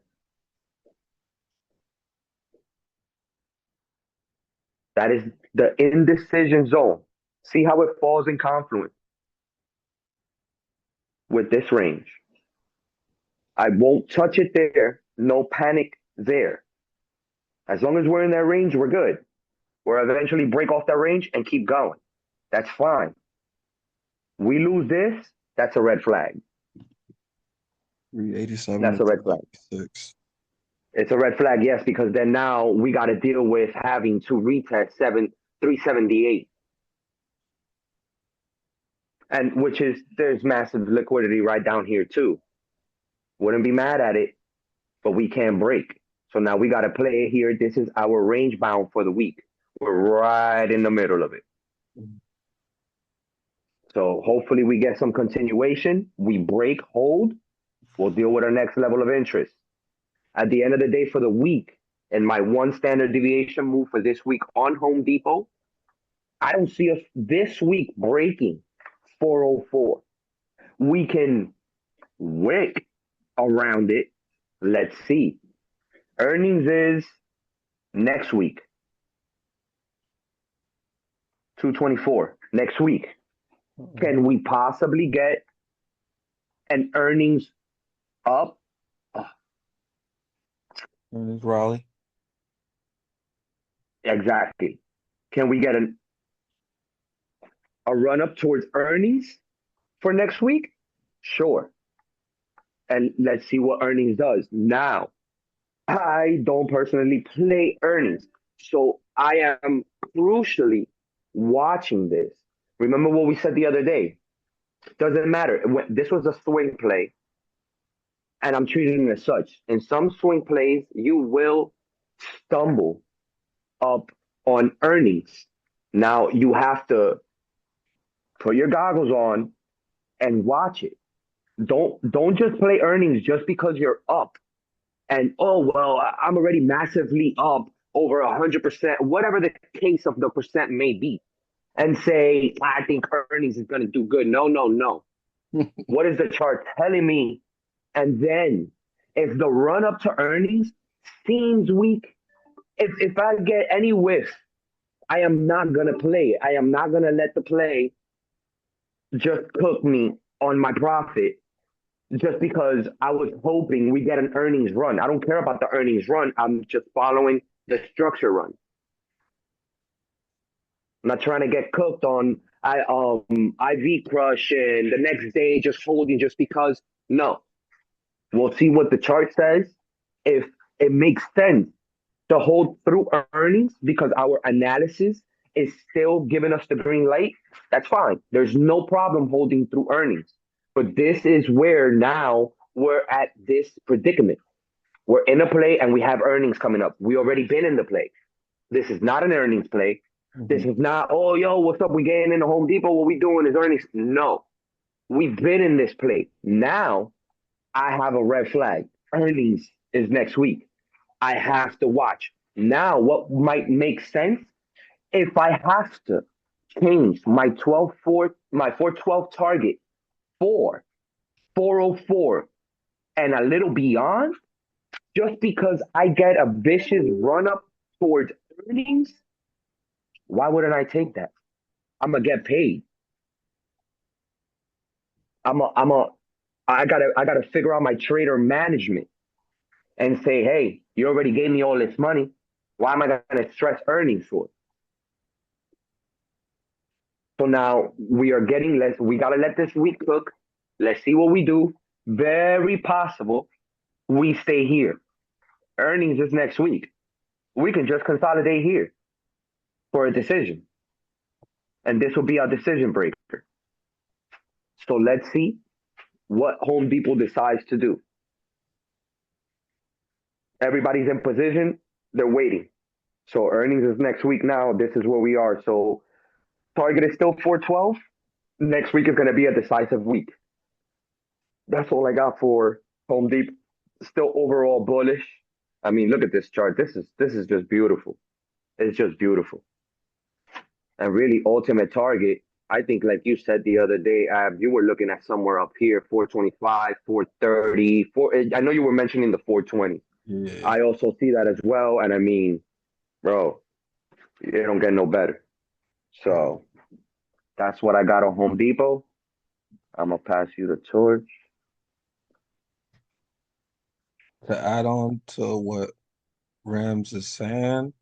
[SPEAKER 2] That is the indecision zone. See how it falls in confluence with this range. I won't touch it there. No panic there. As long as we're in that range, we're good. We'll eventually break off that range and keep going. That's fine. We lose this, that's a red flag.
[SPEAKER 1] 387
[SPEAKER 2] That's
[SPEAKER 1] to
[SPEAKER 2] a red flag.
[SPEAKER 1] 386.
[SPEAKER 2] It's a red flag, yes, because then now we got to deal with having to retest 378. And which is, there's massive liquidity right down here too. Wouldn't be mad at it, but we can't break. So now we got to play it here. This is our range bound for the week. We're right in the middle of it. So hopefully we get some continuation. We break, hold. We'll deal with our next level of interest. At the end of the day for the week, and my one standard deviation move for this week on Home Depot, I don't see us this week breaking 404. We can wick around it. Let's see. Earnings is next week. 224 next week. Can we possibly get an earnings up?
[SPEAKER 1] Earnings rally.
[SPEAKER 2] Exactly. Can we get a run up towards earnings for next week? Sure. And let's see what earnings does. Now, I don't personally play earnings, so I am crucially watching this. Remember what we said the other day? Doesn't matter. This was a swing play, and I'm treating it as such. In some swing plays, you will stumble up on earnings. Now you have to put your goggles on and watch it. Don't just play earnings just because you're up and oh well, I'm already massively up over 100%, whatever the case of the percent may be, and say I think earnings is going to do good. No, no, no. What is the chart telling me? And then if the run up to earnings seems weak, if I get any whiff, I am not gonna play. I am not gonna let the play just cook me on my profit just because I was hoping we get an earnings run. I don't care about the earnings run. I'm just following the structure run. I'm not trying to get cooked on IV crush and the next day just holding just because. No. We'll see what the chart says. If it makes sense to hold through earnings because our analysis is still giving us the green light, that's fine. There's no problem holding through earnings. But this is where now we're at this predicament. We're in a play and we have earnings coming up. We already been in the play. This is not an earnings play. This is not, oh, yo, what's up? We getting into Home Depot. What we doing is earnings. No, we've been in this play. Now I have a red flag. Earnings is next week. I have to watch. Now, what might make sense if I have to change my 412 target for 404 and a little beyond, just because I get a vicious run up towards earnings, why wouldn't I take that? I'm gonna get paid. I'm a I gotta figure out my trader management and say, hey, you already gave me all this money. Why am I gonna stress earnings for? So now we are getting less. We gotta let this week cook. Let's see what we do. Very possible we stay here. Earnings is next week. We can just consolidate here for a decision, and this will be our decision breaker. So let's see what Home Depot decides to do. Everybody's in position. They're waiting. So earnings is next week now. This is where we are. So target is still 412. Next week is going to be a decisive week. That's all I got for Home Depot. Still overall bullish. I mean, look at this chart. This is just beautiful. It's just beautiful. And really ultimate target. I think, like you said the other day, you were looking at somewhere up here, 425, 430, 4. I know you were mentioning the 420.
[SPEAKER 1] Yeah.
[SPEAKER 2] I also see that as well. And I mean, bro, it don't get no better. So that's what I got on Home Depot. I'm gonna pass you the torch.
[SPEAKER 1] To add on to what Rams is saying,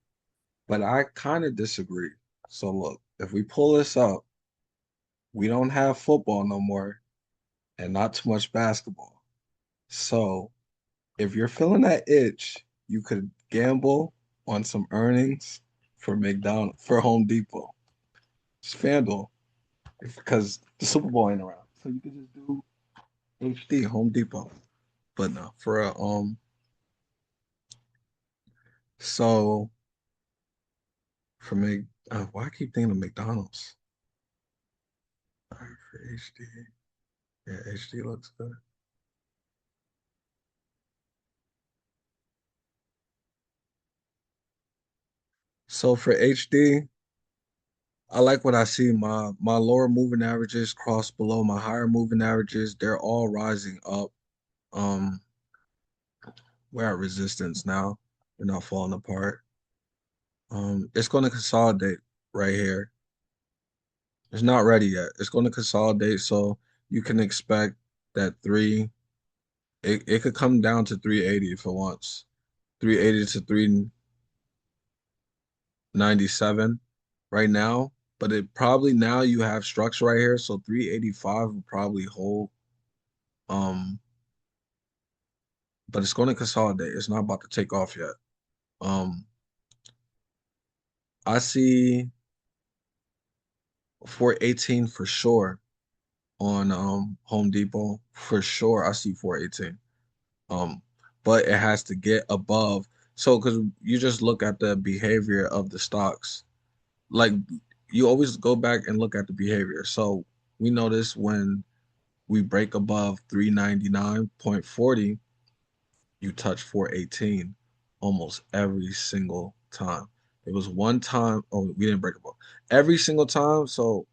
[SPEAKER 1] but I kind of disagree. So look, if we pull this up, we don't have football no more and not too much basketball. So if you're feeling that itch, you could gamble on some earnings for McDonald's for Home Depot. It's FanDuel because the Super Bowl ain't around. So you could just do HD Home Depot. But no, for a so for me, why I keep thinking of McDonald's? All right, for HD. Yeah, HD looks good. So for HD, I like what I see. My lower moving averages cross below my higher moving averages. They're all rising up. Um, we're at resistance now. We're not falling apart. It's going to consolidate right here. It's not ready yet. It's going to consolidate, so you can expect that three. It could come down to 380 if it wants. 380 to 397 right now. But it probably now you have structure right here, so 385 will probably hold. Um, but it's going to consolidate. It's not about to take off yet. Um, I see 418 for sure on Home Depot for sure. I see 418. Um, but it has to get above. So because you just look at the behavior of the stocks, like you always go back and look at the behavior. So we notice when we break above 399.40, you touch 418 almost every single time. It was one time, oh, we didn't break above. Every single time, so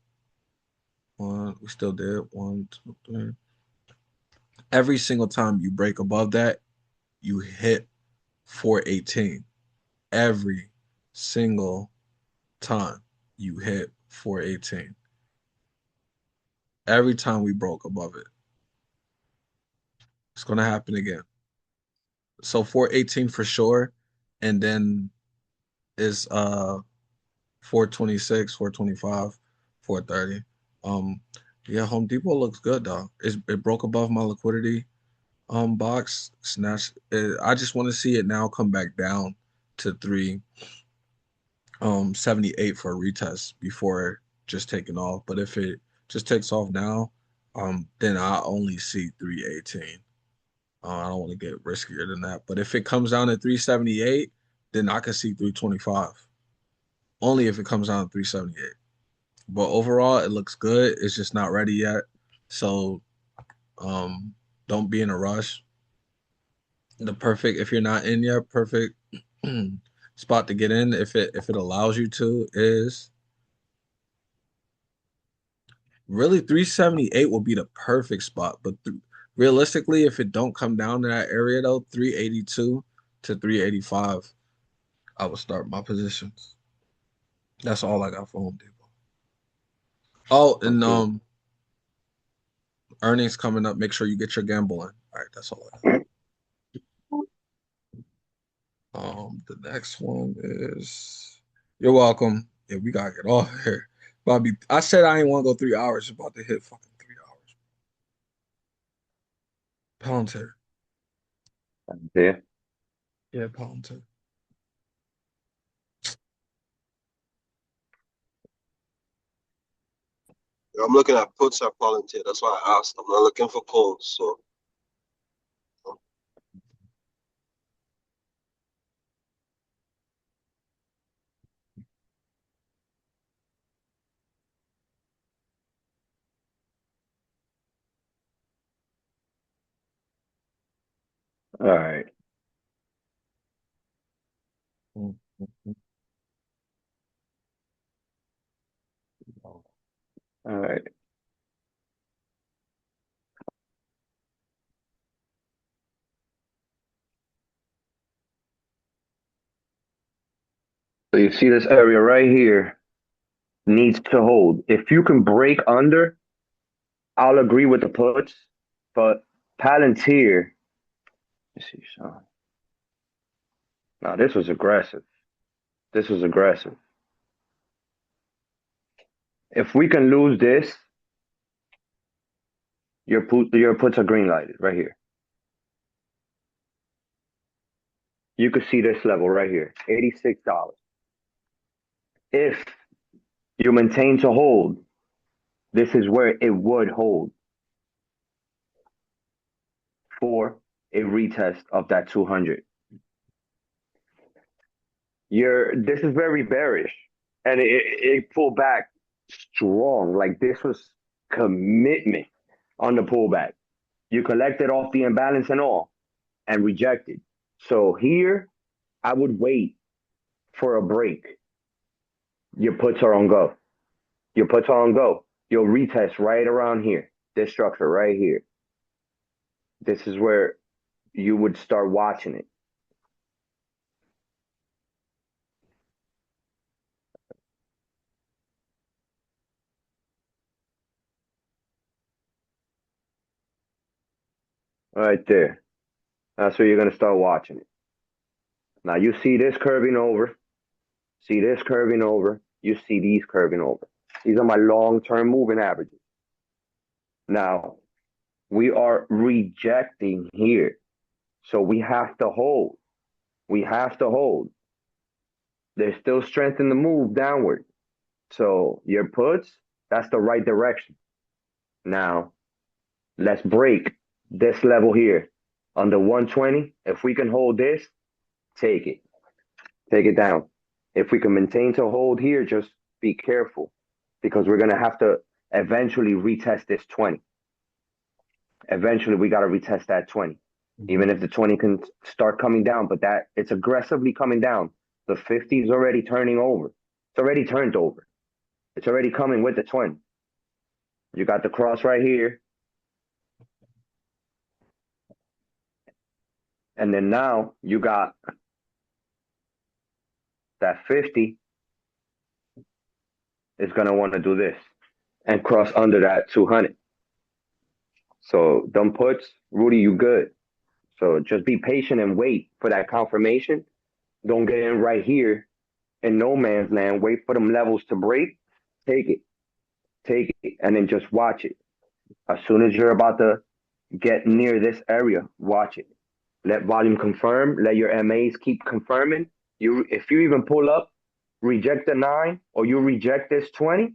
[SPEAKER 1] we still did one, two, three. Every single time you break above that, you hit 418. Every single time you hit 418. Every time we broke above it. It's gonna happen again. So 418 for sure. And then is 426, 425, 430. Um yeah, Home Depot looks good though. It broke above my liquidity box snatch. I just want to see it now come back down to 378 for a retest before just taking off. But if it just takes off now, then I only see 318. I don't want to get riskier than that. But if it comes down to 378, then I can see 325. Only if it comes down to 378. But overall, it looks good. It's just not ready yet. So um, don't be in a rush. The perfect, if you're not in yet, perfect spot to get in if it allows you to is really 378 will be the perfect spot. But realistically, if it don't come down to that area though, 382 to 385, I would start my positions. That's all I got for Home Depot. Oh, and
[SPEAKER 2] Okay.
[SPEAKER 1] earnings coming up. Make sure you get your gamble in. All right, that's all I got. The next one is. You're welcome. Yeah, we gotta get off here. Bobby, I said I didn't want to go 3 hours. It's about to hit fucking 3 hours. Palantir.
[SPEAKER 2] Yeah.
[SPEAKER 1] Yeah, Palantir.
[SPEAKER 8] I'm looking at puts at Palantir. That's why I asked. I'm not looking for calls. So
[SPEAKER 2] All right. All right. So you see this area right here needs to hold. If you can break under, I'll agree with the puts, but Palantir, let's see, so now this was aggressive. This was aggressive. If we can lose this, your puts are green lighted right here. You could see this level right here, $86. If you maintain to hold, this is where it would hold for a retest of that 200. This is very bearish, and it pulled back strong. Like this was commitment on the pullback. You collected off the imbalance and all, and rejected. So here, I would wait for a break. Your puts are on go. Your puts are on go. You'll retest right around here. This structure right here. This is where you would start watching it. Right there. That's where you're going to start watching it. Now you see this curving over. See this curving over. You see these curving over. These are my long-term moving averages. Now, we are rejecting here. So we have to hold. We have to hold. There's still strength in the move downward. So your puts, that's the right direction. Now, let's break this level here on the 120. If we can hold this, take it. Take it down. If we can maintain to hold here, just be careful because we're going to have to eventually retest this 20. Eventually, we got to retest that 20. Even if the 20 can start coming down, but that it's aggressively coming down. The 50 is already turning over. It's already turned over. It's already coming with the 20. You got the cross right here. And then now you got that 50 is going to want to do this and cross under that 200. So them puts, Rudy, you good. So just be patient and wait for that confirmation. Don't get in right here in no man's land. Wait for them levels to break. Take it. Take it. And then just watch it. As soon as you're about to get near this area, watch it. Let volume confirm. Let your MAs keep confirming. If you even pull up, reject the 9 or you reject this 20,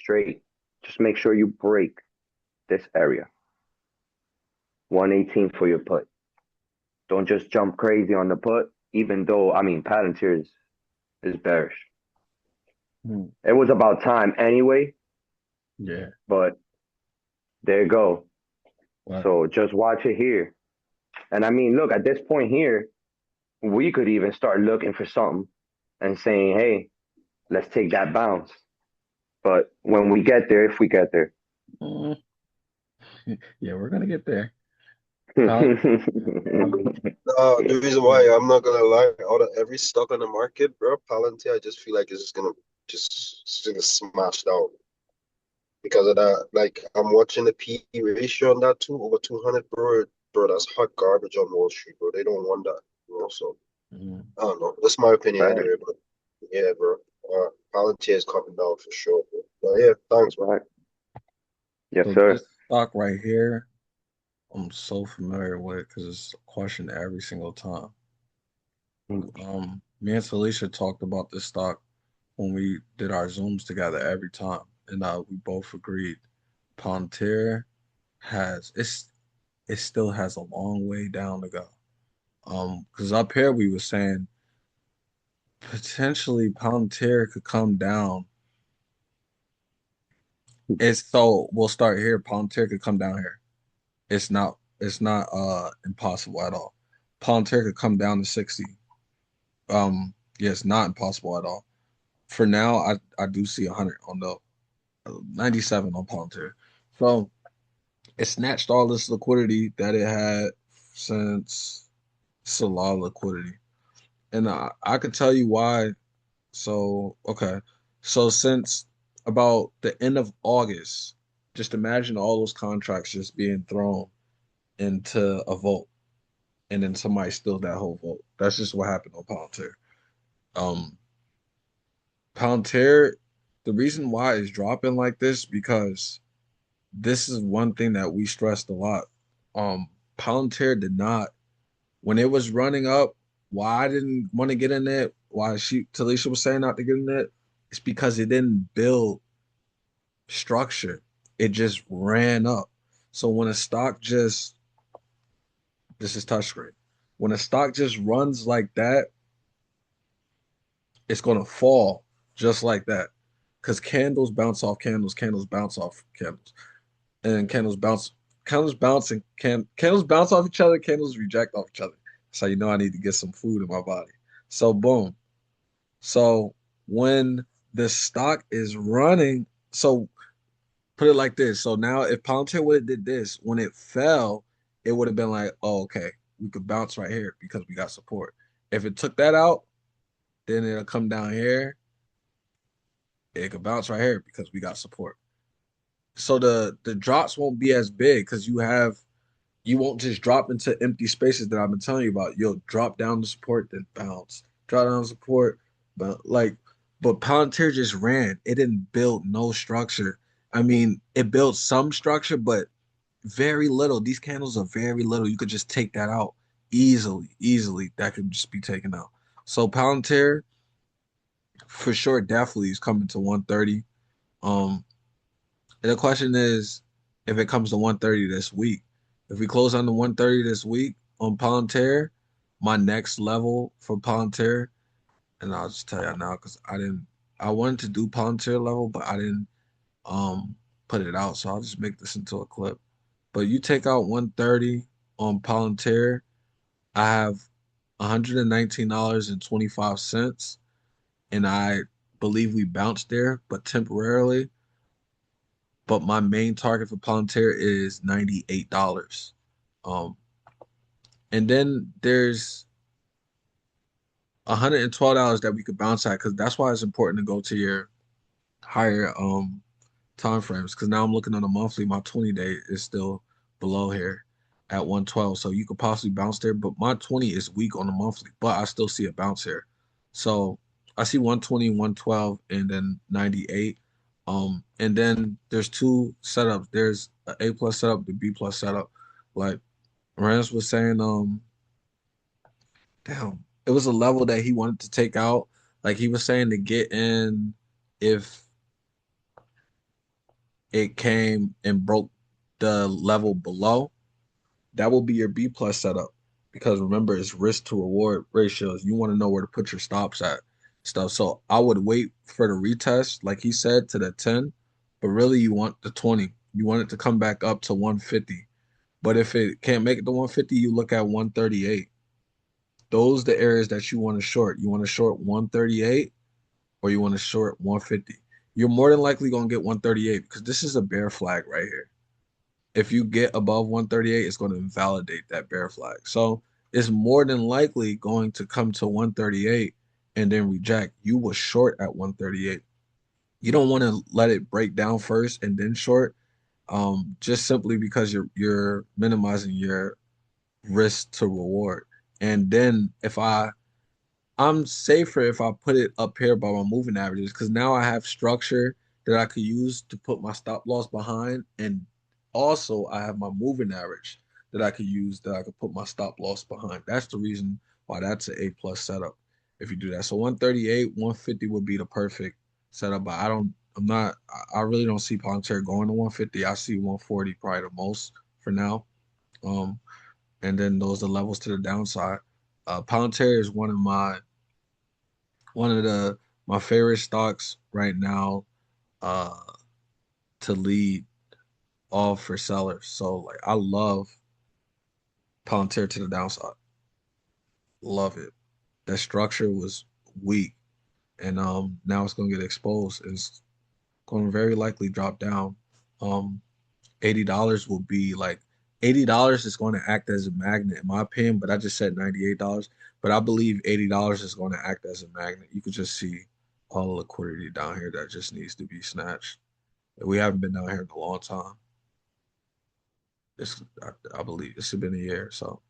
[SPEAKER 2] straight. Just make sure you break this area. 118 for your put. Don't just jump crazy on the put, even though, I mean, Palantir is bearish. It was about time anyway.
[SPEAKER 1] Yeah.
[SPEAKER 2] But there you go.
[SPEAKER 1] Wow.
[SPEAKER 2] So just watch it here. And I mean, look, at this point here, we could even start looking for something and saying, hey, let's take that bounce. But when we get there, if we get there.
[SPEAKER 1] Yeah, we're gonna get there. Pal- um,
[SPEAKER 8] The reason why I'm not gonna lie, out of every stock on the market, bro, Palantir, I just feel like it's just gonna smash down because of that. Like I'm watching the P/E ratio on that too, over 200, bro. Bro, that's hot garbage on Wall Street, bro. They don't want that, you know. So
[SPEAKER 1] mm.
[SPEAKER 8] I don't know. That's my opinion
[SPEAKER 2] Right,
[SPEAKER 8] anyway. But yeah, bro. Palantir is coming down for sure, bro. But yeah, thanks, man.
[SPEAKER 2] right. Yes,
[SPEAKER 1] So
[SPEAKER 2] sir.
[SPEAKER 1] this stock right here, I'm so familiar with because it's a question every single time. Me and Felicia talked about this stock when we did our Zooms together every time, and we both agreed Palantir it still has a long way down to go. Because up here we were saying potentially Palantir could come down. It's so we'll start here. Palantir could come down here. It's not impossible at all. Palantir could come down to 60. Yeah, it's not impossible at all. For now, I do see 100 on the 97 on Palantir. So it snatched all this liquidity that it had since it's a lot of liquidity. And I could tell you why. So, okay. So since about the end of August, just imagine all those contracts just being thrown into a vote and then somebody steals that whole vote. That's just what happened on Palantir. Um, Palantir, the reason why it's dropping like this because this is one thing that we stressed a lot. Um, Palantir did not when it was running up. Why I didn't want to get in it? Why Talisha was saying not to get in it? It's because it didn't build structure. It just ran up. So when a stock just this is touchscreen. When a stock just runs like that, it's gonna fall just like that. Because candles bounce off candles, candles bounce off candles, and candles bounce and candles bounce off each other, candles reject off each other. So you know I need to get some food in my body. So boom. So when the stock is running, so put it like this. So now if Palantir would have did this, when it fell, it would have been like, oh, okay, we could bounce right here because we got support. If it took that out, then it'll come down here. It could bounce right here because we got support. So the drops won't be as big because you won't just drop into empty spaces that I've been telling you about. You'll drop down the support, then bounce. Drop down the support, but Palantir just ran. It didn't build no structure. I mean, it built some structure, but very little. These candles are very little. You could just take that out easily, easily. That could just be taken out. So Palantir, for sure, definitely is coming to 130. Um, and the question is, if it comes to 130 this week, if we close on the 130 this week on Palantir, my next level for Palantir, and I'll just tell you now because I wanted to do Palantir level, but I didn't um put it out. So I'll just make this into a clip. But you take out 130 on Palantir, I have $119.25, and I believe we bounced there, but temporarily. But my main target for Palantir is $98. Um, and then there's $112 that we could bounce at because that's why it's important to go to your higher time frames. Because now I'm looking on a monthly, my 20-day is still below here at 112. So you could possibly bounce there, but my 20 is weak on the monthly, but I still see a bounce here. So I see 120, 112, and then 98. And then there's two setups. There's a A plus setup, the B plus setup. Like Rance was saying, damn, it was a level that he wanted to take out. Like he was saying to get in if it came and broke the level below, that will be your B plus setup. Because remember, it's risk to reward ratios. You want to know where to put your stops at stuff. So I would wait for the retest, like he said, to the 10, but really you want the 20. You want it to come back up to 150. But if it can't make it to 150, you look at 138. Those are the areas that you want to short. You want to short 138 or you want to short 150. You're more than likely going to get 138 because this is a bear flag right here. if you get above 138, it's going to invalidate that bear flag. So it's more than likely going to come to 138 and then reject. You were short at 138. You don't want to let it break down first and then short, just simply because you're minimizing your risk to reward. And then I'm safer if I put it up here by my moving averages because now I have structure that I could use to put my stop loss behind, and also I have my moving average that I could use that I could put my stop loss behind. That's the reason why that's an A plus setup if you do that. So 138, 150 would be the perfect setup, but I really don't see Palantir going to 150. I see 140 probably the most for now. Um, and then those are the levels to the downside. Palantir is one of the my favorite stocks right now uh to lead all for sellers. So like I love Palantir to the downside. Love it. That structure was weak and now it's gonna get exposed. It's gonna very likely drop down. Um $80 will be like $80 is going to act as a magnet in my opinion, but I just said $98. But I believe $80 is going to act as a magnet. You could just see all the liquidity down here that just needs to be snatched. We haven't been down here in a long time. I believe this has been a year, so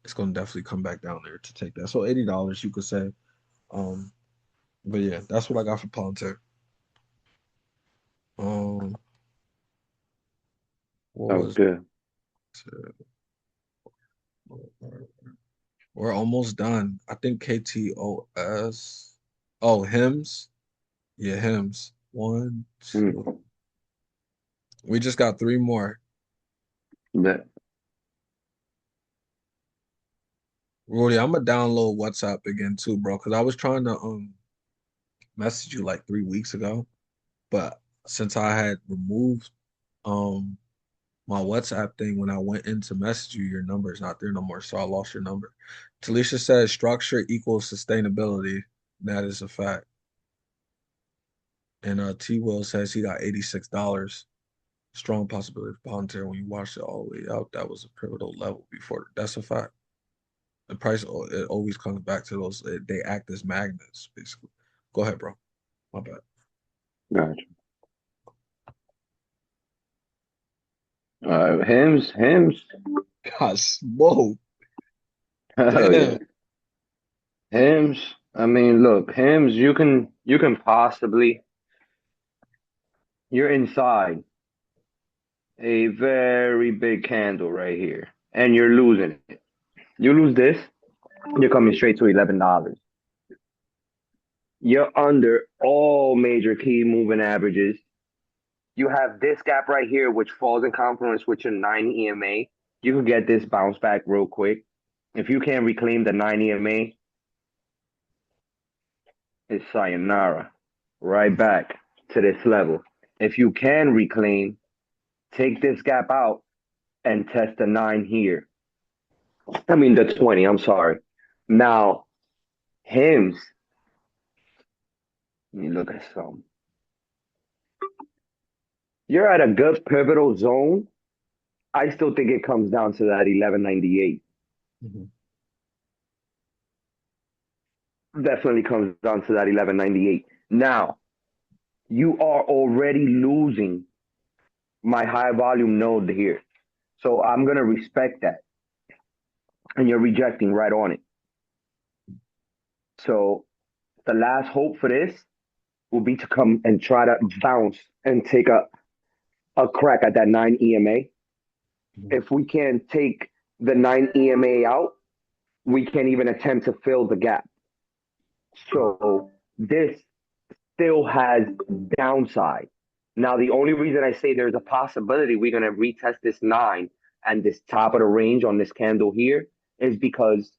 [SPEAKER 1] it's going to definitely come back down there to take that. So $80 you could say. Um, but yeah, that's what I got for Palantir. Um, what
[SPEAKER 2] That was
[SPEAKER 1] was
[SPEAKER 2] good.
[SPEAKER 1] we're almost done. I think KTOS. Oh, hymns. Yeah, hymns. One, two.
[SPEAKER 2] Mm,
[SPEAKER 1] We just got three more.
[SPEAKER 2] bet.
[SPEAKER 1] Rudy, I'm gonna download WhatsApp again too, bro, because I was trying to message you like 3 weeks ago, but since I had removed um my WhatsApp thing when I went in to message you, your number is not there no more, so I lost your number. Talisha says structure equals sustainability. That is a fact. And T Will says he got $86. Strong possibility for Palantir when you watch it all the way out. That was a pivotal level before. That's a fact. The price it always comes back to those. They act as magnets, basically. Go ahead, bro. My bad.
[SPEAKER 2] Gotcha. Hymns.
[SPEAKER 1] God, smoke.
[SPEAKER 2] Oh yeah,
[SPEAKER 1] Damn.
[SPEAKER 2] hymns. I mean, look, hymns. You can possibly you're inside a very big candle right here, and you're losing it. You lose this, you're coming straight to $11. You're under all major key moving averages. You have this gap right here, which falls in confluence with your 9 EMA. You can get this bounce back real quick. If you can't reclaim the 9 EMA, it's sayonara. Right back to this level. If you can reclaim, take this gap out and test the 9 here. I mean, the 20, I'm sorry. Now, hymns, let me look at some. You're at a good pivotal zone. I still think it comes down to that 1198.
[SPEAKER 1] Mhm.
[SPEAKER 2] Definitely comes down to that 1198. Now, you are already losing my high volume node here. So I'm going to respect that. And you're rejecting right on it. So the last hope for this will be to come and try to bounce and take a crack at that 9 EMA.
[SPEAKER 1] Mhm.
[SPEAKER 2] If we can take the 9 EMA out, we can even attempt to fill the gap. So this still has downside. Now, the only reason I say there's a possibility we're going to retest this 9 and this top of the range on this candle here is because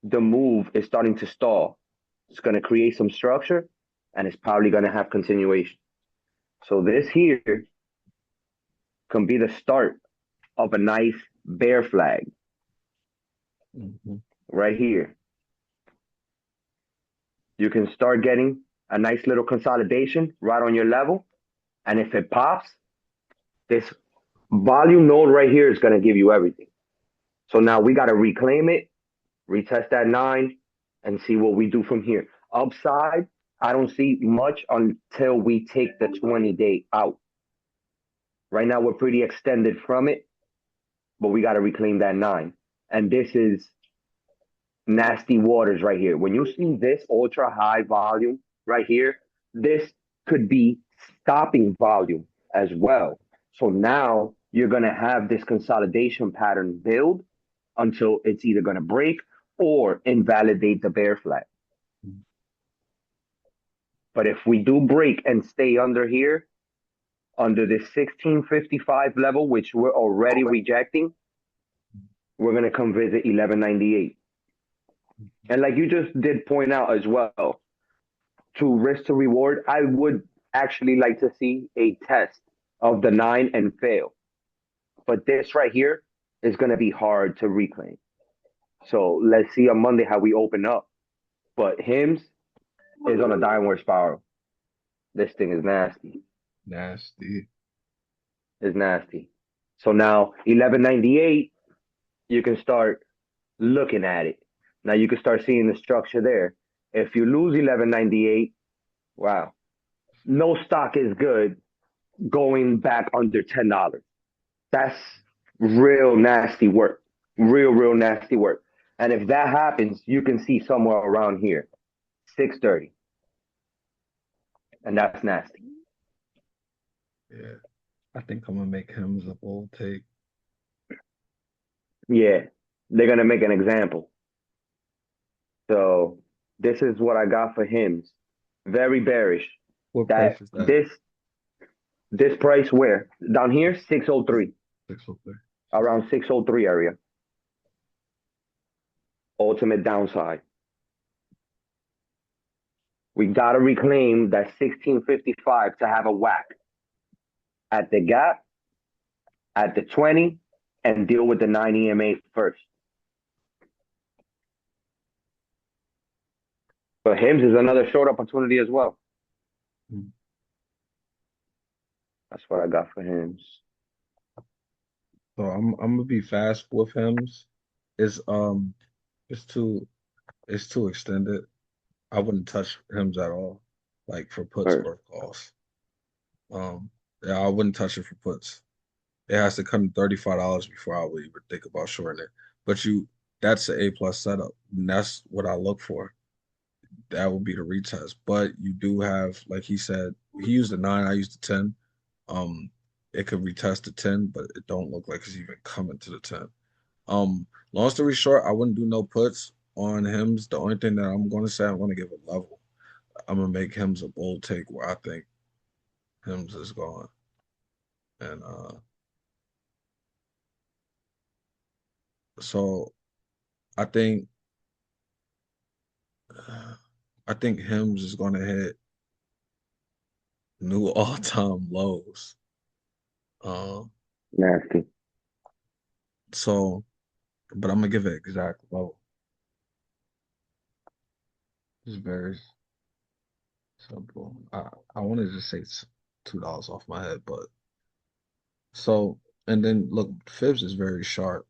[SPEAKER 2] the move is starting to stall. It's going to create some structure and it's probably going to have continuation. So this here can be the start of a nice bear flag
[SPEAKER 1] Mhm.
[SPEAKER 2] right here. You can start getting a nice little consolidation right on your level. And if it pops, this Volume node right here is going to give you everything. So now we got to reclaim it, retest that 9, and see what we do from here. Upside, I don't see much until we take the 20-day out. Right now, we're pretty extended from it, but we got to reclaim that 9. And this is nasty waters right here. When you see this ultra high volume right here, this could be stopping volume as well. So now you're going to have this consolidation pattern build until it's either going to break or invalidate the bear flag. But if we do break and stay under here, under this 1655 level, which we're already rejecting, we're going to come visit 1198. And like you just did point out as well, to risk to reward, I would actually like to see a test of the 9 and fail. But this right here is going to be hard to reclaim. So let's see on Monday how we open up. But Hims is on a downward spiral. This thing is nasty.
[SPEAKER 1] Nasty.
[SPEAKER 2] It's nasty. So now 1198, you can start looking at it. Now you can start seeing the structure there. If you lose 1198, wow, no stock is good going back under $10. That's real nasty work. Real nasty work. And if that happens, you can see somewhere around here, 630. And that's nasty.
[SPEAKER 1] Yeah. I think I'm gonna make him a bold take.
[SPEAKER 2] Yeah. They're gonna make an example. So this is what I got for Hims. Very bearish.
[SPEAKER 1] What
[SPEAKER 2] That
[SPEAKER 1] price is that?
[SPEAKER 2] this price where? Down here, 603.
[SPEAKER 1] 603.
[SPEAKER 2] Around 603 area. Ultimate downside. We gotta reclaim that 1655 to have a whack at the gap, at the 20, and deal with the 9 EMA first. But Hims is another short opportunity as well.
[SPEAKER 1] Mm.
[SPEAKER 2] That's what I got for Hims.
[SPEAKER 1] So I'm gonna be fast with Hims. It's it's too it's too extended. I wouldn't touch Hims at all, like for puts
[SPEAKER 2] Or,
[SPEAKER 1] or calls. Yeah, I wouldn't touch it for puts. It has to come to $35 before I would even think about shorting it. But that's an A+ setup, and that's what I look for. That would be the retest. But you do have, like he said, he used a 9, I used a 10. Um, it could retest the 10, but it don't look like it's even coming to the 10. Long story short, I wouldn't do no puts on Hims. The only thing that I'm going to say, I'm going to give a level. I'm going to make Hims a bold take where I think Hims is going. And so I think I think Hims is going to hit new all-time lows. Um,
[SPEAKER 2] nasty.
[SPEAKER 1] so, but I'm gonna give it exact low. It's very simple. I wanted to say it's $2 off my head, but so and then look, Fibs is very sharp,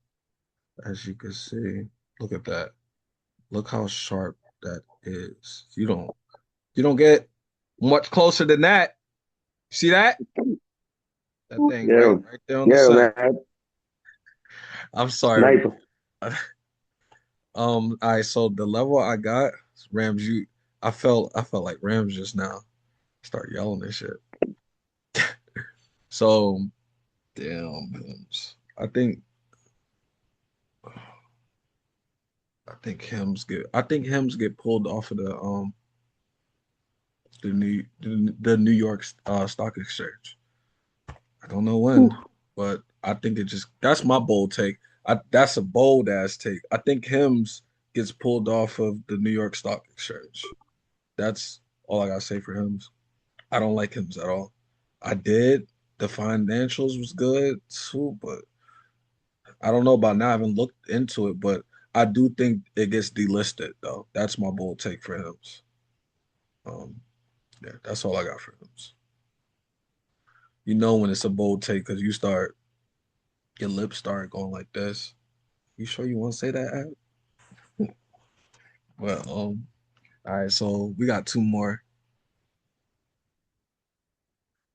[SPEAKER 1] as you can see. Look at that. Look how sharp that is. You don't get much closer than that. See that? That thing
[SPEAKER 2] Yeah,
[SPEAKER 1] right there on the
[SPEAKER 2] yeah,
[SPEAKER 1] center.
[SPEAKER 2] man.
[SPEAKER 1] I'm sorry.
[SPEAKER 2] Sniper.
[SPEAKER 1] All right, so the level I got, Rams, I felt like Rams just now. Start yelling and shit. So damn, Hims. I think Hims get pulled off of the New York Stock Exchange. I don't know when, but I think that's my bold take. That's a bold ass take. I think Hims gets pulled off of the New York Stock Exchange. That's all I gotta say for Hims. I don't like Hims at all. I did. The financials was good too, but I don't know about now. I haven't looked into it, but I do think it gets delisted though. That's my bold take for Hims. Um, yeah, that's all I got for Hims. You know when it's a bold take because you start Your lips start going like this. You sure you want to say that, Ab? Well, all right, so we got two more.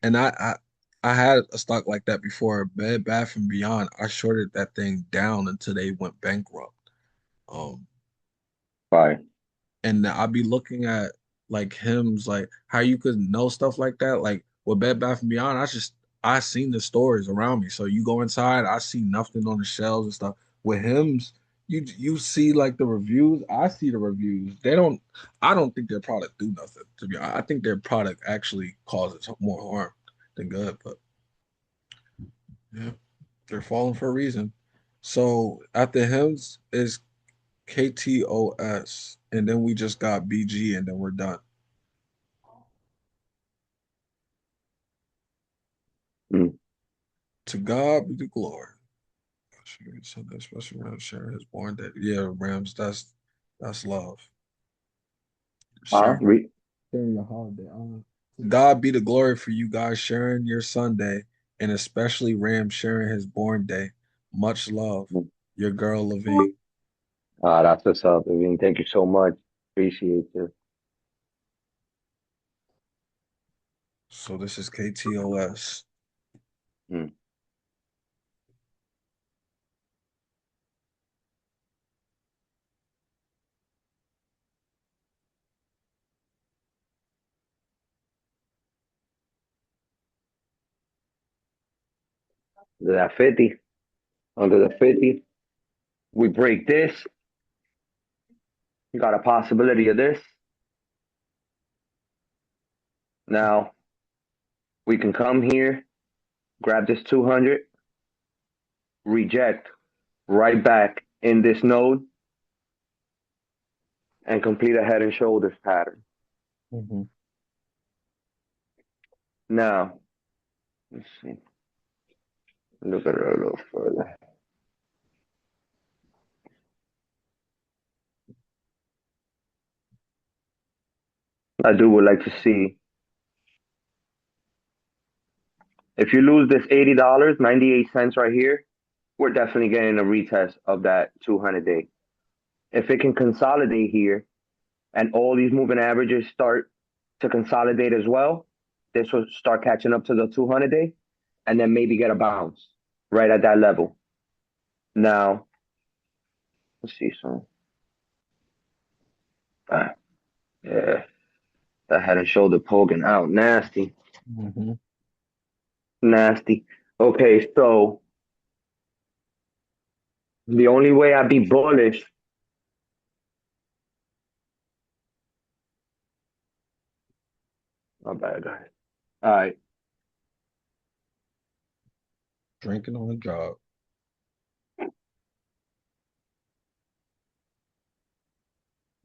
[SPEAKER 1] And I had a stock like that before, Bed Bath and Beyond. I shorted that thing down until they went bankrupt. Um,
[SPEAKER 2] Fine.
[SPEAKER 1] and I'll be looking at like hymns, like how you could know stuff like that. Like with Bed Bath and Beyond, I seen the stores around me. So you go inside, I see nothing on the shelves and stuff. With hymns, you see like the reviews. I see the reviews. I don't think their product do nothing. To be honest, I think their product actually causes more harm than good. But yeah, they're falling for a reason. So at the hymns is KTOS, and then we just got BG, and then we're done.
[SPEAKER 2] Mm.
[SPEAKER 1] To God be the glory. Sunday special Rams sharing his born day. Yeah, Rams, that's love.
[SPEAKER 2] Huh?
[SPEAKER 1] Sharing sharing your holiday. To God be the glory for you guys sharing your Sunday, and especially Ram sharing his born day. Much love. Your girl Levine.
[SPEAKER 2] That's what's up, Levine. Thank you so much. Appreciate you.
[SPEAKER 1] So this is KTOS.
[SPEAKER 2] Mm. Under that 50. Under the 50. We break this. You got a possibility of this. Now we can come here, grab this 200, reject right back in this node, and complete a head and shoulders pattern.
[SPEAKER 1] Mm-hmm.
[SPEAKER 2] Now, let's see. Look at it a little further. I would like to see if you lose this $80, 98 cents right here, we're definitely getting a retest of that 200 day. If it can consolidate here and all these moving averages start to consolidate as well, this will start catching up to the 200 day and then maybe get a bounce right at that level. Now, let's see some. Yeah, that head and shoulder poking out. Nasty.
[SPEAKER 1] Mm-hmm.
[SPEAKER 2] Nasty. Okay, so the only way I'd be bullish. My bad, guys. All right.
[SPEAKER 1] Drinking on the job.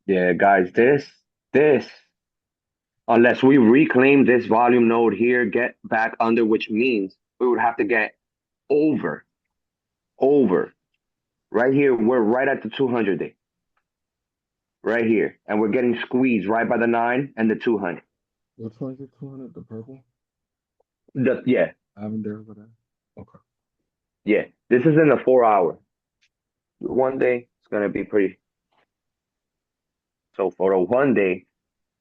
[SPEAKER 2] Yeah, guys, this, unless we reclaim this volume node here, get back under, which means we would have to get over, over. Right here, we're right at the 200 day. Right here. And we're getting squeezed right by the 9 and the 200.
[SPEAKER 1] Which one's the 200? The purple?
[SPEAKER 2] Yeah,
[SPEAKER 1] I haven't there over there. Okay.
[SPEAKER 2] yeah. This is in the 4 hour. One day, it's going to be pretty. So for a one day,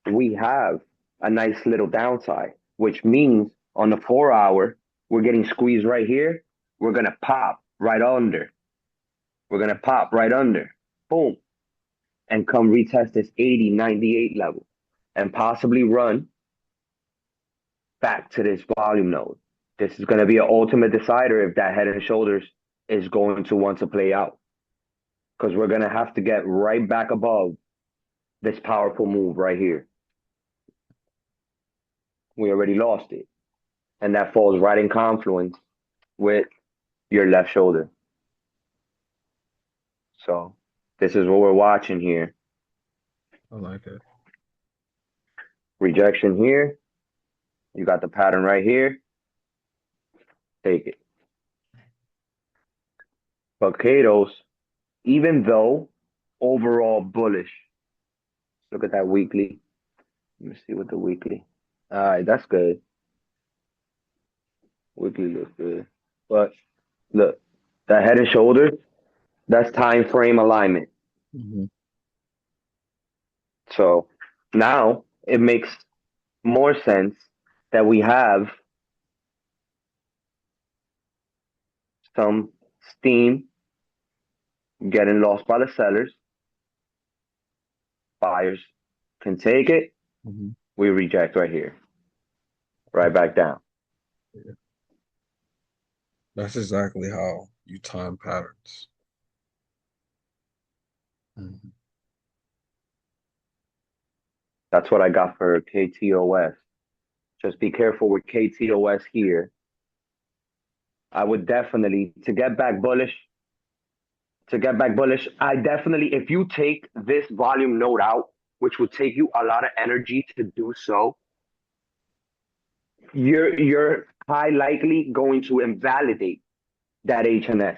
[SPEAKER 2] we have a nice little downside, which means on the 4 hour, we're getting squeezed right here. We're going to pop right under. We're going to pop right under. Boom. And come retest this 80, 98 level and possibly run back to this volume node. This is going to be an ultimate decider if that head and shoulders is going to want to play out. Because we're going to have to get right back above this powerful move right here. We already lost it. And that falls right in confluence with your left shoulder. So this is what we're watching here.
[SPEAKER 1] I like it.
[SPEAKER 2] Rejection here. You got the pattern right here. Take it. Potatoes, even though overall bullish. Look at that weekly. Let me see what the weekly. All right, that's good. Weekly looks good. But look, The head and shoulders, that's time frame alignment.
[SPEAKER 1] Hmm.
[SPEAKER 2] So now it makes more sense that we have some steam getting lost by the sellers. Buyers can take it.
[SPEAKER 1] Hmm.
[SPEAKER 2] We reject right here, right back down.
[SPEAKER 1] Yeah. That's exactly how you time patterns. Mhm.
[SPEAKER 2] That's what I got for KTOS. Just be careful with KTOS here. I would definitely I definitely, if you take this volume node out, which would take you a lot of energy to do so, you're high likely going to invalidate that HNS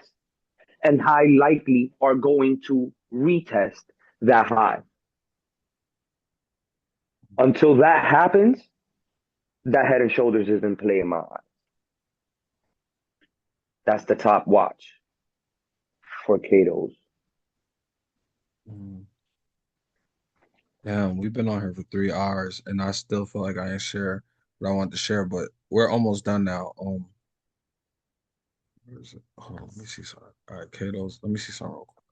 [SPEAKER 2] and high likely are going to retest that high. Until that happens, that head and shoulders is in play in my eyes. That's the top watch for Kato's.
[SPEAKER 1] Mhm. Damn, we've been on here for 3 hours, and I still feel like I didn't share what I wanted to share, but we're almost done now. Where is it? Hold on, let me see something. All right, Kato's. Let me see something real quick.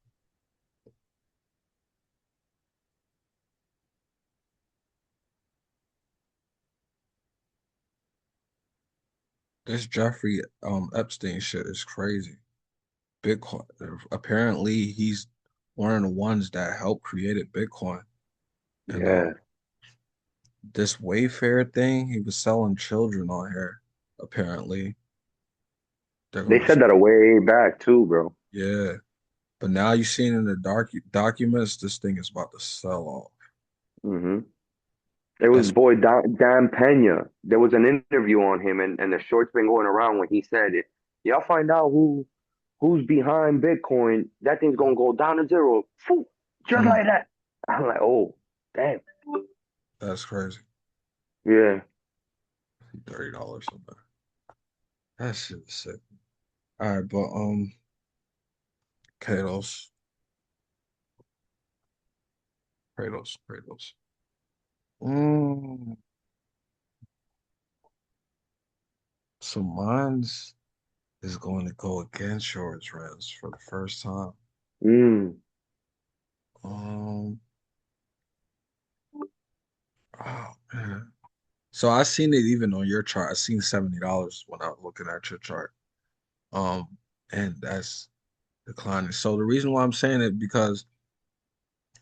[SPEAKER 1] This Jeffrey Epstein shit is crazy. Bitcoin. Apparently, he's one of the ones that helped created Bitcoin. And
[SPEAKER 2] Yeah.
[SPEAKER 1] this Wayfair thing, he was selling children on here. Apparently, they're
[SPEAKER 2] They
[SPEAKER 1] gonna.
[SPEAKER 2] said that a way back too, bro.
[SPEAKER 1] Yeah, but now you seen in the documents, this thing is about to sell off.
[SPEAKER 2] Hmm. It was
[SPEAKER 1] That's
[SPEAKER 2] boy Dan Pena. There was an interview on him, and the short's been going around when he said it. Y'all find out who's behind Bitcoin. That thing's gonna go down to zero, Phew, just like that. I'm like, oh, damn.
[SPEAKER 1] that's crazy.
[SPEAKER 2] Yeah,
[SPEAKER 1] $30 something. That shit is sick. All right, but Kratos, Kratos. Mm, so mine's is going to go against yours, Rez, for the first time.
[SPEAKER 2] mm,
[SPEAKER 1] Um, oh man. So I seen it even on your chart. I seen $70 when I was looking at your chart. Um, and that's declining. So the reason why I'm saying it because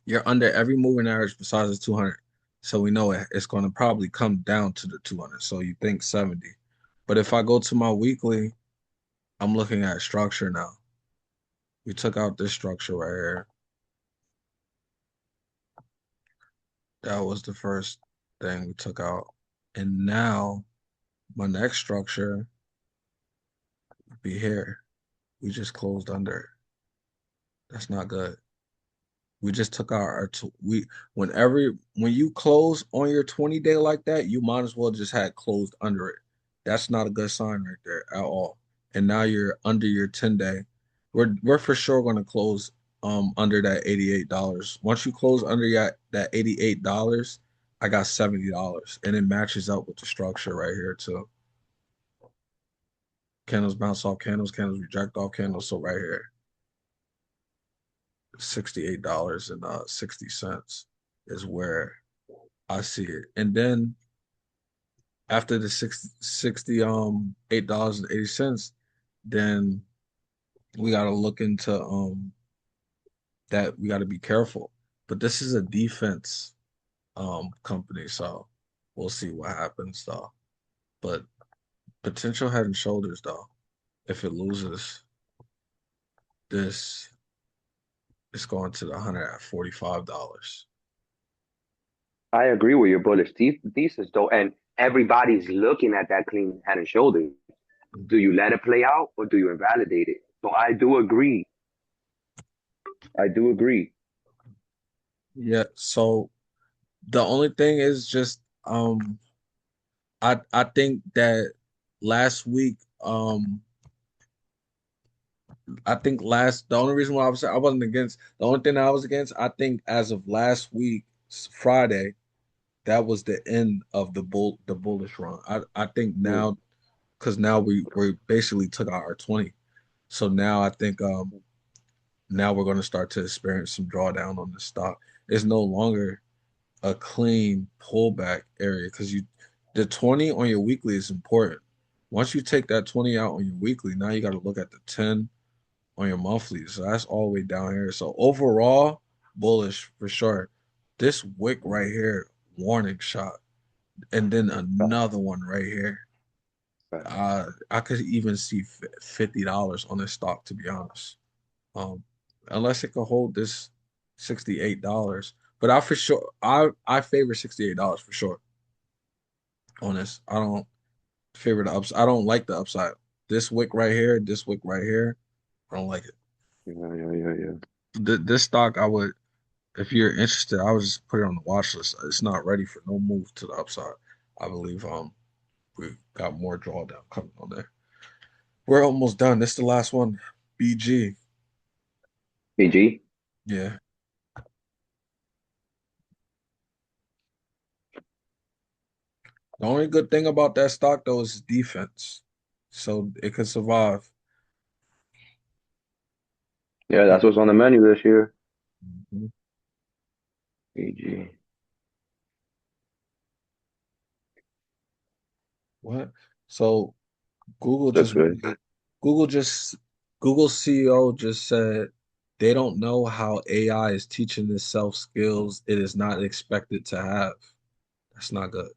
[SPEAKER 1] you're under every moving average besides the 200. So we know it's going to probably come down to the 200. So you think 70. But if I go to my weekly, I'm looking at structure now. We took out this structure right here. That was the first thing we took out. And now my next structure would be here. We just closed under it. That's not good. We just took our we when you close on your 20-day like that, you might as well just had closed under it. That's not a good sign right there at all. And now you're under your 10-day. We're for sure going to close under that $88. Once you close under that $88, I got $70. And it matches up with the structure right here too. Candles bounce off candles, candles reject off candles. So right here. $68.60 is where I see it. And then after the 60 $8.80, then we gotta look into that we gotta be careful. But this is a defense company, so we'll see what happens though. But potential head and shoulders though, if it loses this, it's going to the $145.
[SPEAKER 2] I agree with your bullish thesis though, and everybody's looking at that clean head and shoulders. Do you let it play out or do you invalidate it? So I do agree. I do agree.
[SPEAKER 1] Yeah, so the only thing is just I think that last week I think last the only reason why I wasn't against the only thing I was against, I think as of last week, Friday, that was the end of the bullish run. I think
[SPEAKER 2] Mm,
[SPEAKER 1] now because now we basically took out our 20. So now I think now we're going to start to experience some drawdown on the stock. It's no longer a clean pullback area because you the 20 on your weekly is important. Once you take that 20 out on your weekly, now you got to look at the 10 on your monthly. So that's all the way down here. So overall, bullish for sure. This wick right here, warning shot, and then
[SPEAKER 2] right,
[SPEAKER 1] another one right here.
[SPEAKER 2] right.
[SPEAKER 1] I could even see $50 on this stock to be honest. Um, unless it could hold this $68. But I for sure I favor $68 for sure on this. I don't favor the ups. I don't like the upside. This wick right here, this wick right here, I don't like it.
[SPEAKER 2] Yeah, yeah, yeah, yeah.
[SPEAKER 1] This stock I would if you're interested, I would just put it on the watch list. It's not ready for no move to the upside. I believe we got more drawdown coming on there. We're almost done. This is the last one. BG.
[SPEAKER 2] BG.
[SPEAKER 1] Yeah. The only good thing about that stock though is defense. So it could survive.
[SPEAKER 2] Yeah,
[SPEAKER 1] It-
[SPEAKER 2] that's what's on the menu this year.
[SPEAKER 1] Mhm.
[SPEAKER 2] BG.
[SPEAKER 1] What? So Google
[SPEAKER 2] Looks
[SPEAKER 1] just
[SPEAKER 2] good.
[SPEAKER 1] Google just Google CEO just said they don't know how AI is teaching itself skills it is not expected to have. That's not good.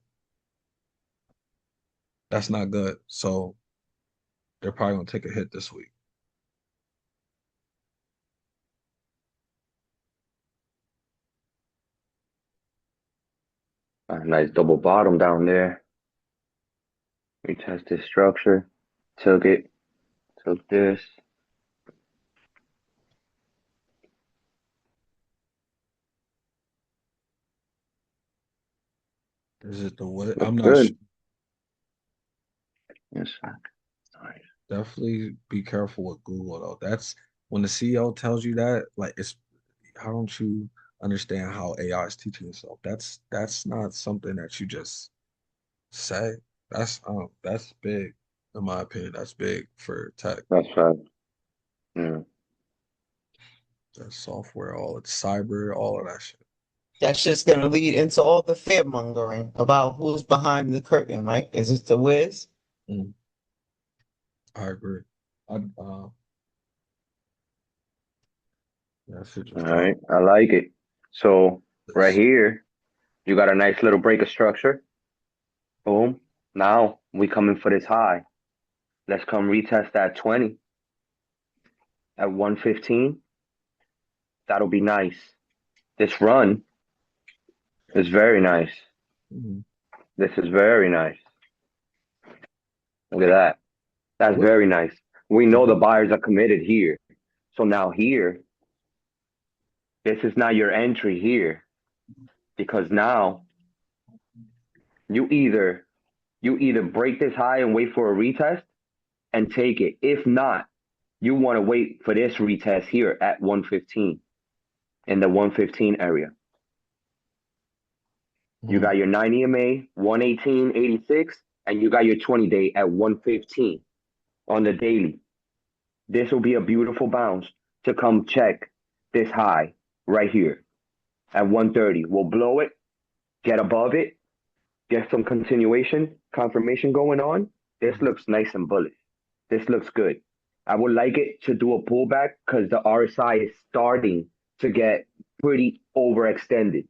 [SPEAKER 1] That's not good. So they're probably gonna take a hit this week.
[SPEAKER 2] A nice double bottom down there. Retest this structure. Took it. Took this.
[SPEAKER 1] Is it the what? I'm
[SPEAKER 2] Looks
[SPEAKER 1] not sure.
[SPEAKER 2] good. Yes. Nice.
[SPEAKER 1] Definitely be careful with Google though. That's when the CEO tells you that, like it's how don't you understand how AI is teaching itself? That's not something that you just say. That's big, in my opinion. That's big for tech.
[SPEAKER 2] That's right. Yeah.
[SPEAKER 1] That's software, all it's cyber, all of that shit.
[SPEAKER 7] That's just going to lead into all the fear mongering about who's behind the curtain, right? Is it the Wiz?
[SPEAKER 1] Mm, I agree. I that shit
[SPEAKER 2] All
[SPEAKER 1] just
[SPEAKER 2] right.
[SPEAKER 1] dropped.
[SPEAKER 2] I like it. So right
[SPEAKER 1] This.
[SPEAKER 2] here, you got a nice little break of structure. Boom. Now we coming for this high. Let's come retest that 20 at 115. That'll be nice. This run is very nice.
[SPEAKER 1] Mhm.
[SPEAKER 2] This is very nice. Look at that. That's
[SPEAKER 1] What?
[SPEAKER 2] very nice. We know the
[SPEAKER 1] Mhm.
[SPEAKER 2] buyers are committed here. So now here, this is not your entry here because now you either you either break this high and wait for a retest and take it. If not, you want to wait for this retest here at 115 in the 115 area. You
[SPEAKER 1] Mhm.
[SPEAKER 2] got your 9 EMA, 118.86, and you got your 20-day at 115 on the daily. This will be a beautiful bounce to come check this high right here at 130. We'll blow it, get above it, get some continuation, confirmation going on. This looks nice and bullish. This looks good. I would like it to do a pullback because the RSI is starting to get pretty overextended.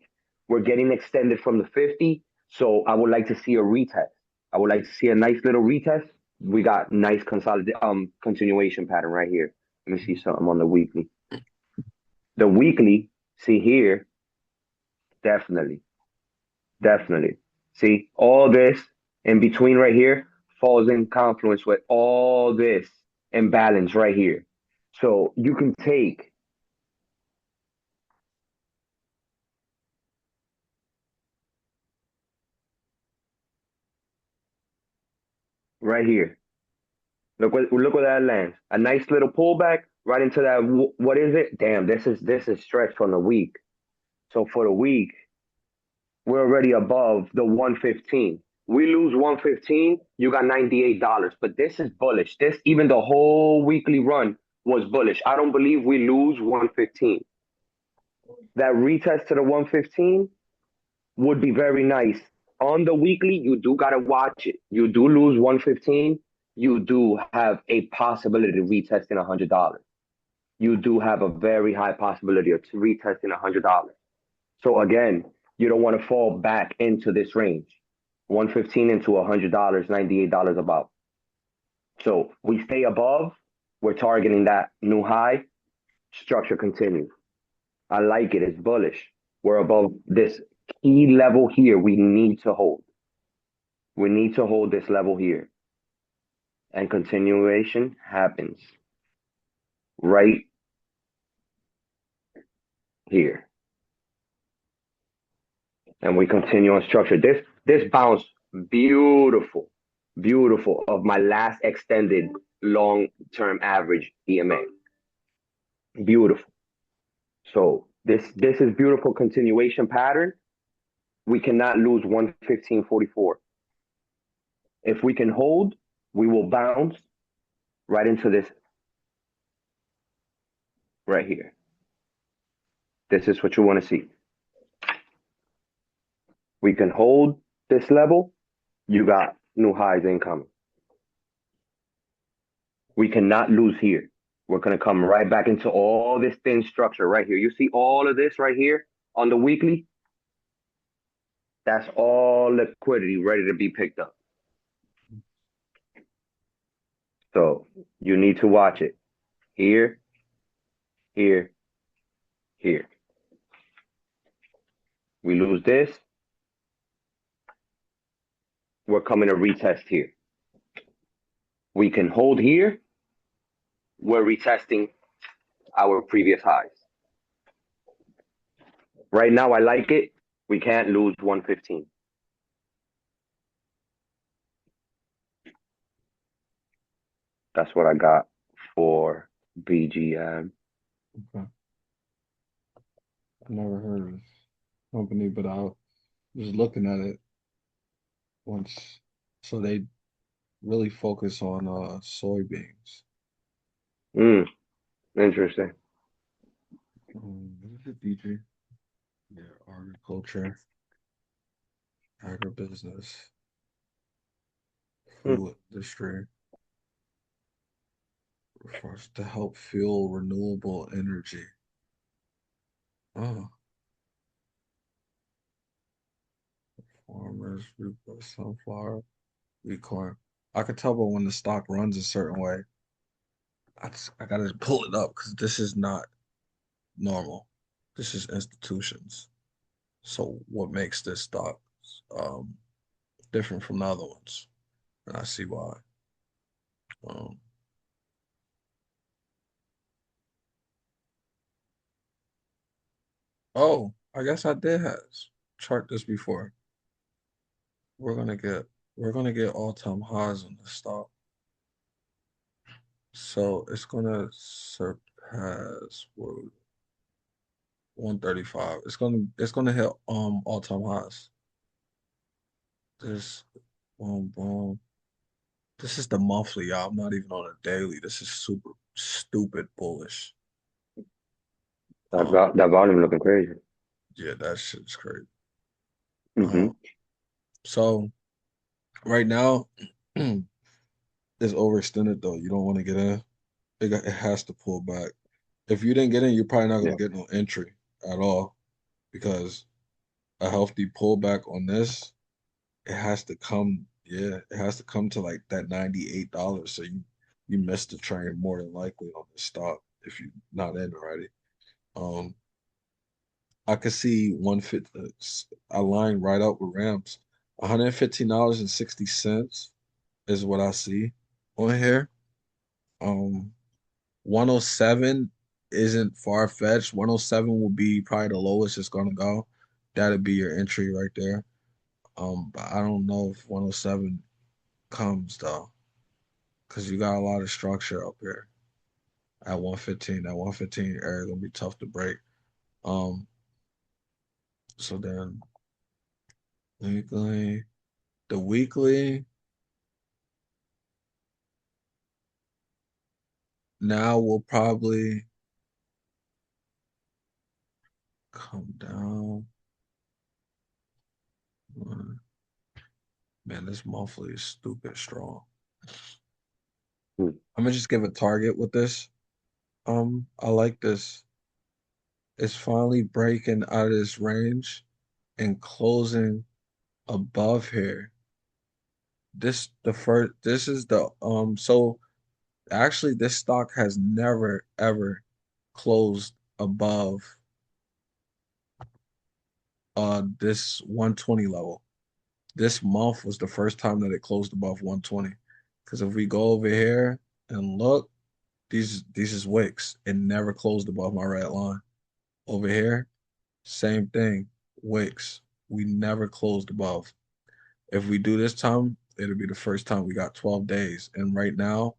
[SPEAKER 2] We're getting extended from the 50, so I would like to see a retest. I would like to see a nice little retest. We got nice continuation pattern right here. Let me see something on the weekly. The weekly, see here, definitely, definitely. See, all this in between right here falls in confluence with all this imbalance right here. So you can take right here. Look where that lands. A nice little pullback, right into that. What is it? Damn, this is stretched from the week. So for the week, we're already above the 115. We lose 115, you got $98. But this is bullish. This even the whole weekly run was bullish. I don't believe we lose 115. That retest to the 115 would be very nice. On the weekly, you do gotta watch it. You do lose 115, you do have a possibility of retesting $100. You do have a very high possibility of retesting $100. So again, you don't want to fall back into this range. 115 into $100, $98 above. So we stay above, we're targeting that new high, structure continues. I like it, it's bullish. We're above this key level here. We need to hold. We need to hold this level here. And continuation happens right here. And we continue on structure. This bounce beautiful, beautiful of my last extended long-term average EMA. Beautiful. So this is beautiful continuation pattern. We cannot lose 115.44. If we can hold, we will bounce right into this right here. This is what you want to see. We can hold this level, you got new highs incoming. We cannot lose here. We're going to come right back into all this thin structure right here. You see all of this right here on the weekly? That's all liquidity ready to be picked up. So you need to watch it. Here, here, here. We lose this. We're coming to retest here. We can hold here. We're retesting our previous highs. Right now, I like it. We can't lose 115. That's what I got for BGM.
[SPEAKER 1] Okay. I never heard of this company, but I was looking at it once. So they really focus on soybeans.
[SPEAKER 2] Interesting.
[SPEAKER 1] What is it, DG? Yeah, agriculture, agribusiness,
[SPEAKER 2] Hmm.
[SPEAKER 1] food industry, refers to help fuel renewable energy. Oh, farmers, sunflower, wheat, corn. I could tell, but when the stock runs a certain way, I gotta pull it up because this is not normal. This is institutions. So what makes this stock um different from the other ones? And I see why. Um, oh, I guess I did have chart this before. We're gonna get we're gonna get all-time highs on this stock. So it's gonna surpass what 135. It's gonna hit all-time highs. This boom boom. This is the monthly, y'all. I'm not even on a daily. This is super stupid bullish. Um,
[SPEAKER 2] That volume looking crazy.
[SPEAKER 1] yeah, that shit's crazy.
[SPEAKER 2] Mm-hmm.
[SPEAKER 1] Um, so right now it's overextended though. You don't want to get in. It has to pull back. If you didn't get in, you're probably not gonna
[SPEAKER 2] Yeah.
[SPEAKER 1] get no entry at all because a healthy pullback on this, it has to come, yeah, it has to come to like that $98. So you missed the train more than likely on the stock if you're not in already. Um, I could see 150 a line right up with R.A.M.S. $115.60 is what I see on here. 107 isn't far fetched. 107 will be probably the lowest it's gonna go. That'd be your entry right there. But I don't know if 107 comes though, because you got a lot of structure up here. at 115. At 115, area gonna be tough to break. Um, so then weekly, the weekly now will probably come down. Man, this monthly is stupid strong.
[SPEAKER 2] Hmm.
[SPEAKER 1] I'm gonna just give a target with this. I like this. It's finally breaking out of this range and closing above here. This is the so actually this stock has never ever closed above this 120 level. This month was the first time that it closed above 120. Because if we go over here and look, these is wicks. It never closed above my red line. Over here, same thing, wicks. We never closed above. If we do this time, it'll be the first time we got 12 days. And right now,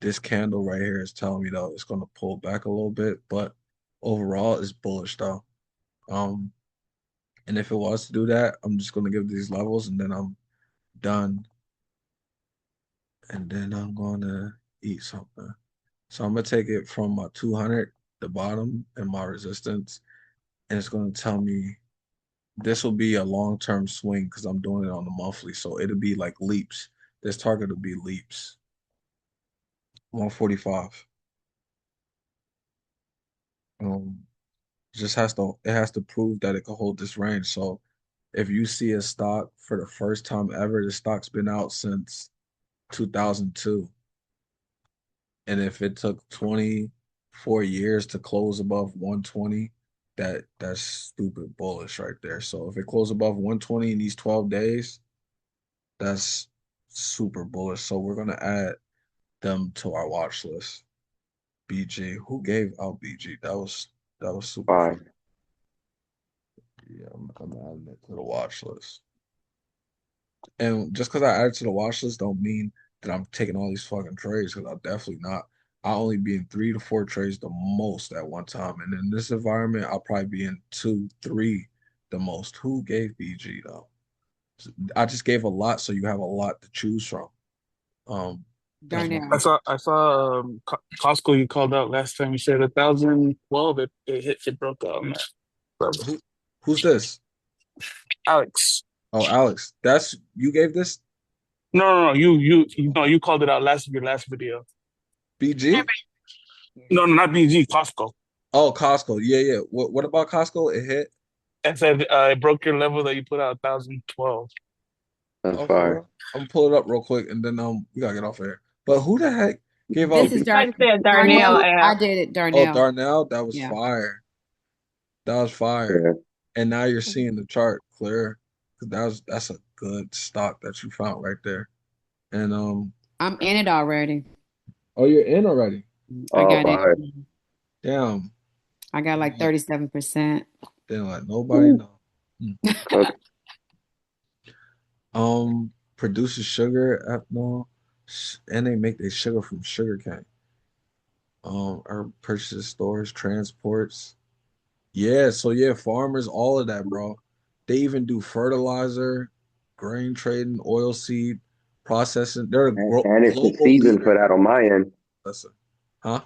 [SPEAKER 1] this candle right here is telling me though it's gonna pull back a little bit, but overall it's bullish though. Um, and if it was to do that, I'm just gonna give these levels and then I'm done. And then I'm gonna eat something. So I'm gonna take it from my 200, the bottom, and my resistance, and it's gonna tell me this will be a long-term swing because I'm doing it on the monthly. So it'll be like leaps. This target will be leaps. 145. Um, just has to it has to prove that it can hold this range. So if you see a stock for the first time ever, the stock's been out since 2002. And if it took 24 years to close above 120, that's stupid bullish right there. So if it closes above 120 in these 12 days, that's super bullish. So we're gonna add them to our watch list. BG, who gave out BG? That was super fun.
[SPEAKER 2] Fine.
[SPEAKER 1] Yeah, I'm adding it to the watch list. And just because I added to the watch list don't mean that I'm taking all these fucking trades because I'm definitely not. I'll only be in 3 to 4 trades the most at one time. And in this environment, I'll probably be in two, three the most. Who gave BG though? I just gave a lot, so you have a lot to choose from. That's my
[SPEAKER 3] I
[SPEAKER 4] Darnell.
[SPEAKER 3] saw Costco you called out last time. You said 1,012. It broke out on that level.
[SPEAKER 1] who's this?
[SPEAKER 3] Alex.
[SPEAKER 1] Oh, Alex. That's you gave this
[SPEAKER 3] No. You no, you called it out last your last video.
[SPEAKER 1] BG?
[SPEAKER 3] No, not BG. Costco.
[SPEAKER 1] Oh, Costco. Yeah, yeah. What about Costco? It hit.
[SPEAKER 3] And said it broke your level that you put out 1,012.
[SPEAKER 2] That's
[SPEAKER 1] Oh, for
[SPEAKER 2] fine.
[SPEAKER 1] real? I'm gonna pull it up real quick and then we gotta get off here. But who the heck gave
[SPEAKER 4] This
[SPEAKER 1] out
[SPEAKER 4] is
[SPEAKER 1] BG?
[SPEAKER 6] Somebody said Darnell
[SPEAKER 4] Darnell. I
[SPEAKER 6] asked.
[SPEAKER 4] did it,
[SPEAKER 1] Oh,
[SPEAKER 4] Darnell.
[SPEAKER 1] Darnell, that was
[SPEAKER 4] Yeah.
[SPEAKER 1] fire. That was fire.
[SPEAKER 2] Yeah.
[SPEAKER 1] And now you're seeing the chart clear. 'Cause that's a good stock that you found right there. And
[SPEAKER 4] I'm in it already.
[SPEAKER 1] oh, you're in already.
[SPEAKER 4] I
[SPEAKER 2] Oh,
[SPEAKER 4] got it.
[SPEAKER 2] fine.
[SPEAKER 1] Damn.
[SPEAKER 4] I got like 37%.
[SPEAKER 1] Didn't let nobody know. Hmm.
[SPEAKER 2] Cook.
[SPEAKER 1] Produces sugar, ethanol, and they make their sugar from sugar cane. Herb purchases, stores, transports. Yeah, so yeah, farmers, all of that, bro. They even do fertilizer, grain trading, oil seed processing. They're a
[SPEAKER 2] And it's the
[SPEAKER 1] global
[SPEAKER 2] season for
[SPEAKER 1] leader.
[SPEAKER 2] that on my end.
[SPEAKER 1] Listen, huh?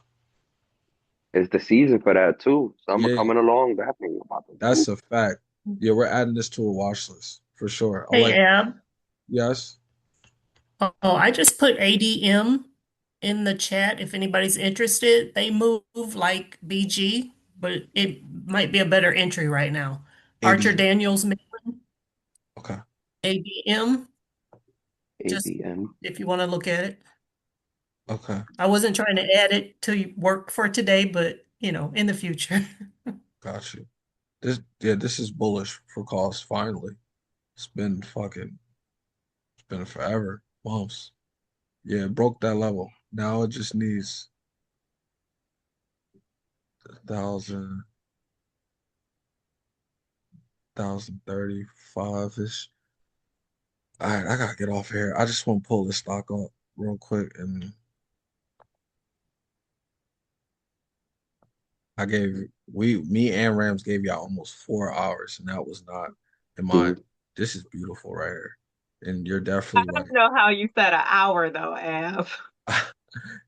[SPEAKER 2] It's the season for that too. Summer
[SPEAKER 1] Yeah,
[SPEAKER 2] coming along. That thing about to
[SPEAKER 1] that's
[SPEAKER 2] boom.
[SPEAKER 1] a fact. Yeah, we're adding this to a watch list for sure. I
[SPEAKER 9] Hey,
[SPEAKER 1] like that.
[SPEAKER 9] Ab.
[SPEAKER 1] Yes.
[SPEAKER 9] I just put ADM in the chat if anybody's interested. They move like BG, but it might be a better entry right now. Archer
[SPEAKER 1] AD.
[SPEAKER 9] Daniels,
[SPEAKER 1] Okay.
[SPEAKER 9] ADM, just
[SPEAKER 2] ABM.
[SPEAKER 9] if you want to look at it.
[SPEAKER 1] Okay.
[SPEAKER 9] I wasn't trying to add it to work for today, but in the future.
[SPEAKER 1] Got you. This is bullish for cost finally. It's been fucking it's been forever, months. Yeah, it broke that level. Now it just needs 1,000, 1,035-ish. All right, I gotta get off here. I just want to pull this stock up real quick and me and Rams gave y'all almost 4 hours, and that was not in mind.
[SPEAKER 2] Mhm.
[SPEAKER 1] This is beautiful right here, and you're
[SPEAKER 6] I
[SPEAKER 1] definitely
[SPEAKER 6] don't
[SPEAKER 1] right.
[SPEAKER 6] know how you said an hour though, Av.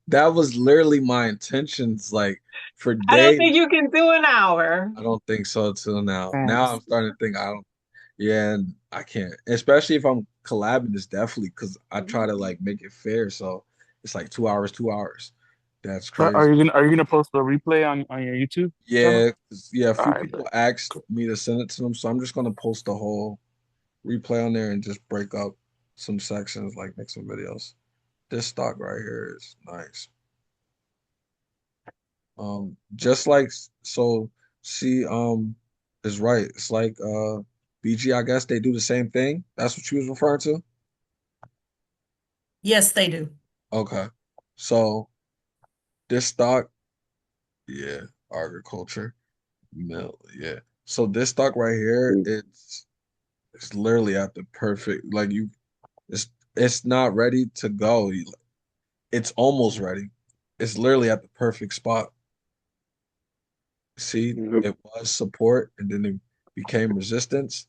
[SPEAKER 1] That was literally my intentions, like for
[SPEAKER 6] I don't
[SPEAKER 1] days.
[SPEAKER 6] think you can do an hour.
[SPEAKER 1] I don't think so till now. Now
[SPEAKER 4] Yes.
[SPEAKER 1] I'm starting to think I don't. Yeah, and I can't, especially if I'm collabing. It's definitely because I try to like make it fair. So it's like 2 hours, 2 hours. That's crazy.
[SPEAKER 3] Are you gonna post the replay on your YouTube channel?
[SPEAKER 1] Yeah, 'cause, yeah. A
[SPEAKER 3] All
[SPEAKER 1] few
[SPEAKER 3] right,
[SPEAKER 1] people
[SPEAKER 3] bet.
[SPEAKER 1] asked
[SPEAKER 3] Cool.
[SPEAKER 1] me to send it to them, so I'm just gonna post the whole replay on there and just break up some sections, like make some videos. This stock right here is nice. Just like so, see, is right. It's like BG. I guess they do the same thing. That's what you was referring to.
[SPEAKER 9] Yes, they do.
[SPEAKER 1] Okay, so this stock, yeah, agriculture, mill, yeah. So this stock right here,
[SPEAKER 2] Mhm.
[SPEAKER 1] it's literally at the perfect like you. It's not ready to go. It's almost ready. It's literally at the perfect spot. See,
[SPEAKER 2] Mhm.
[SPEAKER 1] it was support and then it became resistance.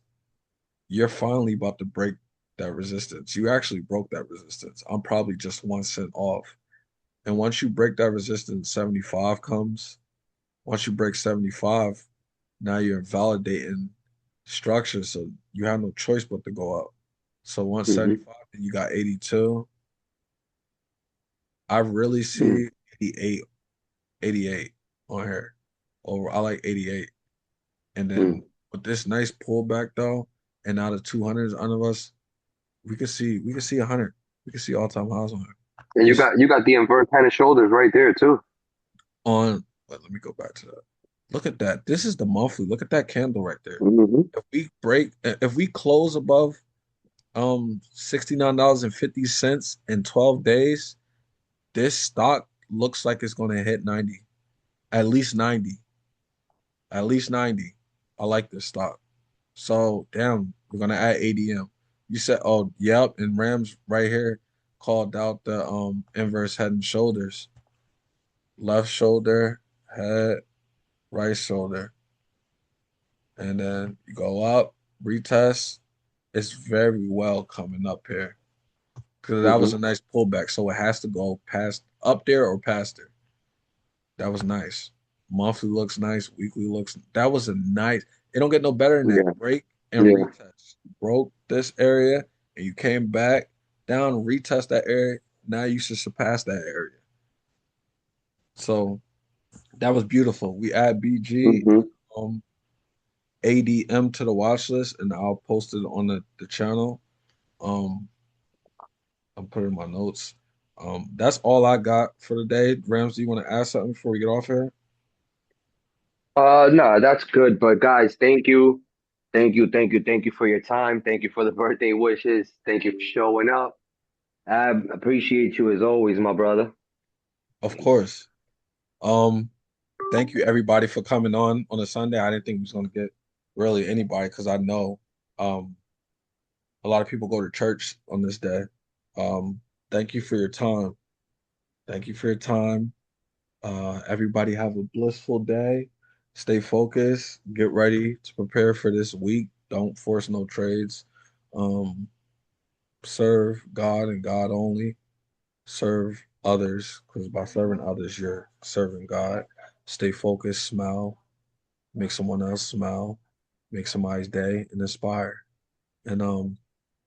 [SPEAKER 1] You're finally about to break that resistance. You actually broke that resistance. I'm probably just 1 cent off. And once you break that resistance, 75 comes. Once you break 75, now you're validating structure. So you have no choice but to go up. So
[SPEAKER 2] Mhm.
[SPEAKER 1] 175, and you got 82. I really
[SPEAKER 2] Mhm.
[SPEAKER 1] see 88, 88 on here. Over, I like 88. And then
[SPEAKER 2] Mhm.
[SPEAKER 1] with this nice pullback though, and now the 200s under us, we can see 100. We can see all-time highs on it.
[SPEAKER 2] And
[SPEAKER 1] This
[SPEAKER 2] you got the inverted head and shoulders right there too.
[SPEAKER 1] on. Let me go back to that. Look at that. This is the monthly. Look at that candle right there.
[SPEAKER 2] Hmm.
[SPEAKER 1] If we close above $69.50 in 12 days, this stock looks like it's going to hit 90. At least 90. At least 90. I like this stock. So, damn, we're gonna add ADM. You said, oh, yep, and Rams right here called out the inverse head and shoulders. Left shoulder, head, right shoulder. And then you go up, retest. It's very well coming up here. Because that was
[SPEAKER 2] Hmm.
[SPEAKER 1] a nice pullback. So it has to go past up there or past there. That was nice. Monthly looks nice. Weekly looks. That was a nice. It don't get no better than that.
[SPEAKER 2] Yeah.
[SPEAKER 1] Break and
[SPEAKER 2] Yeah.
[SPEAKER 1] retest. Broke this area and you came back down, retest that area. Now you should surpass that area. So that was beautiful. We add BG,
[SPEAKER 2] Hmm.
[SPEAKER 1] um, ADM to the watch list, and I'll post it on the channel. Um, I'll put it in my notes. That's all I got for the day. Rams, do you want to add something before we get off here?
[SPEAKER 2] No, that's good. But guys, thank you for your time. Thank you for the birthday wishes. Thank you for showing up. I appreciate you as always, my brother.
[SPEAKER 1] Of course. Um, Thank you everybody for coming on a Sunday. I didn't think we was gonna get really anybody because I know um a lot of people go to church on this day. Um, thank you for your time. Thank you for your time. Everybody have a blissful day. Stay focused. Get ready to prepare for this week. Don't force no trades. Um, Serve God and God only. Serve others because by serving others, you're serving God. Stay focused. Smile. Make someone else smile, make somebody's day, and inspire. And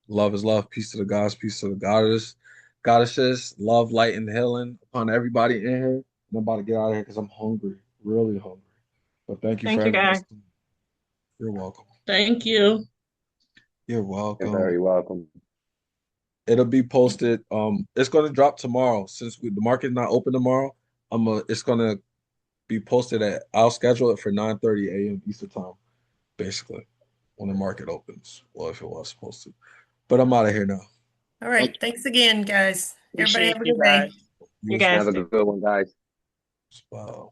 [SPEAKER 1] love is love. Peace to the gods, peace to the goddesses. Love, light, and healing upon everybody in here. And I'm about to get out of here because I'm hungry, really hungry. But thank you for
[SPEAKER 6] Thank you,
[SPEAKER 1] everybody.
[SPEAKER 6] guys.
[SPEAKER 1] You're welcome.
[SPEAKER 10] Thank you.
[SPEAKER 1] You're
[SPEAKER 2] You're
[SPEAKER 1] welcome.
[SPEAKER 2] very welcome.
[SPEAKER 1] It'll be posted. It's gonna drop tomorrow since the market's not open tomorrow. It's gonna be posted at. I'll schedule it for 9:30 a.m. Eastern time, basically, when the market opens. Well, if it was supposed to. But I'm out of here now.
[SPEAKER 9] All right.
[SPEAKER 10] Okay.
[SPEAKER 9] Thanks again, guys. Everybody
[SPEAKER 6] Appreciate
[SPEAKER 9] have a
[SPEAKER 6] you
[SPEAKER 9] good day.
[SPEAKER 6] guys.
[SPEAKER 1] You
[SPEAKER 6] You
[SPEAKER 1] as
[SPEAKER 6] guys
[SPEAKER 2] Have a
[SPEAKER 6] too.
[SPEAKER 2] good one, guys.
[SPEAKER 1] well.